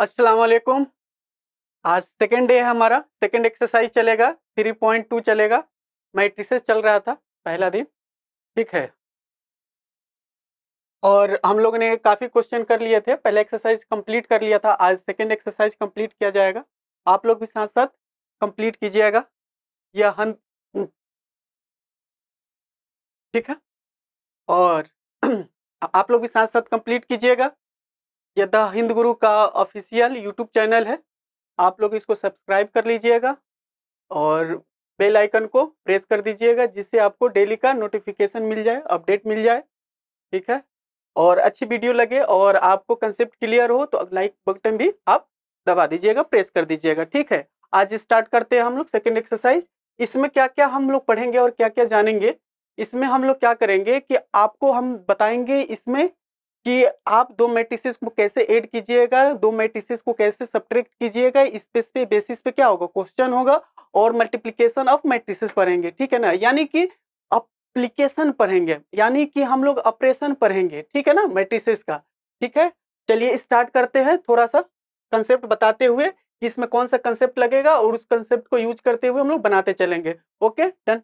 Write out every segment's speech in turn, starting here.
अस्सलाम वालेकुम। आज सेकंड डे है हमारा। सेकंड एक्सरसाइज चलेगा, 3.2 चलेगा। मैट्रिसेस चल रहा था पहला दिन, ठीक है। और हम लोग ने काफ़ी क्वेश्चन कर लिए थे, पहले एक्सरसाइज कंप्लीट कर लिया था। आज सेकंड एक्सरसाइज कंप्लीट किया जाएगा। आप लोग भी साथ साथ कंप्लीट कीजिएगा। यह हम ठीक है। और आप लोग भी साथ साथ कंप्लीट कीजिएगा। यह द हिंद गुरु का ऑफिशियल यूट्यूब चैनल है, आप लोग इसको सब्सक्राइब कर लीजिएगा और बेल आइकन को प्रेस कर दीजिएगा, जिससे आपको डेली का नोटिफिकेशन मिल जाए, अपडेट मिल जाए, ठीक है। और अच्छी वीडियो लगे और आपको कंसेप्ट क्लियर हो तो लाइक बटन भी आप दबा दीजिएगा, प्रेस कर दीजिएगा, ठीक है। आज स्टार्ट करते हैं हम लोग सेकंड एक्सरसाइज। इसमें क्या क्या हम लोग पढ़ेंगे और क्या क्या जानेंगे। इसमें हम लोग क्या करेंगे कि आपको हम बताएंगे इसमें कि आप दो मैट्रिसेस को कैसे ऐड कीजिएगा, दो मैट्रिसेस को कैसे सब्ट्रैक्ट कीजिएगा। इस पे बेसिस पे क्या होगा, क्वेश्चन होगा और मल्टीप्लिकेशन ऑफ मैट्रिसेस पढ़ेंगे, ठीक है ना। यानी कि एप्लीकेशन पढ़ेंगे, यानी कि हम लोग ऑपरेशन पढ़ेंगे, ठीक है ना, मैट्रिसेस का, ठीक है। चलिए स्टार्ट करते हैं। थोड़ा सा कंसेप्ट बताते हुए कि इसमें कौन सा कंसेप्ट लगेगा और उस कंसेप्ट को यूज करते हुए हम लोग बनाते चलेंगे। Okay done.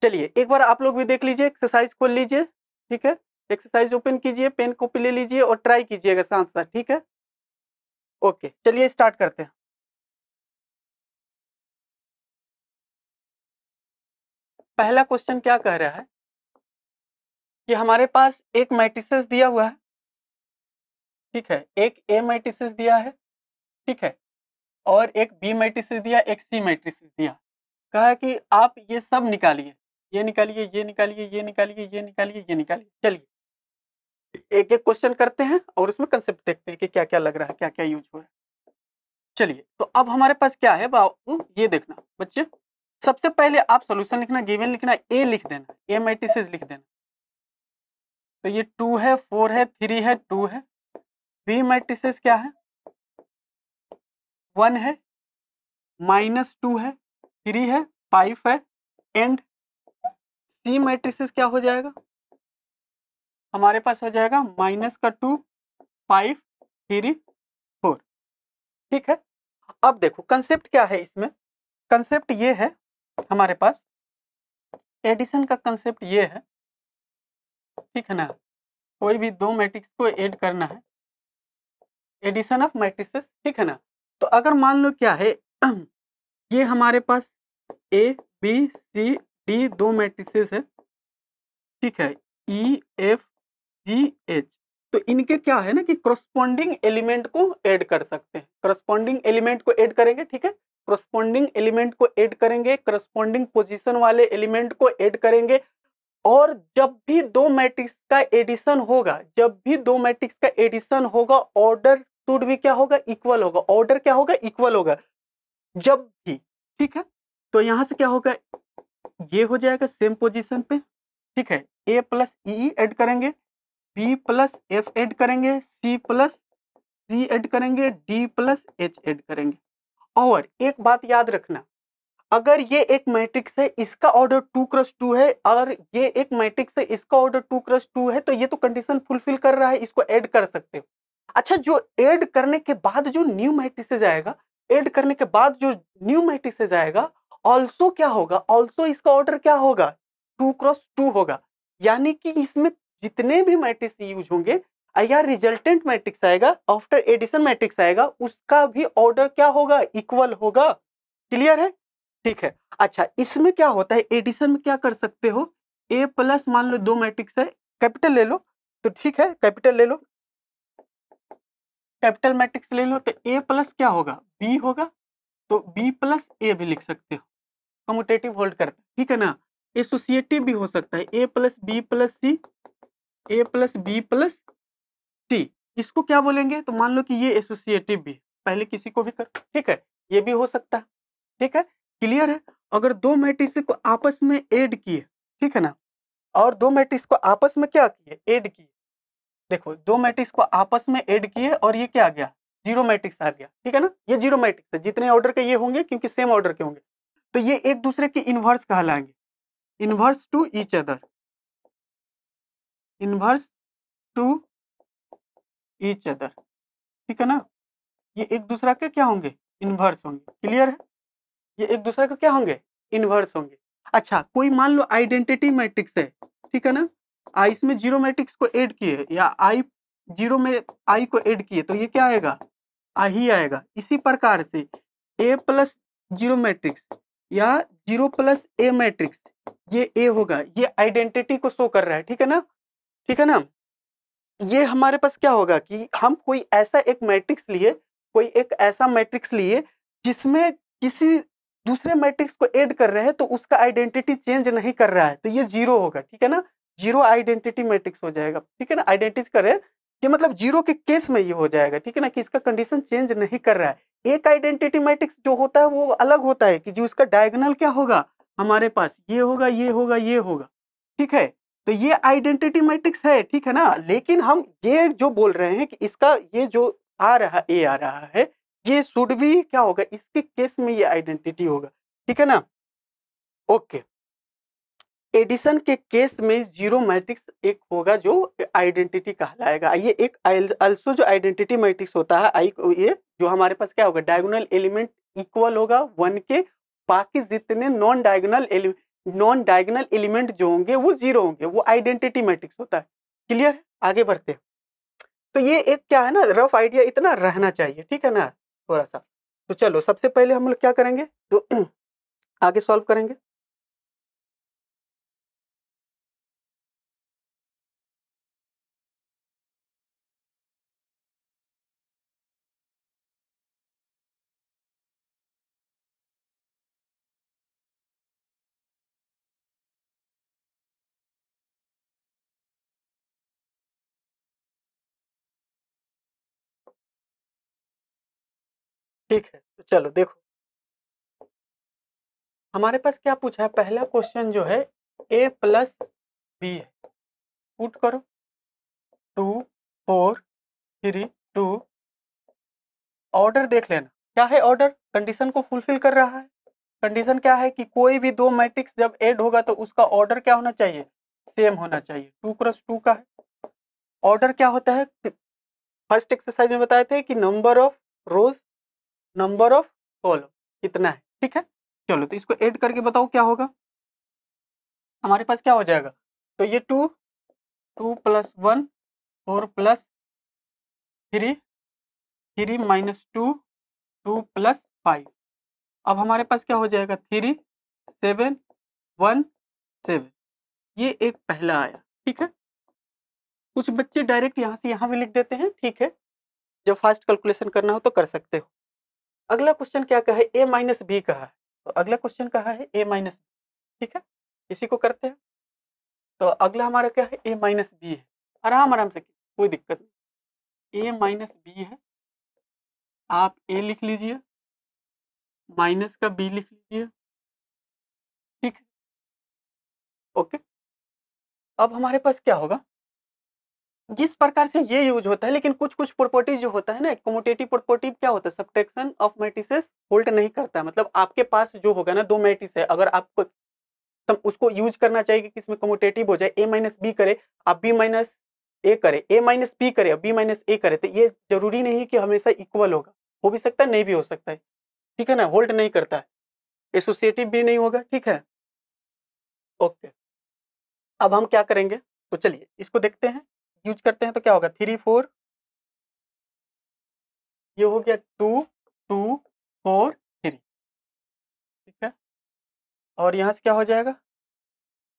चलिए एक बार आप लोग भी देख लीजिए, एक्सरसाइज खोल लीजिए, ठीक है। एक्सरसाइज ओपन कीजिए, पेन कॉपी ले लीजिए और ट्राई कीजिएगा साथ साथ, ठीक है। ओके चलिए स्टार्ट करते हैं। पहला क्वेश्चन क्या कह रहा है कि हमारे पास एक मैट्रिसेस दिया हुआ है, ठीक है। एक ए मैट्रिसेस दिया है, ठीक है, और एक बी मैट्रिसेस दिया, एक सी मैट्रिसेस दिया। कहा है कि आप ये सब निकालिए, ये निकालिए, ये निकालिए, ये निकालिए, ये निकालिए, ये निकालिए। चलिए एक एक क्वेश्चन करते हैं और उसमें कंसेप्ट देखते हैं कि क्या क्या लग रहा है, क्या क्या यूज हो रहा है। चलिए तो अब हमारे पास क्या है बाबू, ये देखना बच्चे। सबसे पहले आप सॉल्यूशन लिखना, गिवन लिखना, ए लिख देना, ए मैट्रिसेस लिख देना। तो ये 2 है, 4 है, 3 है, 2 है। बी मैट्रिसेस क्या है, 1 है, -2 है, 3 है, 5 है, एंड सी मैट्रिसेस क्या हो जाएगा, हमारे पास हो जाएगा -2, 5, 3, 4, ठीक है। अब देखो कंसेप्ट क्या है इसमें। कंसेप्ट ये है हमारे पास, एडिशन का कंसेप्ट ये है, ठीक है ना। कोई भी दो मैट्रिक्स को ऐड करना है, एडिशन ऑफ मैट्रिसेस, ठीक है ना। तो अगर मान लो क्या है ये हमारे पास ए बी सी डी दो मैट्रिसेस है, ठीक है, ई एफ जी एच। तो इनके क्या है ना कि करस्पॉन्डिंग एलिमेंट को ऐड कर सकते हैं, करस्पॉन्डिंग एलिमेंट को ऐड करेंगे, ठीक है। करस्पॉन्डिंग एलिमेंट को ऐड करेंगे, करस्पॉन्डिंग पोजीशन वाले एलिमेंट को ऐड करेंगे। और जब भी दो मैट्रिक्स का एडिशन होगा, जब भी दो मैट्रिक्स का एडिशन होगा, ऑर्डर शुड भी क्या होगा, इक्वल होगा। ऑर्डर क्या होगा, इक्वल होगा जब भी, ठीक है। तो यहां से क्या होगा, ये हो जाएगा सेम पोजीशन पे, ठीक है। ए प्लस ई ऐड करेंगे, बी प्लस एफ ऐड करेंगे, सी प्लस सी ऐड करेंगे, डी प्लस एच ऐड करेंगे। और एक बात याद रखना, अगर ये एक मैट्रिक्स है, इसका ऑर्डर 2x2 है, और ये एक मैट्रिक्स है, इसका ऑर्डर 2x2 है, तो ये तो कंडीशन फुलफिल कर रहा है, इसको ऐड कर सकते हो। अच्छा, जो ऐड करने के बाद जो न्यू मैट्रिसेस आएगा, ऐड करने के बाद जो न्यू मैट्रिसेस आएगा, ऑल्सो क्या होगा, ऑल्सो इसका ऑर्डर क्या होगा, 2x2 होगा। यानी कि इसमें जितने भी मैट्रिक्स यूज होंगे या रिजल्टेंट मैट्रिक्स आएगा, आफ्टर एडिशन मैट्रिक्स आएगा, उसका भी ऑर्डर क्या होगा, इक्वल होगा। क्लियर है, ठीक है। अच्छा, इसमें क्या होता है, एडिशन में क्या कर सकते हो, ए प्लस मान लो दो मैट्रिक्स है, कैपिटल ले लो, तो ठीक है, कैपिटल ले लो, कैपिटल मैट्रिक्स ले लो, तो ए प्लस क्या होगा, बी होगा, तो बी प्लस ए भी लिख सकते हो, कम्यूटेटिव होल्ड करते, ठीक है ना। एसोसिएटिव भी हो सकता है, ए प्लस बी प्लस सी, ए प्लस बी प्लस सी। इसको क्या बोलेंगे, तो मान लो कि ये एसोसिएटिव भी, पहले किसी को भी कर, ठीक है, ये भी हो सकता है, ठीक है। क्लियर है। अगर दो मैट्रिक्स को आपस में ऐड किए, ठीक है ना, और दो मैट्रिक्स को आपस में क्या किए, ऐड किए। देखो दो मैट्रिक्स को आपस में ऐड किए और ये क्या आ गया, जीरो मैट्रिक्स आ गया, ठीक है ना। ये जीरो मैट्रिक्स है, जितने ऑर्डर के ये होंगे क्योंकि सेम ऑर्डर के होंगे, तो ये एक दूसरे के इनवर्स कहलाएंगे, inverse to each other, inverse to each other, ठीक है ना। ये एक दूसरा के क्या होंगे, इन्वर्स होंगे। क्लियर है, ये एक दूसरे के क्या होंगे, इन्वर्स होंगे। अच्छा, कोई मान लो आइडेंटिटी मैट्रिक्स है, ठीक है ना, आई इसमें जीरो मैट्रिक्स को ऐड किए या आई जीरो में आई को ऐड किए तो ये क्या आएगा, आ ही आएगा। इसी प्रकार से ए प्लस जीरो मैट्रिक्स या जीरो प्लस ए मैट्रिक्स, ये ए होगा, ये आइडेंटिटी को शो कर रहा है, ठीक है ना, ठीक है ना। ये हमारे पास क्या होगा कि हम कोई ऐसा एक मैट्रिक्स लिए, कोई एक ऐसा मैट्रिक्स लिए जिसमें किसी दूसरे मैट्रिक्स को ऐड कर रहे हैं तो उसका आइडेंटिटी चेंज नहीं कर रहा है, तो ये जीरो होगा, ठीक है ना, जीरो आइडेंटिटी मैट्रिक्स हो जाएगा, ठीक है ना। आइडेंटिटी करे कि मतलब जीरो के केस में ये हो जाएगा, ठीक है ना, कि इसका कंडीशन चेंज नहीं कर रहा है। एक आइडेंटिटी मैट्रिक्स जो होता है वो अलग होता है कि जो उसका डायगोनल क्या होगा, हमारे पास ये होगा, ये होगा, ये होगा, ठीक है। तो ये आइडेंटिटी मैट्रिक्स है, ठीक है ना, लेकिन हम ये जो बोल रहे हैं कि इसका ये जो आ रहा ए आ रहा है, ये शुड भी क्या होगा, इसके केस में ये आइडेंटिटी होगा, ठीक है ना। ओके, एडिशन के केस में जीरो मैट्रिक्स एक होगा जो आइडेंटिटी कहलाएगा। ये एक अल्सो जो आइडेंटिटी मैट्रिक्स होता है आई, ये जो हमारे पास क्या होगा, डायगोनल एलिमेंट इक्वल होगा वन के, बाकी जितने नॉन डायगोनल एलिमेंट जो होंगे वो जीरो होंगे, वो आइडेंटिटी मैट्रिक्स होता है। क्लियर है, आगे बढ़ते हैं। तो ये एक क्या है ना, रफ आइडिया इतना रहना चाहिए, ठीक है ना, थोड़ा सा। तो चलो सबसे पहले हम लोग क्या करेंगे, तो आगे सॉल्व करेंगे। ठीक है, तो चलो देखो हमारे पास क्या पूछा है, पहला क्वेश्चन जो है ए प्लस बी है, पुट करो 2 4 3 2। ऑर्डर देख लेना, क्या है ऑर्डर, कंडीशन को फुलफिल कर रहा है। कंडीशन क्या है कि कोई भी दो मैट्रिक्स जब ऐड होगा तो उसका ऑर्डर क्या होना चाहिए, सेम होना चाहिए, 2 × 2 का है। ऑर्डर क्या होता है, फर्स्ट एक्सरसाइज में बताए थे कि number of rose, number of column कितना है, ठीक है। चलो तो इसको ऐड करके बताओ क्या होगा, हमारे पास क्या हो जाएगा, तो ये 2 2 + 1 4 + 3 3 - 2 2 + 5। अब हमारे पास क्या हो जाएगा, 3 7 1 7। ये एक पहला आया, ठीक है। कुछ बच्चे डायरेक्ट यहाँ से यहाँ भी लिख देते हैं, ठीक है, जब फास्ट कैलकुलेशन करना हो तो कर सकते हो। अगला क्वेश्चन क्या कहा है, a - b कहा है, तो अगला क्वेश्चन कहा है a - b, ठीक है, इसी को करते हैं। तो अगला हमारा क्या है, a - b है, आराम आराम से, कोई दिक्कत नहीं, a - b है, आप a लिख लीजिए, माइनस का b लिख लीजिए, ठीक है, ओके। अब हमारे पास क्या होगा, जिस प्रकार से ये यूज होता है, लेकिन कुछ कुछ प्रॉपर्टी जो होता है ना, कम्यूटेटिव प्रॉपर्टी क्या होता है, सब्ट्रैक्शन ऑफ मैट्रिसेस होल्ड नहीं करता है। मतलब आपके पास जो होगा ना, दो मैट्रिक्स है, अगर आपको तब उसको यूज करना चाहिए कि इसमें कम्यूटेटिव हो जाए, a - b करे, आप b - a करे, a - b करे, b - a करे, तो ये जरूरी नहीं कि हमेशा इक्वल होगा, हो भी सकता है, नहीं भी हो सकता है, ठीक है ना, होल्ड नहीं करता है, एसोसिएटिव भी नहीं होगा, ठीक है, ओके। अब हम क्या करेंगे, तो चलिए इसको देखते हैं, यूज करते हैं तो क्या होगा, 3 4, ये हो गया 2 2 4 3, ठीक है। और यहाँ से क्या हो जाएगा,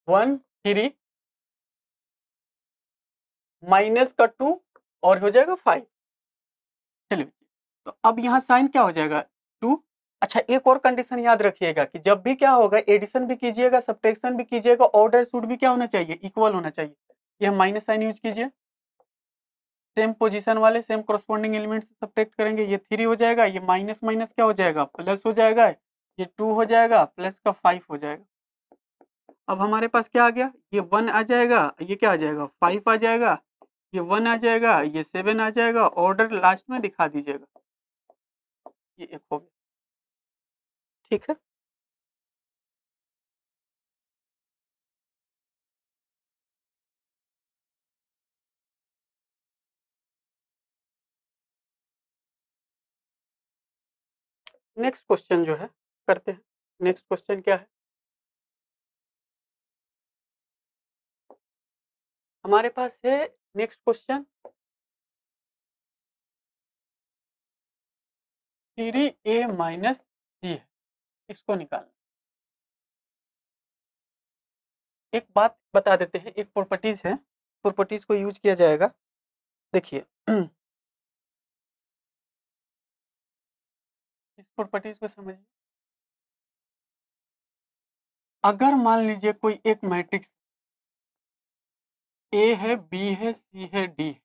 1 3 माइनस का 2 और हो जाएगा 5। चलिए, तो अब यहाँ साइन क्या हो जाएगा, 2। अच्छा, एक और कंडीशन याद रखिएगा कि जब भी क्या होगा, एडिशन भी कीजिएगा, सब्ट्रैक्शन भी कीजिएगा, ऑर्डर शुड भी क्या होना चाहिए, इक्वल होना चाहिए। ये हम माइनस साइन यूज कीजिए, सेम पोजीशन वाले सेम करस्पॉन्डिंग एलिमेंट से सब्ट्रैक्ट करेंगे, ये 3 हो जाएगा, ये माइनस माइनस क्या हो जाएगा, प्लस हो जाएगा, ये 2 हो जाएगा, प्लस का 5 हो जाएगा। अब हमारे पास क्या आ गया, ये 1 आ जाएगा, ये क्या आ जाएगा, 5 आ जाएगा, ये 1 आ जाएगा, ये 7 आ जाएगा, ऑर्डर लास्ट में दिखा दीजिएगा, ये एक हो गया, ठीक है। नेक्स्ट क्वेश्चन जो है करते हैं। नेक्स्ट क्वेश्चन क्या है हमारे पास है? नेक्स्ट क्वेश्चन 3a माइनस सी है, इसको निकालना। एक बात बता देते हैं, एक प्रॉपर्टीज है, प्रॉपर्टीज को यूज किया जाएगा। देखिए इस प्रॉपर्टीज को समझिए। अगर मान लीजिए कोई एक मैट्रिक्स ए है, बी है, सी है, डी है,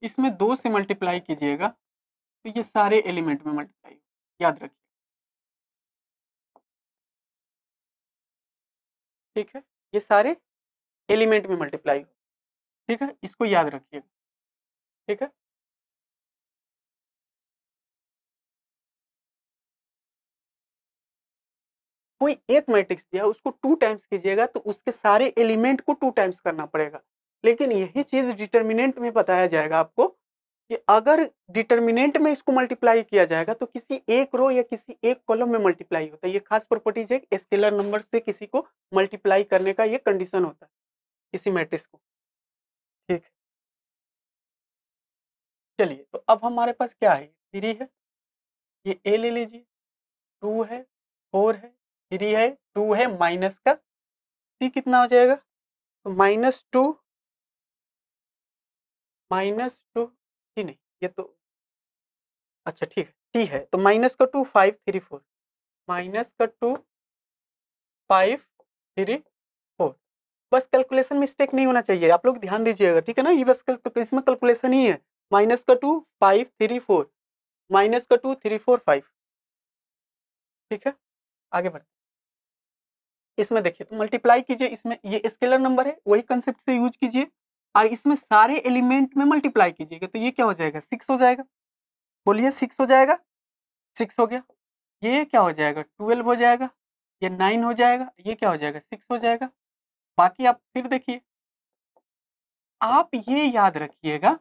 इसमें 2 से मल्टीप्लाई कीजिएगा तो ये सारे एलिमेंट में मल्टीप्लाई, याद रखिए। ठीक है, ये सारे एलिमेंट में मल्टीप्लाई हो। ठीक है, इसको याद रखिएगा। ठीक है, कोई एक मैट्रिक्स दिया उसको 2 टाइम्स कीजिएगा तो उसके सारे एलिमेंट को 2 टाइम्स करना पड़ेगा। लेकिन यही चीज डिटर्मिनेंट में बताया जाएगा आपको कि अगर डिटर्मिनेंट में इसको मल्टीप्लाई किया जाएगा तो किसी एक रो या किसी एक कॉलम में मल्टीप्लाई होता है। ये खास प्रॉपर्टीज है, स्केलर नंबर से किसी को मल्टीप्लाई करने का ये कंडीशन होता है किसी मैट्रिक्स को। ठीक है, चलिए तो अब हमारे पास क्या है? 3 है, ये ए ले लीजिए, 2 है, 4 है, 3 है, 2 है, माइनस का सी कितना हो जाएगा? तो -2 -2 ही नहीं, ये तो अच्छा ठीक है, टी है तो -2 5 3 4 -2 5 3 4। बस कैलकुलेशन मिस्टेक नहीं होना चाहिए, आप लोग ध्यान दीजिएगा। ठीक है ना, ये बस इसमें कैलकुलेशन ही है। -2 5 3 4 -2 3 4 5। ठीक है, आगे बढ़ते इसमें देखिए तो मल्टीप्लाई कीजिए, इसमें ये स्केलर नंबर है वही कंसेप्ट से यूज कीजिए और इसमें सारे एलिमेंट में मल्टीप्लाई कीजिएगा तो ये क्या हो जाएगा? 6 हो जाएगा। बोलिए 6 हो जाएगा, 6 हो गया। ये क्या हो जाएगा? 12 हो जाएगा, ये 9 हो जाएगा, ये क्या हो जाएगा? 6 हो जाएगा। बाकी आप फिर देखिए, आप ये याद रखिएगा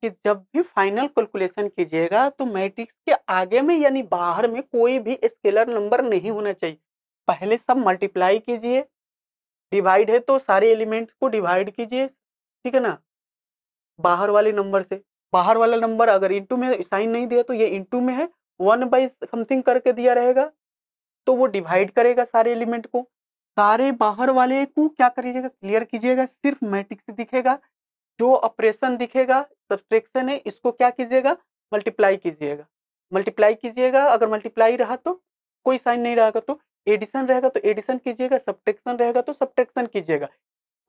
कि जब भी फाइनल कैलकुलेशन कीजिएगा तो मैट्रिक्स के आगे में यानी बाहर में कोई भी स्केलर नंबर नहीं होना चाहिए। पहले सब मल्टीप्लाई कीजिए, डिवाइड है तो सारे एलिमेंट्स को डिवाइड कीजिए। ठीक है ना, बाहर वाले नंबर से। बाहर वाला नंबर अगर इंटू में साइन नहीं दिया तो ये इंटू में है, 1/समथिंग करके दिया रहेगा तो वो डिवाइड करेगा सारे एलिमेंट को। सारे बाहर वाले को क्या करिएगा? क्लियर कीजिएगा, सिर्फ मैट्रिक्स दिखेगा। जो ऑपरेशन दिखेगा सब्सट्रैक्शन है, इसको क्या कीजिएगा? मल्टीप्लाई कीजिएगा। मल्टीप्लाई कीजिएगा, अगर मल्टीप्लाई रहा तो कोई साइन नहीं रहेगा तो एडिशन रहेगा तो एडिशन कीजिएगा, सब्ट्रैक्शन रहेगा तो सब्ट्रैक्शन कीजिएगा।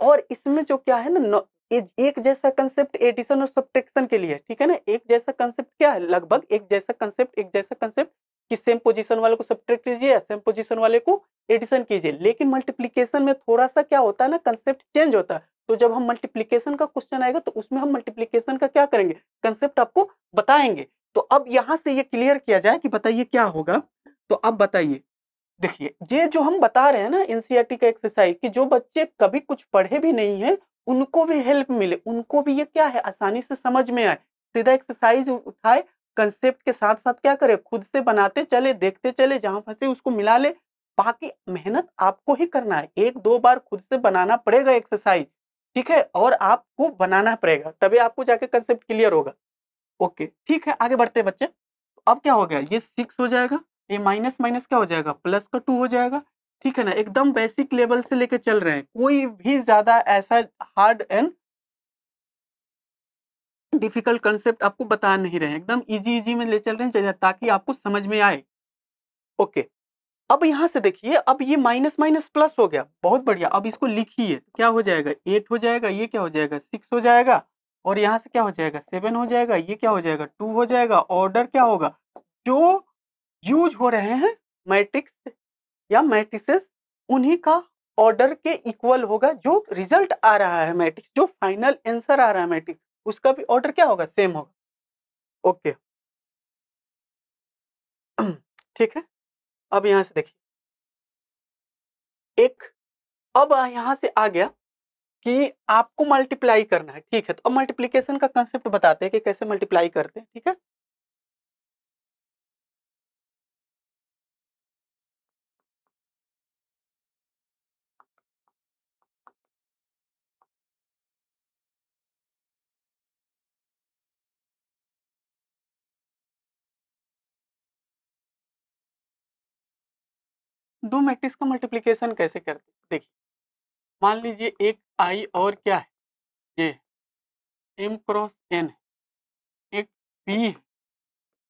और इसमें जो क्या है ना, एक जैसा कंसेप्ट एडिशन और सब्ट्रैक्शन के लिए। ठीक है ना, एक जैसा कंसेप्ट क्या है? लगभग एक जैसा कंसेप्ट, एक जैसा कंसेप्ट कि सेम पोजीशन वाले को सब्ट्रैक्ट कीजिए, सेम पोजीशन वाले को एडिशन कीजिए। लेकिन मल्टीप्लिकेशन में थोड़ा सा क्या होता है ना, कंसेप्ट चेंज होता है। तो जब हम मल्टीप्लिकेशन का क्वेश्चन आएगा तो उसमें हम मल्टीप्लिकेशन का क्या करेंगे? कंसेप्ट आपको बताएंगे। तो अब यहाँ से ये क्लियर किया जाए कि बताइए क्या होगा। तो अब बताइए, देखिए ये जो हम बता रहे हैं ना एनसीईआरटी का एक्सरसाइज, कि जो बच्चे कभी कुछ पढ़े भी नहीं है उनको भी हेल्प मिले, उनको भी ये क्या है आसानी से समझ में आए। सीधा एक्सरसाइज उठाए, कंसेप्ट के साथ साथ क्या करे, खुद से बनाते चले, देखते चले, जहां फंसे उसको मिला ले। बाकी मेहनत आपको ही करना है, 1-2 बार खुद से बनाना पड़ेगा एक्सरसाइज। ठीक है, और आपको बनाना पड़ेगा तभी आपको जाके कंसेप्ट क्लियर होगा। ओके ठीक है, आगे बढ़ते हैं बच्चे। अब क्या हो गया? ये 6 हो जाएगा, ये माइनस माइनस क्या हो जाएगा? प्लस का 2 हो जाएगा। ठीक है ना, एकदम बेसिक लेवल से लेके चल रहे हैं, कोई भी ज्यादा ऐसा हार्ड एंड डिफिकल्ट कंसेप्ट आपको बता नहीं रहे हैं, एकदम इजी इजी में ले चल रहे हैं ताकि आपको समझ में आए। ओके, अब यहां से देखिए, अब ये माइनस माइनस प्लस हो गया, बहुत बढ़िया। अब इसको लिखिए, क्या हो जाएगा? 8 हो जाएगा, ये क्या हो जाएगा? 6 हो जाएगा, और यहाँ से क्या हो जाएगा? 7 हो जाएगा, ये क्या हो जाएगा? 2 हो जाएगा। ऑर्डर क्या होगा? जो यूज हो रहे हैं मैट्रिक्स या मैट्रिसेस, उन्हीं का ऑर्डर के इक्वल होगा। जो रिजल्ट आ रहा है मैट्रिक्स, जो फाइनल आंसर आ रहा है मैट्रिक्स, उसका भी ऑर्डर क्या होगा? सेम होगा। ओके ठीक है, अब यहां से देखिए एक, अब यहां से आ गया कि आपको मल्टीप्लाई करना है। ठीक है, तो अब मल्टीप्लिकेशन का कंसेप्ट बताते हैं कि कैसे मल्टीप्लाई करते हैं। ठीक है, दो मैट्रिक्स का मल्टीप्लिकेशन कैसे करते हैं? देखिए, मान लीजिए एक आई और क्या है, ये m क्रॉस n है, एक p है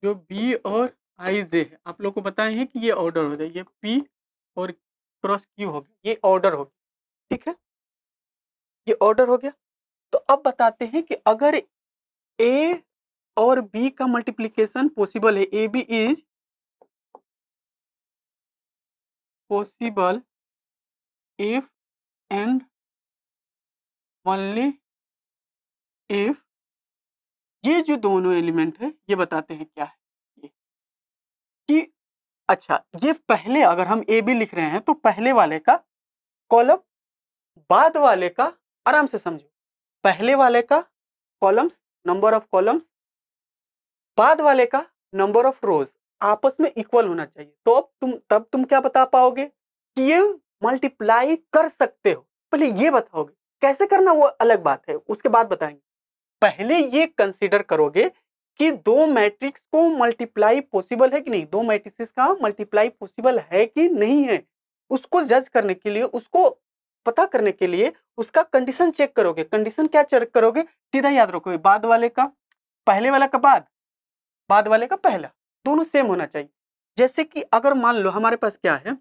जो b और i j है। आप लोग को बताए हैं कि ये ऑर्डर हो जाए, ये p और क्रॉस q हो गया, ये ऑर्डर हो गया, ठीक है, ये ऑर्डर हो गया। तो अब बताते हैं कि अगर a और b का मल्टीप्लिकेशन पॉसिबल है, a b is possible if and only if, ये जो दोनों एलिमेंट है ये बताते हैं क्या है, ये कि अच्छा, ये पहले अगर हम ए बी लिख रहे हैं तो पहले वाले का कॉलम, बाद वाले का, आराम से समझो, पहले वाले का कॉलम्स, नंबर ऑफ कॉलम्स, बाद वाले का नंबर ऑफ रोज आपस में इक्वल होना चाहिए। तो अब तुम क्या बता पाओगे कि ये मल्टीप्लाई कर सकते हो। पहले ये बताओगे, कैसे करना वो अलग बात है, उसके बाद बताएंगे। पहले ये कंसीडर करोगे कि दो मैट्रिक्स को मल्टीप्लाई पॉसिबल है कि नहीं, दो मैट्रिक्स का मल्टीप्लाई पॉसिबल है कि नहीं है, उसको जज करने के लिए, उसको पता करने के लिए उसका कंडीशन चेक करोगे। कंडीशन क्या चेक करोगे, सीधा याद रखोगे, बाद वाले का पहले वाला का बाद वाले का पहला, दोनों सेम होना चाहिए। जैसे कि अगर मान लो हमारे पास क्या है,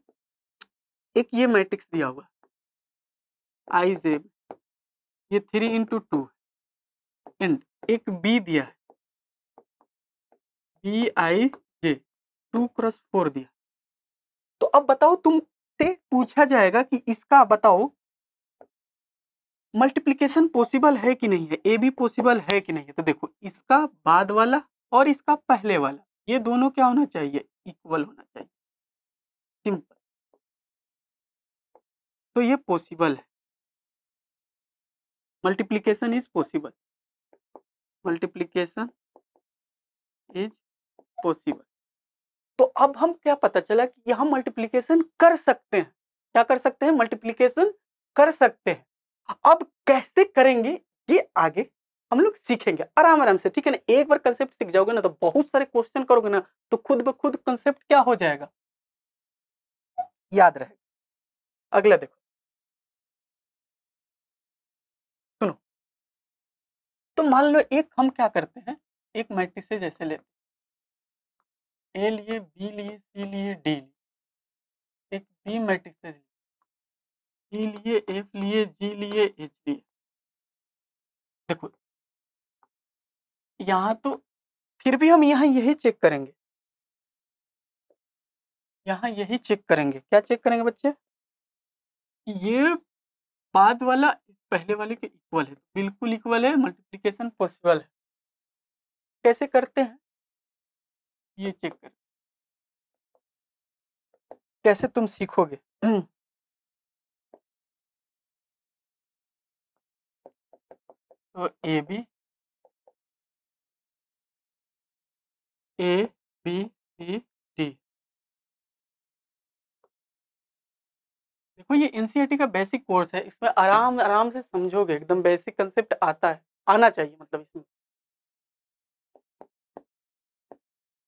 एक ये मैट्रिक्स दिया हुआ आई जे, ये 3 × 2 एंड एक बी दिया है बी आई जे 2 × 4 दिया। तो अब बताओ, तुमसे पूछा जाएगा कि इसका बताओ मल्टीप्लिकेशन पॉसिबल है कि नहीं है, ए बी पॉसिबल है कि नहीं है। तो देखो, इसका बाद वाला और इसका पहले वाला, ये दोनों क्या होना चाहिए, इक्वल होना चाहिए, सिंपल। तो ये पॉसिबल है, multiplication is possible, multiplication is possible. तो अब हम क्या पता चला कि यहां मल्टीप्लिकेशन कर सकते हैं, क्या कर सकते हैं, मल्टीप्लिकेशन कर सकते हैं। अब कैसे करेंगे ये आगे हम लोग सीखेंगे आराम आराम से, ठीक है ना। एक बार कंसेप्ट सीख जाओगे ना तो बहुत सारे क्वेश्चन करोगे ना तो खुद ब खुद कंसेप्ट क्या हो जाएगा, याद रहेगा। अगला देखो, सुनो, तो मान लो एक हम क्या करते हैं, एक मैट्रिक्स जैसे लेते हैं, ए लिए, बी लिए, सी लिए, डी लिए, एक बी मैट्रिक्स सी लिए, एफ लिए, जी लिए, एच लिए। देखो यहाँ तो फिर भी हम यहाँ यही चेक करेंगे, यहाँ यही चेक करेंगे, क्या चेक करेंगे बच्चे, कि ये बाद वाला इस पहले वाले के इक्वल है, बिल्कुल इक्वल है, मल्टीप्लिकेशन पॉसिबल है। कैसे करते हैं ये चेक कर, कैसे तुम सीखोगे तो ए बी सी डी, देखो ये एनसीईआरटी का बेसिक कोर्स है, इसमें आराम आराम से समझोगे, एकदम बेसिक कंसेप्ट आता है, आना चाहिए मतलब इसमें।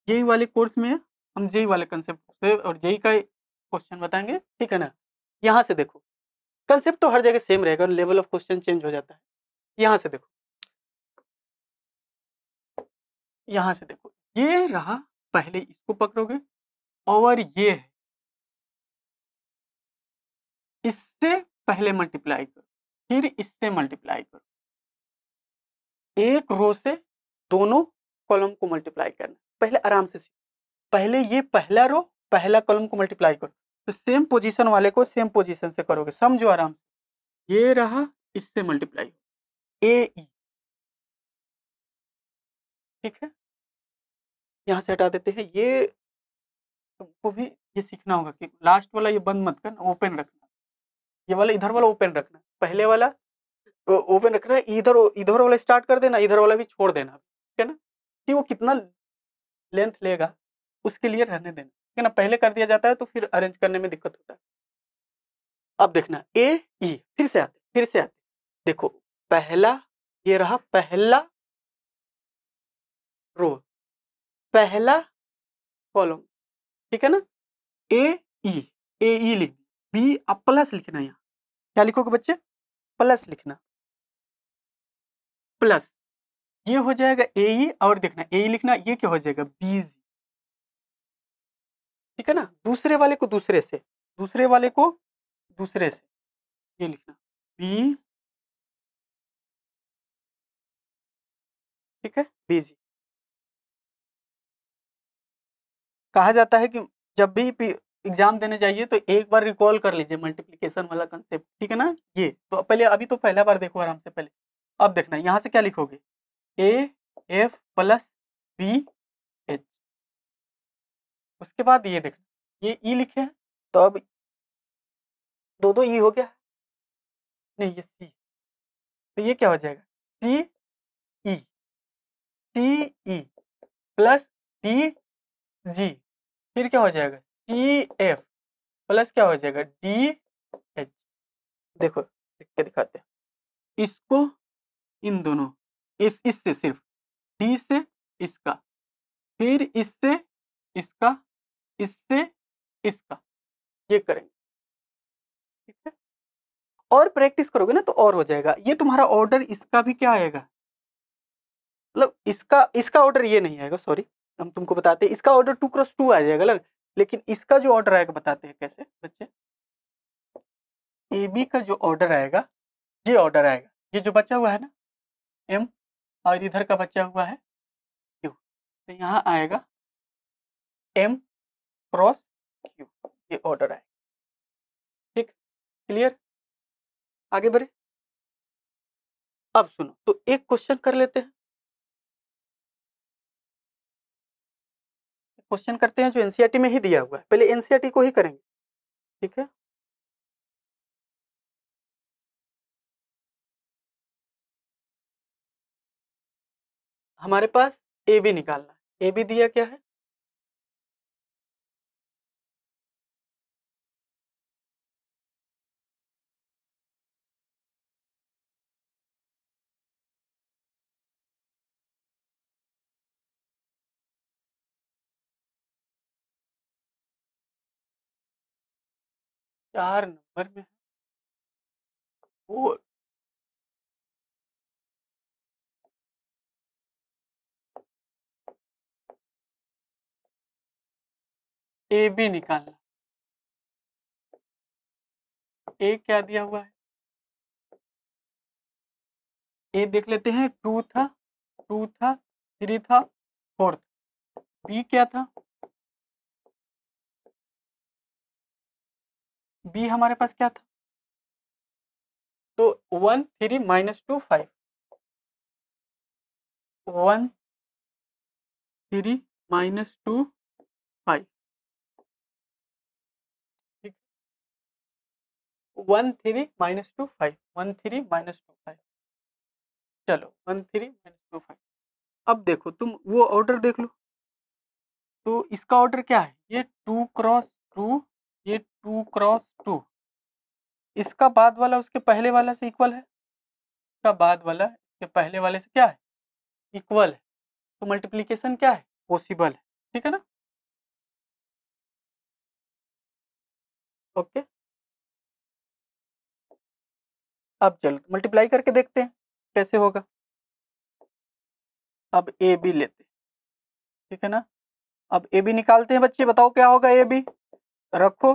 जेई वाले कोर्स में हम जेई वाले कंसेप्ट से और जेई का क्वेश्चन बताएंगे, ठीक है ना। यहाँ से देखो, कंसेप्ट तो हर जगह सेम रहेगा, लेवल ऑफ क्वेश्चन चेंज हो जाता है। यहाँ से देखो, यहाँ से देखो, ये रहा, पहले इसको पकड़ोगे और ये है, इससे पहले मल्टीप्लाई करो, फिर इससे मल्टीप्लाई करो, एक रो से दोनों कॉलम को मल्टीप्लाई करना। पहले आराम से सीखो, पहले ये पहला रो पहला कॉलम को मल्टीप्लाई करो, तो सेम पोजीशन वाले को सेम पोजीशन से करोगे, समझो आराम से। ये रहा, इससे मल्टीप्लाई ए ई, ठीक है। यहाँ से हटा देते हैं, ये तुमको भी ये सीखना होगा कि लास्ट वाला ये बंद मत करना, ओपन रखना, ये वाला इधर वाला ओपन रखना, पहले वाला ओपन रखना है, इधर इधर वाला स्टार्ट कर देना, इधर वाला भी छोड़ देना, ठीक है ना। कि वो कितना लेंथ लेगा उसके लिए रहने देना, ठीक है ना। पहले कर दिया जाता है तो फिर अरेंज करने में दिक्कत होता है। अब देखना ए ई, फिर से आते देखो, पहला ये रहा, पहला रो पहला कॉलम, ठीक है ना, ए ई, ए ई लिख बी, अब प्लस लिखना, यहाँ क्या लिखोगे बच्चे, प्लस लिखना, प्लस ये हो जाएगा ए ई, और देखना ए ई लिखना, ये क्या हो जाएगा बी जी, ठीक है ना। दूसरे वाले को दूसरे से, दूसरे वाले को दूसरे से, ये लिखना बी, ठीक है, बीजी। कहा जाता है कि जब भी एग्जाम देने जाइए तो एक बार रिकॉल कर लीजिए मल्टीप्लिकेशन वाला कंसेप्ट, ठीक है ना। ये तो पहले, अभी तो पहला बार देखो आराम से पहले। अब देखना यहाँ से क्या लिखोगे, a f plus b h, उसके बाद ये देखना ये ई लिखे हैं, तो अब दो दो ई हो गया, नहीं ये सी, तो ये क्या हो जाएगा सी ई, सी ई प्लस डी जी, फिर क्या हो जाएगा सी एफ प्लस क्या हो जाएगा डी एच। देखो लिख के दिखाते हैं इसको, इन दोनों, इससे सिर्फ डी से इसका, फिर इससे इसका, इससे इसका, ये करेंगे, ठीक है। और प्रैक्टिस करोगे ना तो और हो जाएगा। ये तुम्हारा ऑर्डर इसका भी क्या आएगा, मतलब इसका इसका ऑर्डर ये नहीं आएगा, सॉरी, हम तुमको बताते हैं, इसका ऑर्डर 2x2 आ जाएगा अलग, लेकिन इसका जो ऑर्डर आएगा बताते हैं कैसे बच्चे। ए बी का जो ऑर्डर आएगा, ये ऑर्डर आएगा, ये जो बचा हुआ है ना एम, और इधर का बचा हुआ है क्यू, तो यहाँ आएगा एम क्रॉस क्यू, ये ऑर्डर आएगा, ठीक, क्लियर, आगे बढ़े। अब सुनो तो एक क्वेश्चन कर लेते हैं, क्वेश्चन करते हैं जो एनसीईआरटी में ही दिया हुआ है, पहले एनसीईआरटी को ही करेंगे, ठीक है। हमारे पास ए बी निकालना है, ए बी दिया क्या है, चार नंबर में वो ए बी निकालना, ए क्या दिया हुआ है, ए देख लेते हैं, 2 था, 2 था, 3 था, 4 था, बी क्या था, बी हमारे पास क्या था, तो 1 3 -2 5, 1 3 -2 5, ठीक, 1 3 -2 5, 1 3 -2 5, चलो 1 3 -2 5। अब देखो तुम वो ऑर्डर देख लो, तो इसका ऑर्डर क्या है, ये 2x2, ये 2x2, इसका बाद वाला उसके पहले वाला से इक्वल है, इसका बाद वाला इसके पहले वाले से क्या है, इक्वल है, तो मल्टीप्लिकेशन क्या है, पॉसिबल है, ठीक है ना, ओके। अब चलो मल्टीप्लाई करके देखते हैं कैसे होगा। अब ए बी लेते हैं, ठीक है ना, अब ए बी निकालते हैं बच्चे, बताओ क्या होगा ए बी, रखो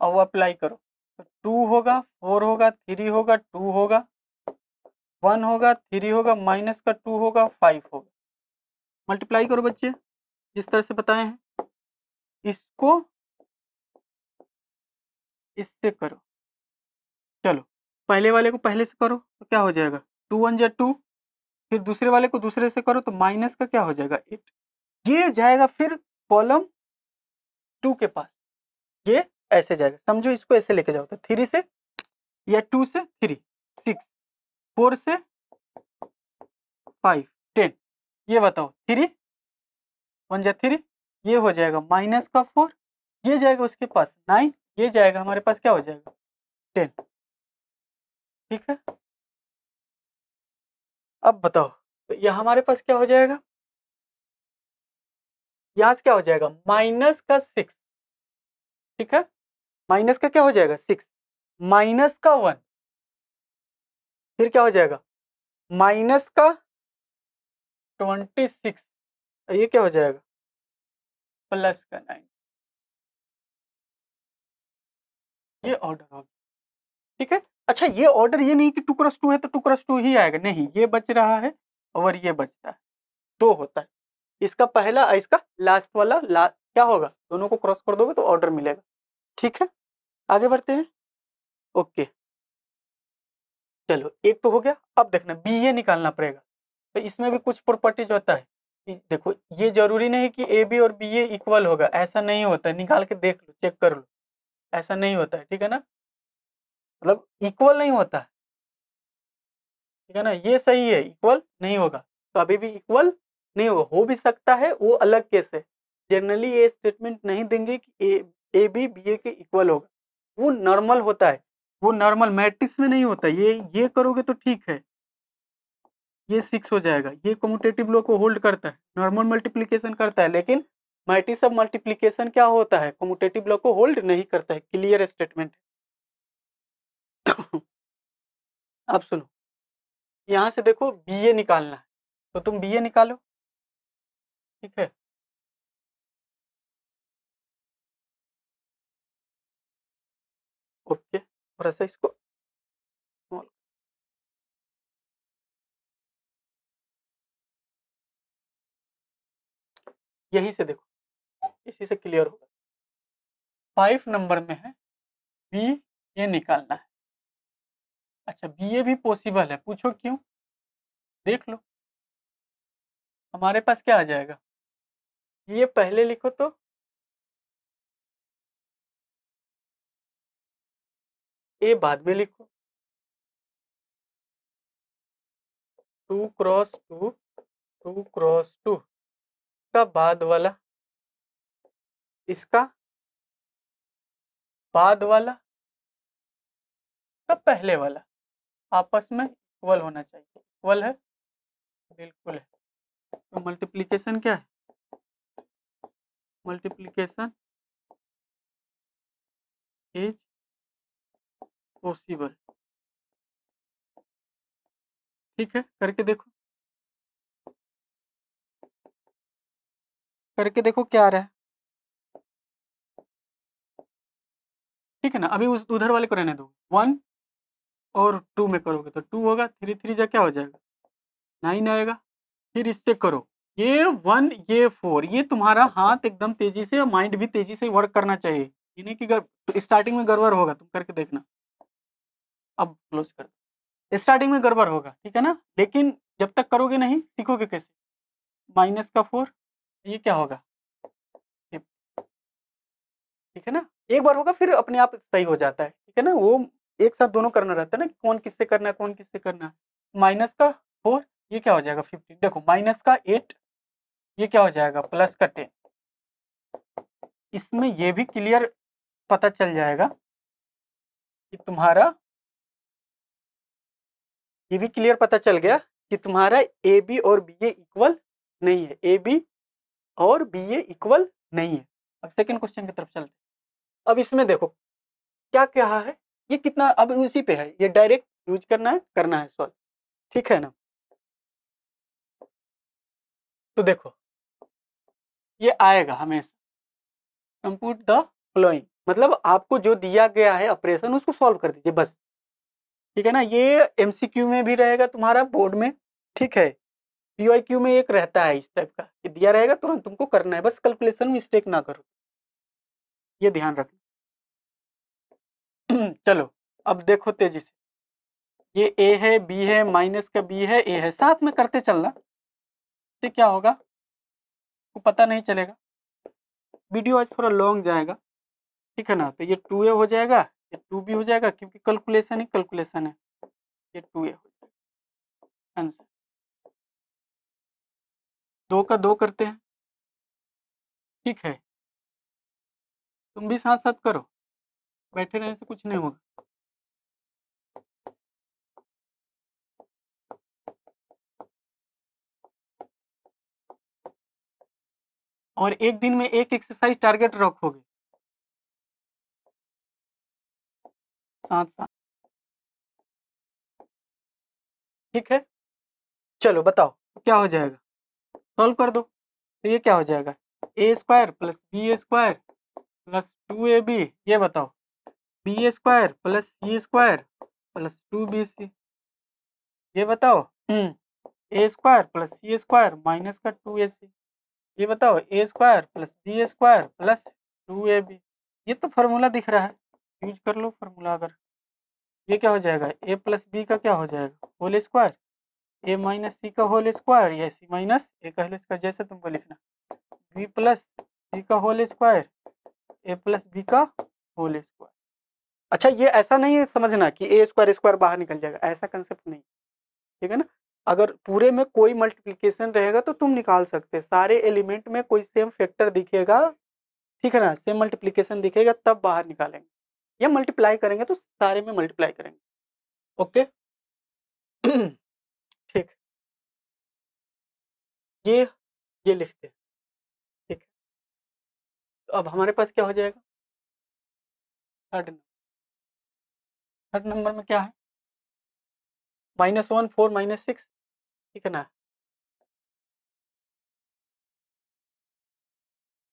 और वो अप्लाई करो, तो 2 होगा, 4 होगा, 3 होगा, 2 होगा, 1 होगा, 3 होगा, माइनस का 2 होगा, 5 होगा। मल्टीप्लाई करो बच्चे जिस तरह से बताए हैं, इसको इससे करो, चलो पहले वाले को पहले से करो तो क्या हो जाएगा 2 1 जा 2, फिर दूसरे वाले को दूसरे से करो तो माइनस का क्या हो जाएगा 8, ये जाएगा फिर कॉलम 2 के पास, ये ऐसे जाएगा, समझो इसको ऐसे लेके जाओ, तो 3 से या 2 से 3 6, 4 से 5 10, ये बताओ 3 1 जा 3, ये हो जाएगा माइनस का 4, ये जाएगा उसके पास 9, ये जाएगा हमारे पास क्या हो जाएगा 10, ठीक है। अब बताओ तो यह हमारे पास क्या हो जाएगा, यहाँ से क्या हो जाएगा माइनस का 6, ठीक है, माइनस का क्या हो जाएगा 6, माइनस का 1, फिर क्या हो जाएगा माइनस का 26, ये क्या हो जाएगा प्लस का 9। ये ऑर्डर होगा, ठीक है। अच्छा ये ऑर्डर ये नहीं कि 2x2 है तो 2x2 ही आएगा, नहीं, ये बच रहा है और ये बचता है, दो होता है, इसका पहला और इसका लास्ट वाला क्या होगा, दोनों को क्रॉस कर दोगे तो ऑर्डर मिलेगा, ठीक है। आगे बढ़ते हैं, ओके। चलो एक तो हो गया, अब देखना बी ए निकालना पड़ेगा। तो इसमें भी कुछ प्रॉपर्टीज होता है कि देखो ये जरूरी नहीं कि ए बी और बी ए इक्वल होगा, ऐसा नहीं होता है, निकाल के देख लो, चेक कर लो, ऐसा नहीं होता है, ठीक है ना, मतलब इक्वल नहीं होता है, ठीक है ना, ये सही है, इक्वल नहीं होगा, तो अभी भी इक्वल नहीं होगा, हो भी सकता है, वो अलग केस है। जनरली ये स्टेटमेंट नहीं देंगे कि ए बी बी ए के इक्वल होगा, वो नॉर्मल होता है, वो नॉर्मल मैट्रिक्स में नहीं होता, ये करोगे तो ठीक है, ये 6 हो जाएगा, ये कम्यूटेटिव लॉ को होल्ड करता है, नॉर्मल मल्टीप्लिकेशन करता है, लेकिन मैट्रिक्स ऑफ मल्टीप्लिकेशन क्या होता है, कम्यूटेटिव लॉ को होल्ड नहीं करता है, क्लियर स्टेटमेंट। अब सुनो, यहाँ से देखो बी ए निकालना है, तो तुम बी ए निकालो, ठीक है। ओके, थोड़ा सा इसको यहीं से देखो, इसी से क्लियर होगा। 5 नंबर में है बी ए निकालना है। अच्छा बी ए भी पॉसिबल है, पूछो क्यों, देख लो, हमारे पास क्या आ जाएगा, ये पहले लिखो तो ए बाद में लिखो, 2x2 2x2 का बाद वाला, इसका बाद वाला का पहले वाला, आपस में इक्वल होना चाहिए, इक्वल है, बिल्कुल है। तो मल्टीप्लिकेशन क्या है, मल्टीप्लिकेशन इज पॉसिबल, ठीक है, करके देखो, करके देखो क्या आ रहा है, ठीक है ना। अभी उस उधर वाले को रहने दो, 1 और 2 में करोगे तो 2 होगा, 3 3 जा क्या हो जाएगा 9 आएगा, फिर इससे करो, ये 1 ये 4, ये तुम्हारा हाथ एकदम तेजी से और माइंड भी तेजी से वर्क करना चाहिए, ये नहीं कि तो स्टार्टिंग में गड़बड़ होगा, तुम करके देखना। अब क्लोज कर दो, स्टार्टिंग में गड़बड़ होगा, ठीक है ना, लेकिन जब तक करोगे नहीं सीखोगे कैसे, माइनस का 4, ये क्या होगा, ठीक है ना, एक बार होगा फिर अपने आप सही हो जाता है, ठीक है ना, वो एक साथ दोनों करना रहता है ना, कौन किससे करना है, कौन किससे करना है। माइनस का 4, ये क्या हो जाएगा 15, देखो माइनस का 8, ये क्या हो जाएगा प्लस का 10, इसमें ये भी क्लियर पता चल जाएगा कि तुम्हारा, ये भी क्लियर पता चल गया कि तुम्हारा ए बी और बी ए इक्वल नहीं है, ए बी और बी ए इक्वल नहीं है। अब सेकंड क्वेश्चन की तरफ चलते, अब इसमें देखो क्या कहा है, ये कितना अब उसी पे है, ये डायरेक्ट यूज करना है सॉल्व, ठीक है ना। तो देखो ये आएगा हमेशा, कंप्यूट द फ्लोइंग, मतलब आपको जो दिया गया है ऑपरेशन उसको सॉल्व कर दीजिए बस, ठीक है ना, ये एमसीक्यू में भी रहेगा तुम्हारा बोर्ड में, ठीक है, पीवाईक्यू में एक रहता है इस टाइप का कि दिया रहेगा तुरंत तुमको करना है, बस कैलकुलेशन मिस्टेक ना करो, ये ध्यान रखना। चलो अब देखो तेजी से, ये ए है बी है माइनस का बी है ए है, साथ में करते चलना, इससे क्या होगा को पता नहीं चलेगा, वीडियो आज थोड़ा लॉन्ग जाएगा, ठीक है ना, तो ये 2a हो जाएगा, ये 2b हो जाएगा, क्योंकि कैलकुलेशन ही कैलकुलेशन है, ये 2a हो जाएगा आंसर। 2 का 2 करते हैं, ठीक है, तुम भी साथ साथ करो, बैठे रहने से कुछ नहीं होगा। और एक दिन में एक एक्सरसाइज टारगेट रखोगे, साथ साथ। ठीक है, चलो बताओ क्या हो जाएगा, सॉल्व कर दो। तो ये क्या हो जाएगा, A square plus B square plus 2ab, ये बताओ B square plus C square plus 2bc, ये बताओ A square plus C square minus का 2ac, ये बताओ A square plus B square plus 2ab। ये तो फार्मूला दिख रहा है, यूज कर लो फार्मूला। अगर ये क्या हो जाएगा, ए प्लस बी का क्या हो जाएगा होल स्क्वायर, ए माइनस सी का होल स्क्वायर, या सी माइनस ए का होल स्क्वायर, जैसे तुमको लिखना, बी प्लस सी का होल स्क्वायर, ए प्लस बी का होल स्क्वायर। अच्छा, ये ऐसा नहीं है समझना कि ए स्क्वायर स्क्वायर बाहर निकल जाएगा, ऐसा कंसेप्ट नहीं, ठीक है ना। अगर पूरे में कोई मल्टीप्लिकेशन रहेगा तो तुम निकाल सकते, सारे एलिमेंट में कोई सेम फैक्टर दिखेगा, ठीक है ना, सेम मल्टीप्लिकेशन दिखेगा तब बाहर निकालेंगे, या मल्टीप्लाई करेंगे तो सारे में मल्टीप्लाई करेंगे। ओके ठीक, ये ये लिखते हैं, ठीक है। तो अब हमारे पास क्या हो जाएगा, थर्ड नंबर, थर्ड नंबर में क्या है, -1 4 -6, ठीक है ना,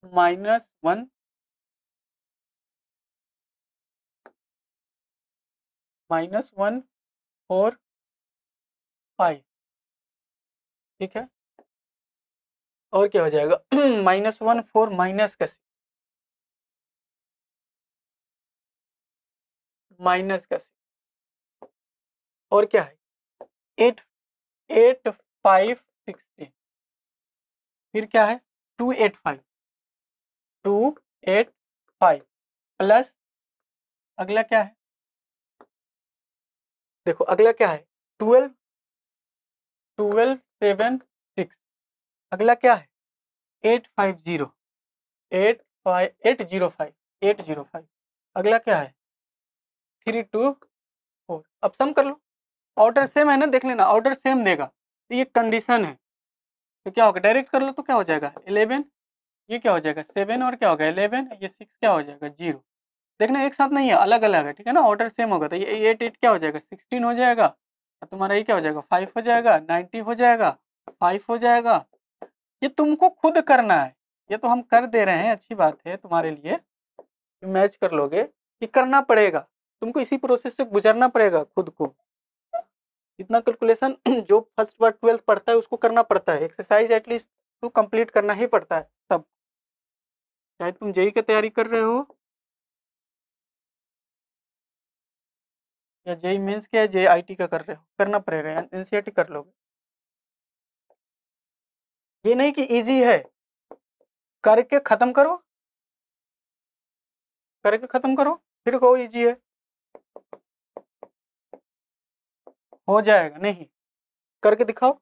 -1 -1 4 5, ठीक है। और क्या हो जाएगा -1 4 माइनस का माइनस का, और क्या है 8 8 5 16, फिर क्या है 285 285 प्लस, अगला क्या है, देखो अगला क्या है 12 12 7 6, अगला क्या है 850 805 805, अगला क्या है 324। अब सम कर लो, ऑर्डर सेम है ना, देख लेना ऑर्डर सेम देगा, तो ये कंडीशन है, तो क्या होगा डायरेक्ट कर लो, तो क्या हो जाएगा 11, ये क्या हो जाएगा 7, और क्या होगा 11, ये 6 क्या हो जाएगा 0। देखना एक साथ नहीं है, अलग अलग है, ठीक है ना, ऑर्डर सेम होगा, तो ये 8 क्या हो जाएगा 16 हो जाएगा, और तुम्हारा ये क्या हो जाएगा 5 हो जाएगा, 90 हो जाएगा, 5 हो जाएगा। ये तुमको खुद करना है, ये तो हम कर दे रहे हैं, अच्छी बात है तुम्हारे लिए, मैच कर लोगे, ये करना पड़ेगा तुमको, इसी प्रोसेस से गुजरना पड़ेगा खुद को, इतना कैलकुलेशन जो फर्स्ट बार 12th पढ़ता है उसको करना पड़ता है, एक्सरसाइज एटलीस्ट तो कंप्लीट करना ही पड़ता है तब, चाहे तुम जेई की तैयारी कर रहे हो या जेई मेंस के या जे आईटी का कर रहे हो, करना पड़ेगा, एनसीईआरटी कर लोगे। ये नहीं कि इजी है, करके खत्म करो, करके खत्म करो फिर कहो इजी है, हो जाएगा नहीं, करके दिखाओ।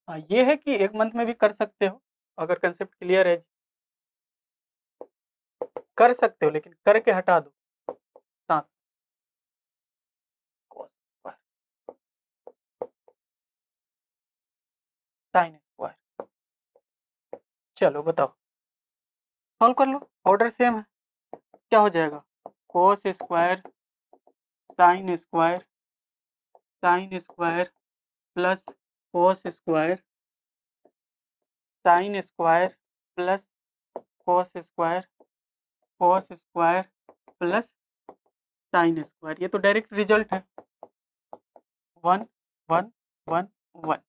हाँ ये है कि एक मंथ में भी कर सकते हो, अगर कंसेप्ट क्लियर है कर सकते हो, लेकिन करके हटा दो साथ, साइन स्क्वायर। चलो बताओ, सॉल्व कर लो, ऑर्डर सेम है, क्या हो जाएगा cos square sine square, sine square plus cos square, sine square plus cos square, cos square plus sine square, ये तो डायरेक्ट रिजल्ट है 1 1 1 1,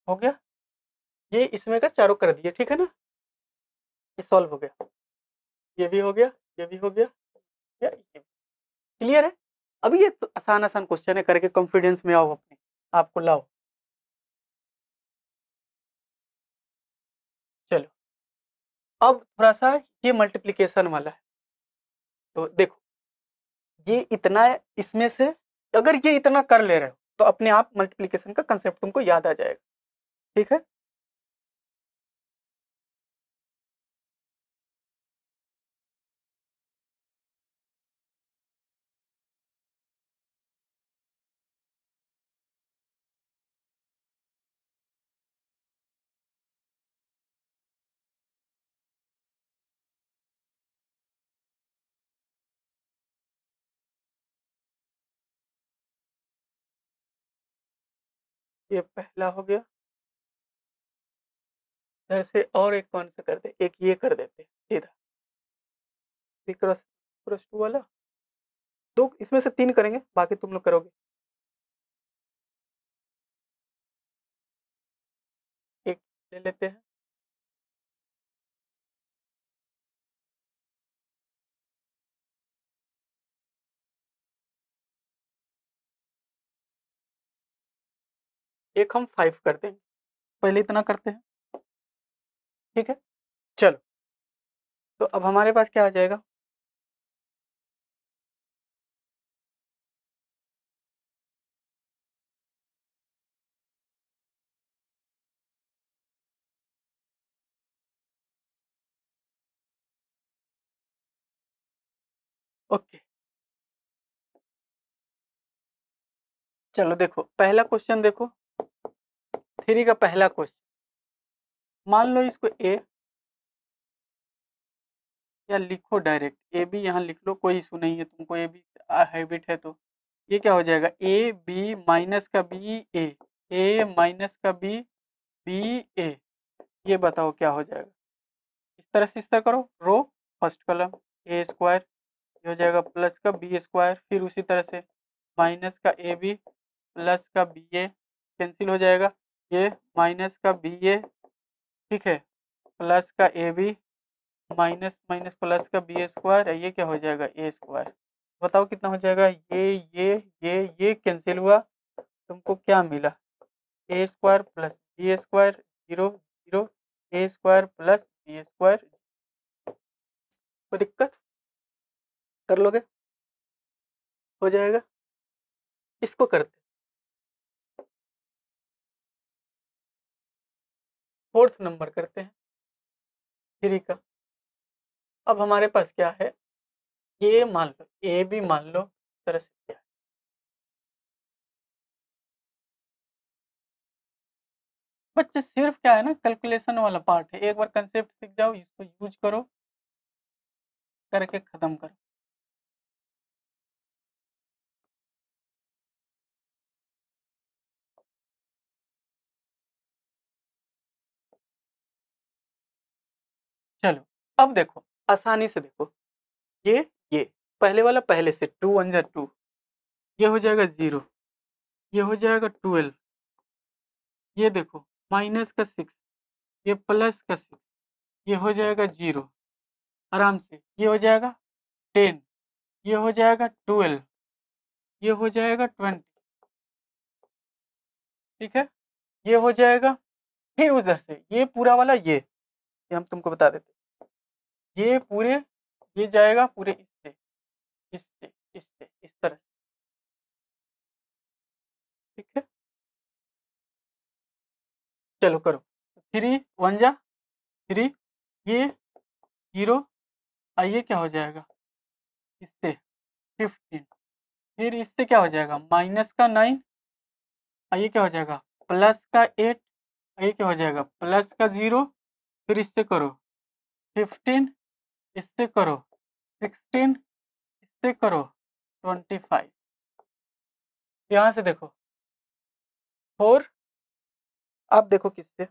हो गया, ये इसमें का चारों कर दिए, ठीक है ना, ये सॉल्व हो गया, ये भी हो गया, ये भी हो गया, ये क्लियर है। अभी ये तो आसान आसान क्वेश्चन है, करके कॉन्फिडेंस में आओ, अपने आपको लाओ। चलो अब थोड़ा सा ये मल्टीप्लिकेशन वाला है, तो देखो ये इतना इसमें से अगर ये इतना कर ले रहे हो तो अपने आप मल्टीप्लिकेशन का कंसेप्ट तुमको याद आ जाएगा, ठीक है। ये पहला हो गया। इधर से और एक कौन सा कर दे, एक ये कर देते सीधा, क्रॉस क्रॉस टू वाला। दो इसमें से 3 करेंगे, बाकी तुम लोग करोगे। एक ले लेते हैं, एक हम 5 कर देंगे, पहले इतना करते हैं, ठीक है। चलो, तो अब हमारे पास क्या आ जाएगा, ओके। चलो देखो पहला क्वेश्चन देखो, 3 का पहला क्वेश्चन, मान लो इसको ए, या लिखो डायरेक्ट ए बी, यहाँ लिख लो, कोई इशू नहीं है, तुमको ए बी हैबिट है तो। ये क्या हो जाएगा, ए बी माइनस का बी ए माइनस का बी बी ए। ये बताओ क्या हो जाएगा, इस तरह से इस तरह करो, row first column A square, ये हो जाएगा प्लस का बी स्क्वायर, फिर उसी तरह से माइनस का ए बी प्लस का बी ए, कैंसिल हो जाएगा, ये माइनस का बी ए, ठीक है, प्लस का a b minus minus plus का बी स्क्वायर, ये क्या हो जाएगा ए स्क्वायर। बताओ कितना हो जाएगा, ये कैंसिल हुआ, तुमको क्या मिला, A square plus B square, zero zero, A square plus B square. कोई दिक्कत, कर लोगे, हो जाएगा। इसको करते, फोर्थ नंबर करते हैं 3 का। अब हमारे पास क्या है, ये मान लो ए भी मान लो, इस तरह से क्या है, बच्चे सिर्फ क्या है ना, कैलकुलेशन वाला पार्ट है, एक बार कंसेप्ट सीख जाओ, इसको यूज करो, करके खत्म करो। चलो अब देखो, आसानी से देखो, ये पहले वाला पहले से 2 1 जा 2, ये हो जाएगा 0, ये हो जाएगा 12, ये देखो माइनस का 6, ये प्लस का 6, ये हो जाएगा 0, आराम से ये हो जाएगा 10, ये हो जाएगा 12, ये हो जाएगा 20, ठीक है, ये हो जाएगा। फिर उधर से ये पूरा वाला ये हम तुमको बता देते, ये पूरे, ये जाएगा पूरे इससे इससे इससे इस तरह से, ठीक है। चलो करो, 3 1 जा 3, ये 0, आइए क्या हो जाएगा इससे 15, फिर इससे क्या हो जाएगा माइनस का 9, आइए क्या हो जाएगा प्लस का 8, आइए क्या हो जाएगा प्लस का 0, फिर इससे करो 15, इससे करो 16, इससे करो 25, यहाँ से देखो 4, अब देखो किससे,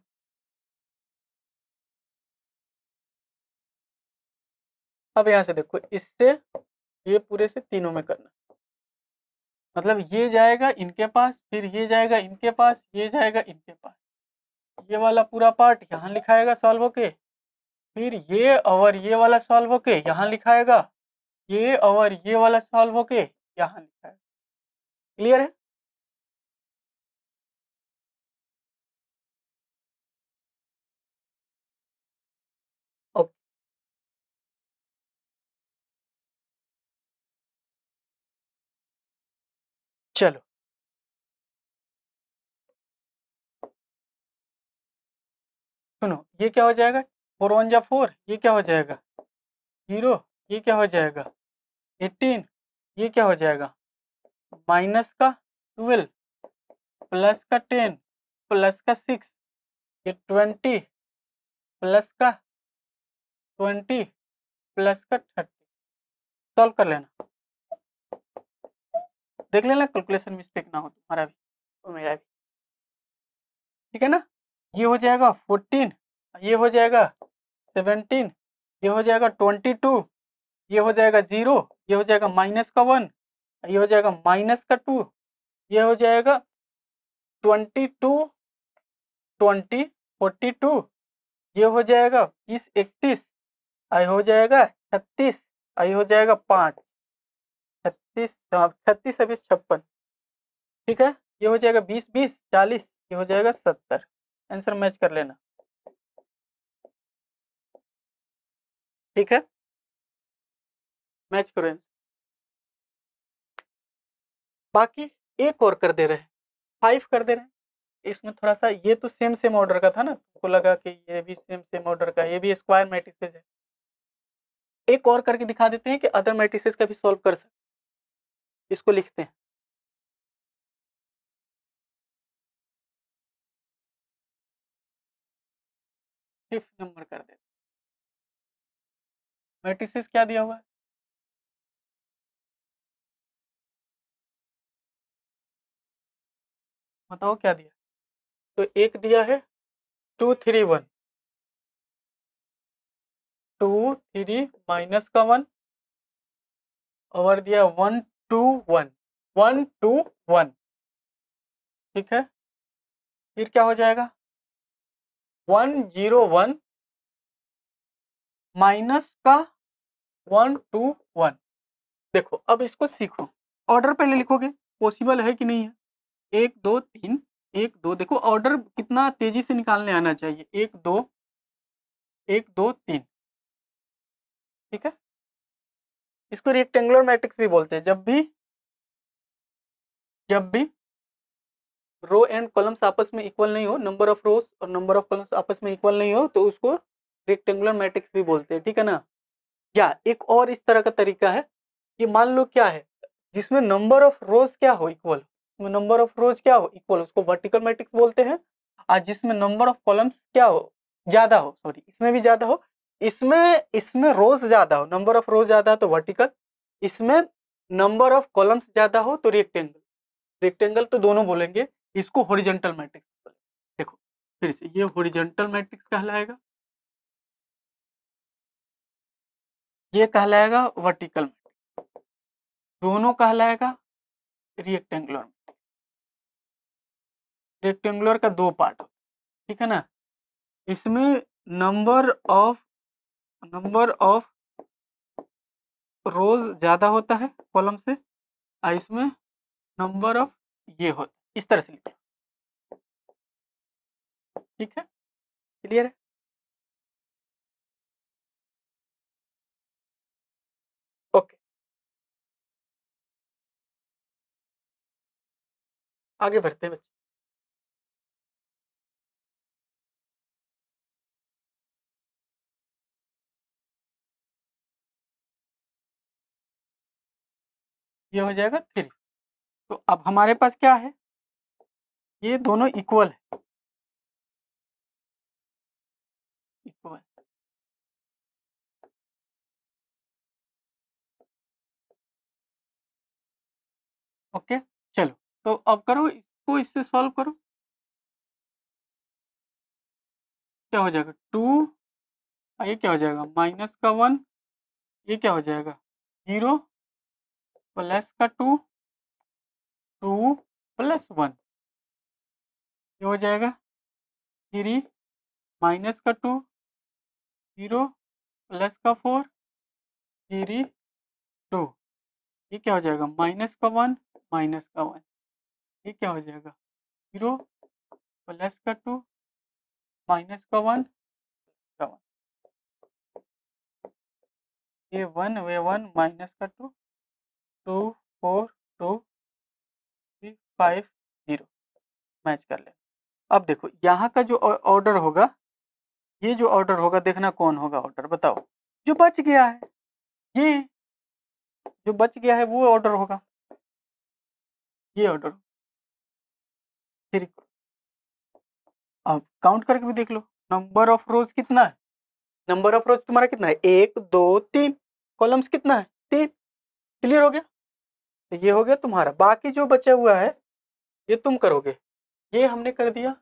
अब यहाँ से देखो इससे, ये पूरे से तीनों में करना, मतलब ये जाएगा इनके पास, फिर ये जाएगा इनके पास, ये जाएगा इनके पास, ये वाला पूरा पार्ट यहाँ लिखाएगा सॉल्व होके, फिर ये और ये वाला सॉल्व होके यहाँ लिखाएगा, ये और ये वाला सॉल्व होके यहाँ लिखाएगा। क्लियर है, ओके। चलो सुनो, ये क्या हो जाएगा 4 1 जा 4, ये क्या हो जाएगा 0, ये क्या हो जाएगा 18, ये क्या हो जाएगा माइनस का 12 प्लस का 10 प्लस का 6, ये 20 प्लस का 20 प्लस का 30, सॉल्व कर लेना, देख लेना कैलकुलेशन मिस्टेक ना हो तुम्हारा भी और मेरा भी। ठीक है ना। ये हो जाएगा 14, ये हो जाएगा 17, ये हो जाएगा 22, ये हो जाएगा 0, ये हो जाएगा माइनस का 1, ये हो जाएगा माइनस का 2, ये हो जाएगा 22, 20, 42, ये हो जाएगा 30, 31, आई हो जाएगा 36, आई हो जाएगा 5, 36, 36 26 56, ठीक है। ये हो जाएगा 20, 20, 40, ये हो जाएगा 70। आंसर मैच कर लेना, ठीक है, मैच करो आंसर। बाकी एक और कर दे रहे हैं, 5 कर दे रहे हैं। इसमें थोड़ा सा, ये तो सेम सेम ऑर्डर का था ना, तुमको लगा कि ये भी सेम सेम ऑर्डर का, ये भी स्क्वायर मैट्रिसेस है। एक और करके दिखा देते हैं कि अदर मैट्रिसेस का भी सॉल्व कर सकते, इसको लिखते हैं। 6 नंबर कर देते। मैट्रिसेस क्या दिया हुआ है, बताओ क्या दिया। तो एक दिया है 2 3 1, 2 3 माइनस का 1, और दिया 1 2 1, 1 2 1, ठीक है। फिर क्या हो जाएगा 1 0 1 माइनस का 1 2 1। देखो अब इसको सीखो, ऑर्डर पहले लिखोगे, पॉसिबल है कि नहीं है। 1 2 3, 1 2, देखो ऑर्डर कितना तेजी से निकालने आना चाहिए, 1 2 1 2 3, ठीक है। इसको रेक्टेंगुलर मैट्रिक्स भी बोलते हैं। जब भी रो एंड कॉलम्स आपस में इक्वल नहीं हो, नंबर ऑफ रोज और नंबर ऑफ कॉलम्स आपस में इक्वल नहीं हो, तो उसको रेक्टेंगुलर मैट्रिक्स भी बोलते हैं, ठीक है ना। या एक और इस तरह का तरीका है कि मान लो क्या है, जिसमें नंबर ऑफ रोज क्या हो इक्वल, नंबर ऑफ रोज क्या हो इक्वल, उसको वर्टिकल मैट्रिक्स बोलते हैं। और जिसमें नंबर ऑफ कॉलम्स क्या हो, ज्यादा हो, सॉरी इसमें भी ज्यादा हो, इसमें रोज ज्यादा हो, नंबर ऑफ रोज ज्यादा हो तो वर्टिकल, इसमें नंबर ऑफ कॉलम्स ज्यादा हो तो रेक्टेंगल। रेक्टेंगल तो दोनों बोलेंगे, इसको हॉरिजॉन्टल मैट्रिक्स बोलेंगे। देखो फिर से, ये हॉरिजॉन्टल मैट्रिक्स कहलाएगा, ये कहलाएगा वर्टिकल मैट्रिक्स, दोनों कहलाएगा रेक्टेंगुलर। रेक्टेंगुलर का 2 पार्ट होता है, ठीक है ना। इसमें नंबर ऑफ रोज ज्यादा होता है कॉलम से, और इसमें नंबर ऑफ ये होता है, इस तरह से लिखा, ठीक है, क्लियर है। ओके, आगे बढ़ते हैं बच्चे। ये हो जाएगा 3। तो अब हमारे पास क्या है, ये दोनों इक्वल है, इक्वल। ओके, चलो तो अब करो इसको, इससे सॉल्व करो, क्या हो जाएगा 2, ये क्या हो जाएगा माइनस का 1, ये क्या हो जाएगा 0 प्लस का 2, 2 प्लस 1, ये हो जाएगा 3 माइनस का 2, 0 प्लस का 4, 3 2, ये क्या हो जाएगा माइनस का 1, माइनस का 1, ये क्या हो जाएगा 0 प्लस का 2, माइनस का 1 का 1, ये 1 वे 1 माइनस का 2, 2 4 2 3 5 0, मैच कर ले। अब देखो यहाँ का जो ऑर्डर होगा, ये जो ऑर्डर होगा, देखना कौन होगा ऑर्डर, बताओ। जो बच गया है, ये जो बच गया है वो ऑर्डर होगा, ये ऑर्डर। फिर अब काउंट करके भी देख लो, नंबर ऑफ रोज कितना है, नंबर ऑफ रोज तुम्हारा कितना है 1 2 3, कॉलम्स कितना है 3, क्लियर हो गया। तो ये हो गया तुम्हारा, बाकी जो बचा हुआ है ये तुम करोगे, ये हमने कर दिया,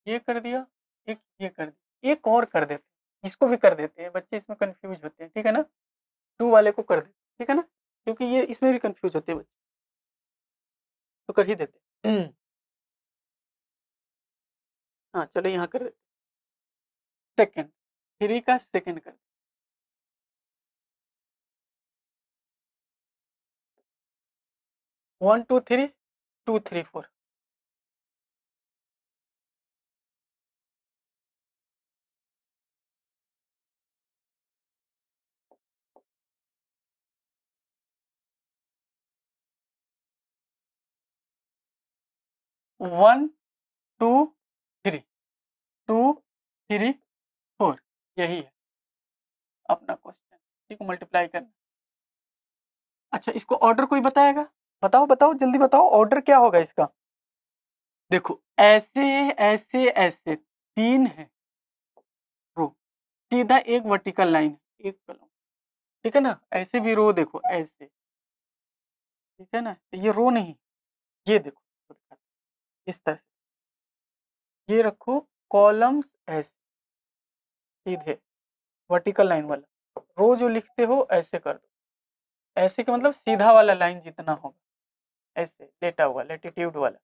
ये कर दिया, एक ये कर दिया, एक और कर देते हैं, इसको भी कर देते हैं, बच्चे इसमें कंफ्यूज होते हैं, ठीक है ना, 2 वाले को कर देते हैं, ठीक है ना, क्योंकि ये इसमें भी कंफ्यूज होते हैं बच्चे, तो कर ही देते हैं। हाँ चलो यहाँ कर देते, सेकेंड, 3 का सेकेंड कर, 1 2 3 2 3 4, 1 2 3 2 3 4, यही है अपना क्वेश्चन, इसी को मल्टीप्लाई करना। अच्छा इसको ऑर्डर कोई बताएगा, बताओ बताओ जल्दी बताओ, ऑर्डर क्या होगा इसका। देखो ऐसे ऐसे ऐसे 3 है रो, सीधा एक वर्टिकल लाइन है, एक कॉलम, ठीक है ना, ऐसे भी रो देखो ऐसे, ठीक है ना, ये रो नहीं, ये देखो इस तरह से, ये रखो कॉलम्स ऐसे सीधे वर्टिकल लाइन वाला, रो जो लिखते हो ऐसे कर दो, ऐसे का मतलब सीधा वाला लाइन जितना होगा, ऐसे लेटा हुआ लेटीट्यूड वाला,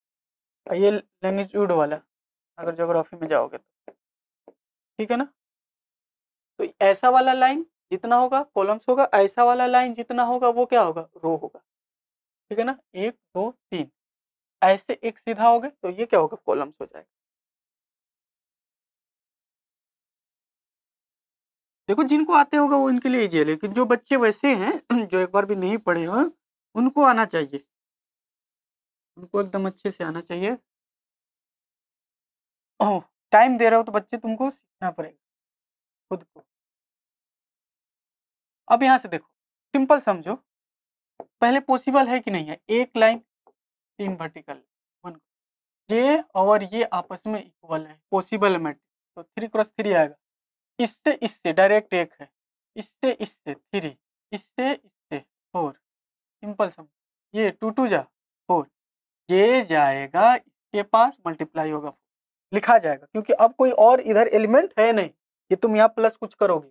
और ये लैंगिट्यूड वाला अगर ज्योग्राफी में जाओगे तो, ठीक है ना, तो ऐसा वाला लाइन जितना होगा कॉलम्स होगा, ऐसा वाला लाइन जितना होगा वो क्या होगा, रो होगा, ठीक है ना, 1 2 3, ऐसे एक सीधा हो गए तो ये क्या होगा, कॉलम्स हो जाएगा। देखो जिनको आते होगा वो इनके लिए इजी है, लेकिन जो बच्चे वैसे हैं जो एक बार भी नहीं पढ़े हो, उनको आना चाहिए, उनको एकदम अच्छे से आना चाहिए। ओह टाइम दे रहे हो तो बच्चे तुमको सीखना पड़ेगा खुद को। अब यहाँ से देखो सिंपल समझो, पहले पॉसिबल है कि नहीं है, एक लाइन 3 वर्टिकल 1, ये और ये आपस में इक्वल है, पॉसिबल है मैट्रिक्स, तो 3 क्रॉस 3 आएगा, इससे इससे डायरेक्ट एक है, इससे इससे 3, इससे इससे 4, सिंपल समझो, ये 2 2 जा 4, ये जाएगा इसके पास मल्टीप्लाई होगा, लिखा जाएगा, क्योंकि अब कोई और इधर एलिमेंट है नहीं, ये तुम यहाँ प्लस कुछ करोगे,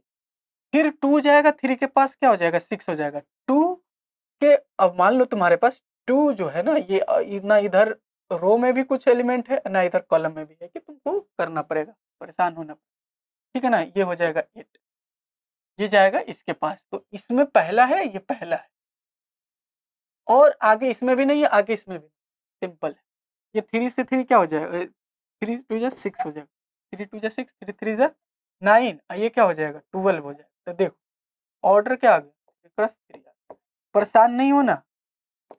फिर 2 जाएगा 3 के पास क्या हो जाएगा, 6 हो जाएगा, 2 के, अब मान लो तुम्हारे पास 2 जो है ना, ये ना इधर रो में भी कुछ एलिमेंट है ना इधर कॉलम में भी है, कि तुमको करना पड़ेगा, परेशान होना पड़ेगा, ठीक है ना, ये हो जाएगा 8, ये जाएगा इसके पास, तो इसमें पहला है, ये पहला है, और आगे इसमें भी नहीं है, आगे इसमें भी, सिंपल है, ये 3 से 3 क्या हो जाएगा, 3 2 जा 6 हो जाएगा, 3 2 जा 6, 3 3 जा 9, ये क्या हो जाएगा 12 हो जाएगा, तो देखो ऑर्डर क्या आ गया, क्रॉस 3, परेशान नहीं होना,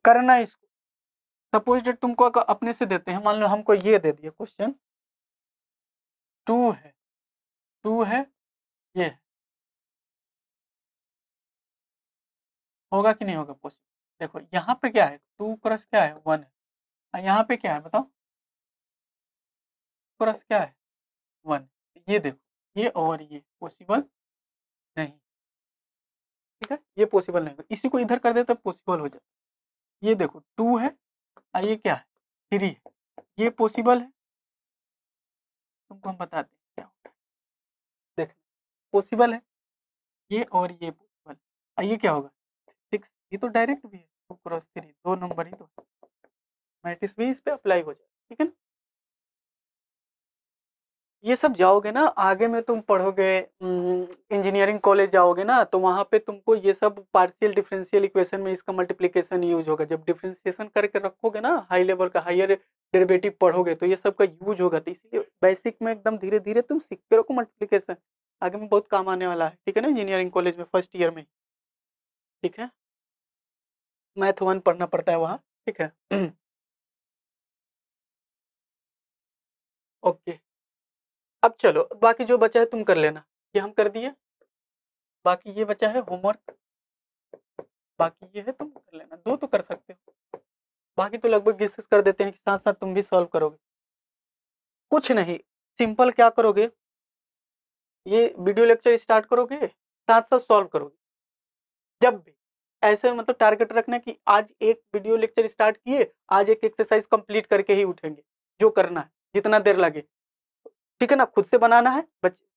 करना इसको। सपोज डेट तुमको अगर अपने से देते हैं, मान लो हमको ये दे दिया क्वेश्चन, 2 है, 2 है, ये है, होगा कि नहीं होगा पॉसिबल, देखो यहाँ पे क्या है, 2 क्रॉस क्या है 1 है, और यहाँ पे क्या है बताओ, क्रॉस क्या है 1, ये देखो ये और ये पॉसिबल नहीं, ठीक है, ये पॉसिबल नहीं, इसी को इधर कर दे तो पॉसिबल हो जाए, ये देखो 2 है और ये क्या है 3 है, ये पॉसिबल है, तुमको हम बताते हैं क्या होता है, देख पॉसिबल है, ये और ये पॉसिबल, और ये क्या होगा 6, ये तो डायरेक्ट भी है, 2 क्रॉस 3 2 नंबर ही तो, मैट्रिक्स भी इस पे अप्लाई हो जाए, ठीक है ना, ये सब जाओगे ना आगे में तुम पढ़ोगे, इंजीनियरिंग कॉलेज जाओगे ना, तो वहाँ पे तुमको ये सब पार्शियल डिफरेंशियल इक्वेशन में इसका मल्टीप्लिकेशन यूज होगा, जब डिफरेंशिएशन करके रखोगे ना हाई लेवल का, हायर डेरिवेटिव पढ़ोगे तो ये सब का यूज होगा, तो इसलिए बेसिक में एकदम धीरे धीरे तुम सीखते रहो मल्टीप्लिकेशन, आगे में बहुत काम आने वाला है, ठीक है ना, इंजीनियरिंग कॉलेज में फर्स्ट ईयर में, ठीक है, मैथ 1 पढ़ना पड़ता है वहाँ, ठीक है। ओके अब चलो बाकी जो बचा है तुम कर लेना, ये हम कर दिए, बाकी ये बचा है होमवर्क, बाकी ये है तुम कर लेना, 2 तो कर सकते हो, बाकी तो लगभग डिस्कस कर देते हैं कि साथ साथ तुम भी सॉल्व करोगे, कुछ नहीं, सिंपल क्या करोगे, ये वीडियो लेक्चर स्टार्ट करोगे साथ साथ सॉल्व करोगे, जब भी ऐसे मतलब टारगेट रखना कि आज एक वीडियो लेक्चर स्टार्ट किए, आज एक एक्सरसाइज कंप्लीट करके ही उठेंगे, जो करना है जितना देर लगे, ठीक है ना, खुद से बनाना है,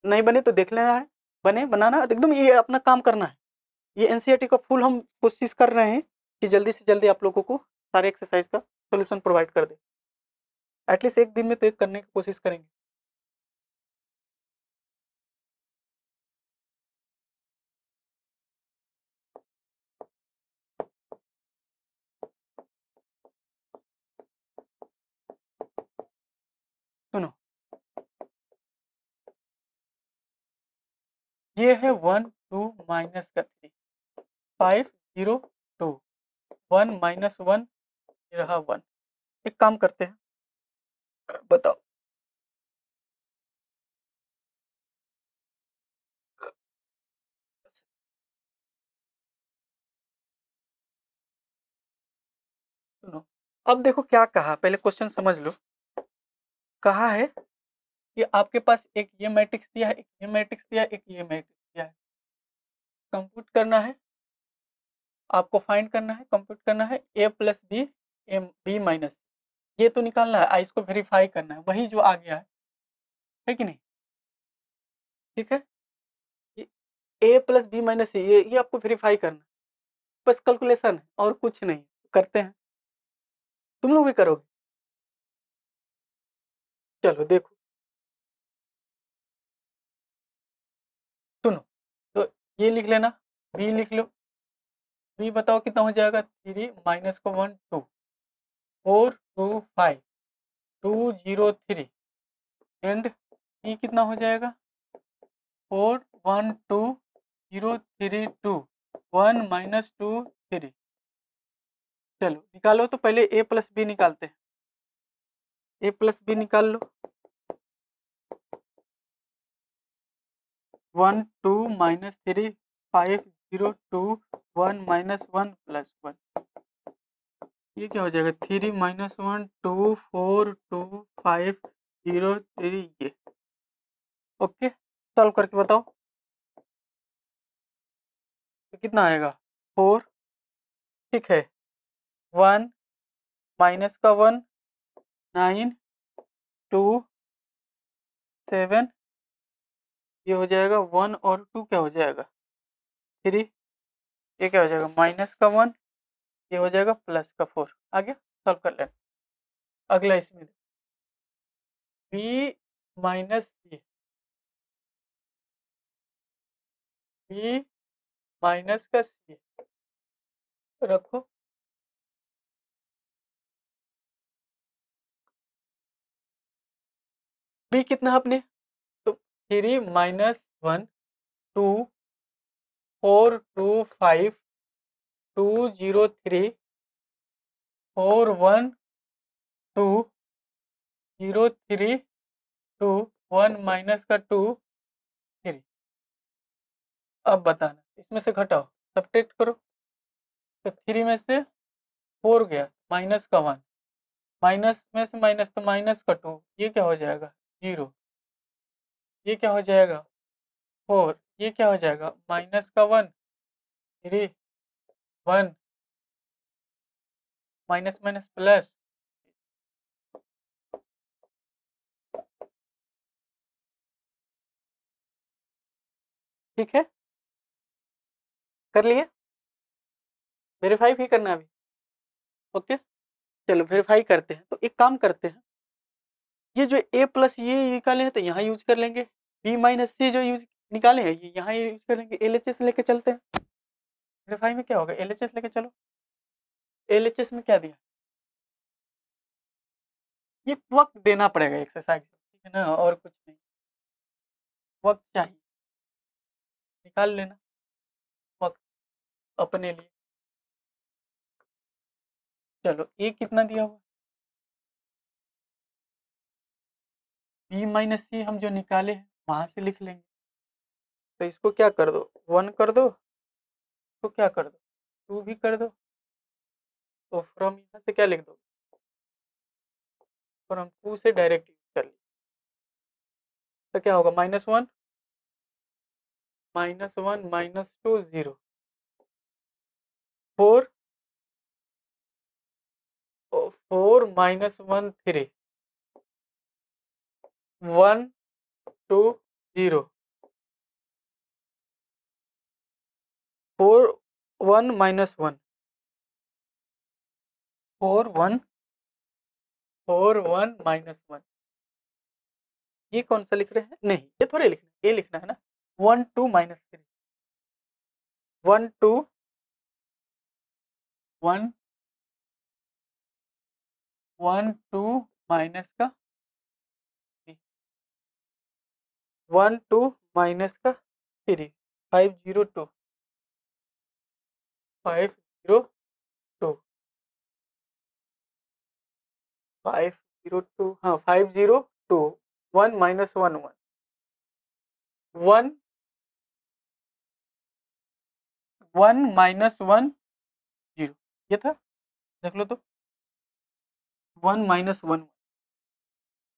नहीं बने तो देख लेना है, बने बनाना है, तो एकदम ये अपना काम करना है। ये एनसीईआरटी का फुल हम कोशिश कर रहे हैं कि जल्दी से जल्दी आप लोगों को सारे एक्सरसाइज का सोल्यूशन प्रोवाइड कर दे, एटलीस्ट एक दिन में तो एक करने की कोशिश करेंगे। सुनो, ये है 1 2 माइनस का 3 5 0 2 1 माइनस 1 रहा 1। एक काम करते हैं, बताओ सुनो, अब देखो क्या कहा, पहले क्वेश्चन समझ लो। कहा है कि आपके पास एक ये मैट्रिक्स दिया है, एक ये मैट्रिक्स दिया है, एक ये मैट्रिक्स दिया है, कंप्यूट करना है आपको, फाइंड करना है, कंप्यूट करना है a plus b m b minus, ये तो निकालना है, इसको वेरीफाई करना है, वही जो आ गया है कि नहीं? ठीक है, ये a प्लस बी माइनस ये आपको वेरीफाई करना है, बस कैलकुलेशन है और कुछ नहीं। करते हैं, तुम लोग भी करोगे, चलो देखो। सुनो, तो ये लिख लेना, बी लिख लो, बी बताओ कितना हो जाएगा, 3 माइनस को 1 2 4 2 5 2 0 3 एंड ई कितना हो जाएगा 4 1 2 0 3 2 1 माइनस 2 3। चलो निकालो, तो पहले ए प्लस बी निकालते हैं, ए प्लस बी निकाल लो। 1 2 माइनस 3 5 0 2 1 माइनस 1 प्लस 1, ये क्या हो जाएगा 3 माइनस 1 2 4 2 5 0 3 ये। ओके, सॉल्व करके बताओ तो कितना आएगा 4, ठीक है 1 माइनस का 1 9 2 7, ये हो जाएगा 1 और 2 क्या हो जाएगा 3, ये क्या हो जाएगा माइनस का 1, ये हो जाएगा प्लस का 4। आगे सॉल्व कर लेना। अगला इसमें बी माइनस सी, बी माइनस का सी रखो, बी कितना अपने, तो 3 माइनस 1 2 4 2 5 2 0 3 4 1 2 0 3 2 1 माइनस का 2 3। अब बताना, इसमें से घटाओ, सब्ट्रैक्ट करो, तो 3 में से 4 गया, माइनस का 1, माइनस में से माइनस तो माइनस का 2, ये क्या हो जाएगा 0, ये क्या हो जाएगा 4, ये क्या हो जाएगा माइनस का 1 3 1 माइनस माइनस प्लस, ठीक है कर लिए, वेरीफाई भी करना अभी। ओके, चलो वेरीफाई करते हैं, तो एक काम करते हैं, ये जो a प्लस ये निकाले हैं तो यहाँ यूज कर लेंगे, b माइनस सी जो यूज निकाले हैं ये यहाँ यूज कर लेंगे, LHS लेके चलते हैं। वेरीफाई में क्या होगा, LHS लेके चलो, LHS में क्या दिया, ये वक्त देना पड़ेगा एक्सरसाइज, ठीक है ना, और कुछ नहीं, वक्त चाहिए, निकाल लेना वक्त अपने लिए। चलो ये कितना दिया हुआ, b माइनस सी हम जो निकाले हैं वहां से लिख लेंगे, तो इसको क्या कर दो 1 कर दो, तो क्या कर दो 2 भी कर दो, तो फ्रॉम यहाँ से क्या लिख दो, फ्रॉम 2 से डायरेक्ट यूज कर लिया, तो क्या होगा -1 -1 -2 0 4 4 -1 3 1 2 0 4 1 -1 4 1 4 1 -1 ये कौन सा लिख रहे हैं? नहीं ये थोड़े लिखना है, ये लिखना है ना 1 2 -3 1 2 1 1 2 माइनस का 1 2 माइनस का 3 5 0 2 5 0 2 5 0 2 हाँ 5 0 2 1 -1 1 1 1 -1 0 ये था, देख लो तो 1 -1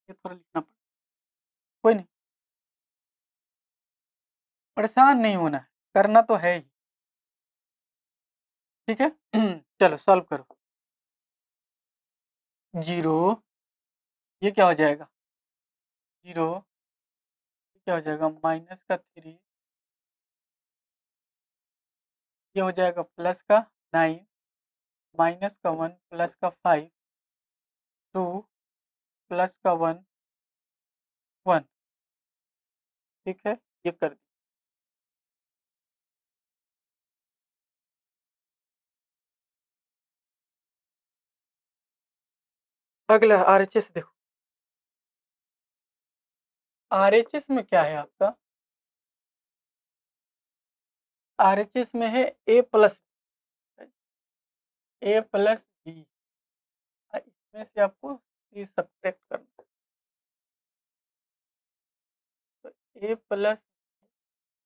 ये थोड़ा लिखना पड़ा, कोई नहीं, परेशान नहीं होना है, करना तो है ही, ठीक है। चलो सॉल्व करो। 0 ये क्या हो जाएगा 0 ये क्या हो जाएगा -3 ये हो जाएगा प्लस का 9 माइनस का 1 प्लस का 5 2 प्लस का 1 1 ठीक है, ये कर दी। अगला RHS देखो, RHS में क्या है आपका, RHS में है A प्लस बी, इसमें से आपको C सब्ट्रैक्ट करना है, तो A प्लस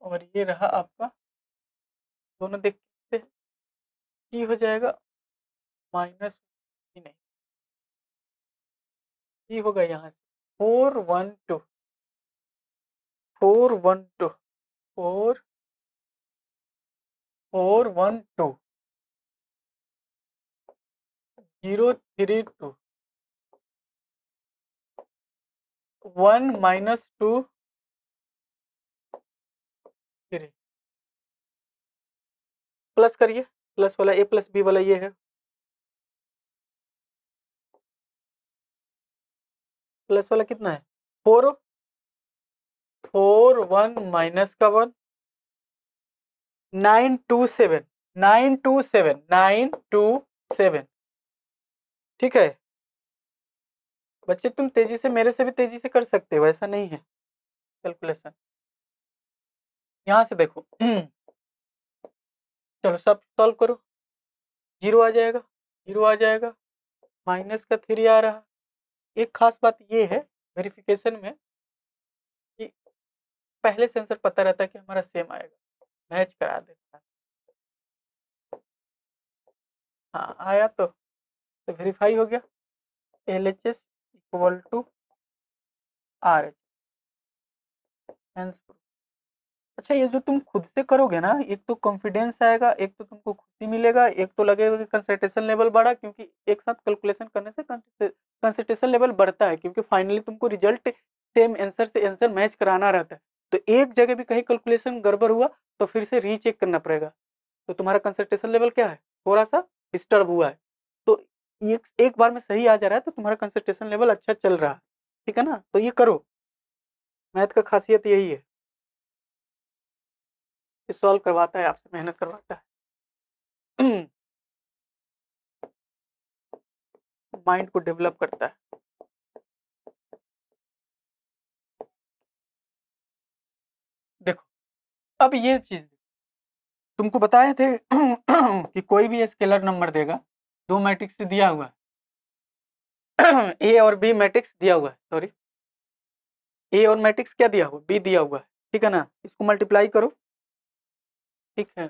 और ये रहा आपका, दोनों देखते हैं, C हो जाएगा माइनस नहीं, C होगा यहाँ से 4 1 2 4 1 2 4 4 1 2 0 3 2 1 -2 3 प्लस करिए, प्लस वाला A प्लस बी वाला ये है, प्लस वाला कितना है 4 4 1 माइनस का 1 9 2 7 9 2 7 9 2 7 ठीक है बच्चे, तुम तेजी से मेरे से भी तेजी से कर सकते हो, ऐसा नहीं है कैलकुलेशन। यहाँ से देखो चलो सब सॉल्व करो, 0 आ जाएगा, 0 आ जाएगा, माइनस का 3 आ रहा। एक खास बात ये है वेरिफिकेशन में कि पहले से आंसर पता रहता है कि हमारा सेम आएगा, मैच करा देता है। हाँ आया तो वेरीफाई हो गया, LHS equal to RH answer. अच्छा ये जो तुम खुद से करोगे ना, एक तो कॉन्फिडेंस आएगा, एक तो तुमको खुशी मिलेगा, एक तो लगेगा कि कंसंट्रेशन लेवल बढ़ा, क्योंकि एक साथ कैलकुलेशन करने से कंसंट्रेशन लेवल बढ़ता है, क्योंकि फाइनली तुमको रिजल्ट सेम आंसर से आंसर मैच कराना रहता है। तो एक जगह भी कहीं कैलकुलेशन गड़बड़ हुआ तो फिर से रीचेक करना पड़ेगा, तो तुम्हारा कंसंट्रेशन लेवल क्या है थोड़ा सा डिस्टर्ब हुआ है, तो एक बार में सही आ जा रहा है तो तुम्हारा कंसंट्रेशन लेवल अच्छा चल रहा है, ठीक है ना। तो ये करो, मैथ का खासियत यही है, सॉल्व करवाता है आपसे, मेहनत करवाता है माइंड को डेवलप करता है। देखो अब ये चीज तुमको बताए थे कि कोई भी स्केलर नंबर देगा, दो मैट्रिक्स दिया हुआ है ए और बी मैट्रिक्स दिया हुआ है, सॉरी ए और मैट्रिक्स क्या दिया हुआ, बी दिया हुआ है, ठीक है ना, इसको मल्टीप्लाई करो, ठीक है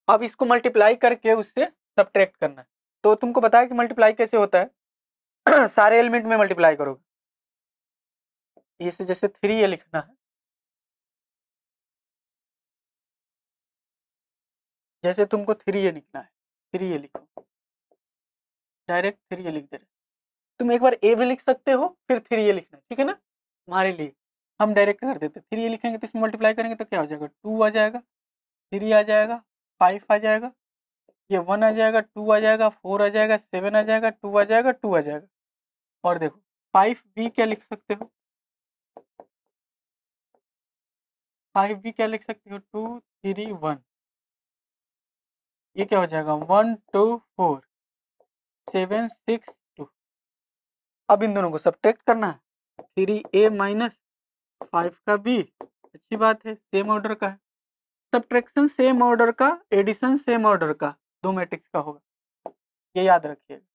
अब इसको मल्टीप्लाई करके उससे सब्ट्रैक्ट करना है, तो तुमको बताया कि मल्टीप्लाई कैसे होता है सारे एलिमेंट में मल्टीप्लाई करोगे, ये से जैसे 3 ये लिखना है, जैसे तुमको 3a लिखना है, 3a लिखो, डायरेक्ट 3a लिख दे रहे। तुम एक बार a भी लिख सकते हो, फिर 3a लिखना है, ठीक है ना। हमारे लिए हम डायरेक्ट कर देते, 3a लिखेंगे तो इसमें मल्टीप्लाई करेंगे तो क्या हो जाएगा, 2 आ जाएगा, 3 आ जाएगा, 5 आ जाएगा, ये 1 आ जाएगा, 2 आ जाएगा, 4 आ जाएगा, 7 आ जाएगा, 2 आ जाएगा, 2 आ जाएगा। और देखो 5b क्या लिख सकते हो, 5b क्या लिख सकते हो, 2 3 1, ये क्या हो जाएगा, 1 2 4 7 6 2। अब इन दोनों को सब्ट्रैक्ट करना है, 3a माइनस 5 का b, अच्छी बात है, सेम ऑर्डर का है। सब्ट्रैक्शन सेम ऑर्डर का, एडिशन सेम ऑर्डर का, दो मैट्रिक्स का होगा, ये याद रखिएगा।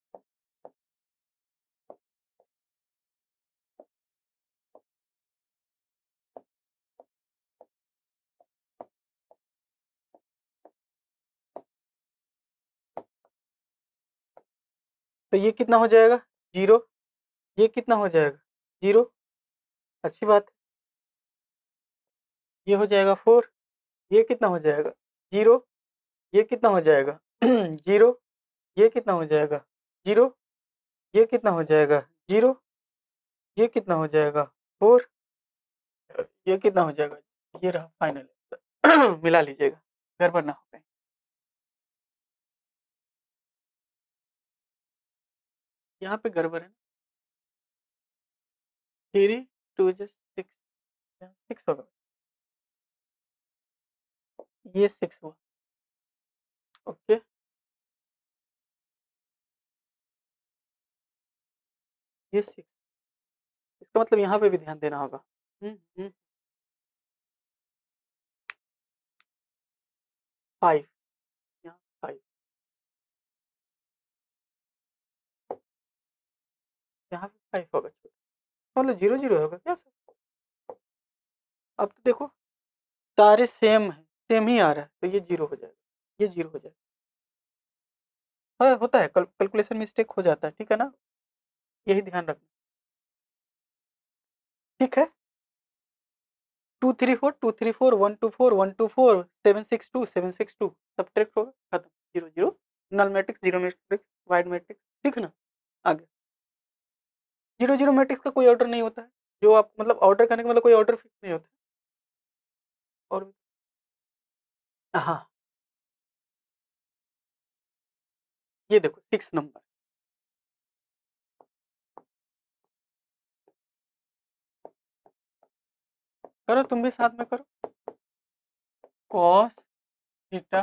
तो ये कितना हो जाएगा, 0, ये कितना हो जाएगा, 0, अच्छी बात है। ये हो जाएगा 4, ये कितना हो जाएगा, 0, ये कितना हो जाएगा 0, ये कितना हो जाएगा 0, ये कितना हो जाएगा 0, ये कितना हो जाएगा 4, ये कितना हो जाएगा, ये रहा फाइनल। मिला लीजिएगा, गड़बड़ ना हो कहीं। यहाँ पे गड़बड़ है, 3 2 6, 6 होगा, ये 6 हुआ, ओके। ये 6, इसका मतलब यहाँ पे भी ध्यान देना होगा। 5, यहाँ 5, यहाँ पे 5 होगा, मतलब 0 0 होगा क्या सर। अब तो देखो सारे सेम है, सेम ही आ रहा है, तो ये 0 हो जाएगा, ये 0 हो जाएगा। हाँ होता है, कैलकुलेशन मिस्टेक हो जाता है, ठीक है ना, यही ध्यान रखना, ठीक है। 2 3 4 2 3 4 1 2 4 1 2 4 7 6 2 7 6 2, सब्ट्रैक्ट होगा, खत्म, 0 0, null matrix, zero matrix, wide matrix, ठीक है ना। आगे 0 0 मैट्रिक्स का कोई ऑर्डर नहीं होता है, जो आप मतलब ऑर्डर करने का मतलब कोई ऑर्डर फिक्स नहीं होता है। और हाँ, ये देखो 6 नंबर, करो तुम भी साथ में करो, cos theta,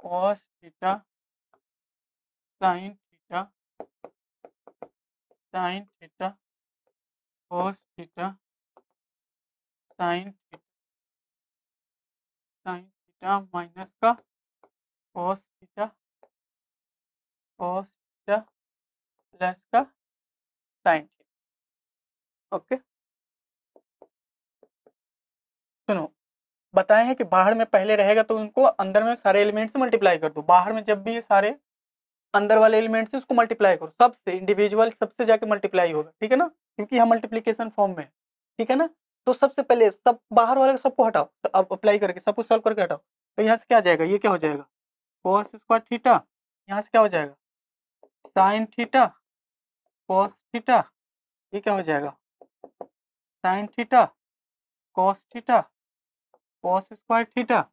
cos theta, sine theta, sine theta, cos theta, sine theta, sine theta minus का cos theta, cos theta plus का साइन थीटा, ओके। सुनो, बताए हैं कि बाहर में पहले रहेगा तो उनको अंदर में सारे एलिमेंट से मल्टीप्लाई कर दो, बाहर में जब भी ये सारे अंदर वाले एलिमेंट से उसको मल्टीप्लाई करो, सबसे इंडिविजुअल सबसे जाके मल्टीप्लाई होगा, ठीक है ना, क्योंकि यहाँ मल्टीप्लीकेशन फॉर्म में है, ठीक है ना। तो सबसे पहले सब बाहर वाले सबको हटाओ, तो अब अप्लाई करके सब कुछ सॉल्व करके हटाओ, तो यहाँ से क्या आ जाएगा, ये क्या हो जाएगा, cos स्क्वायर थीटा, यहाँ से क्या हो जाएगा, साइन थीटा, cos थीटा, ये क्या हो जाएगा, sine theta, cos theta, cos square theta,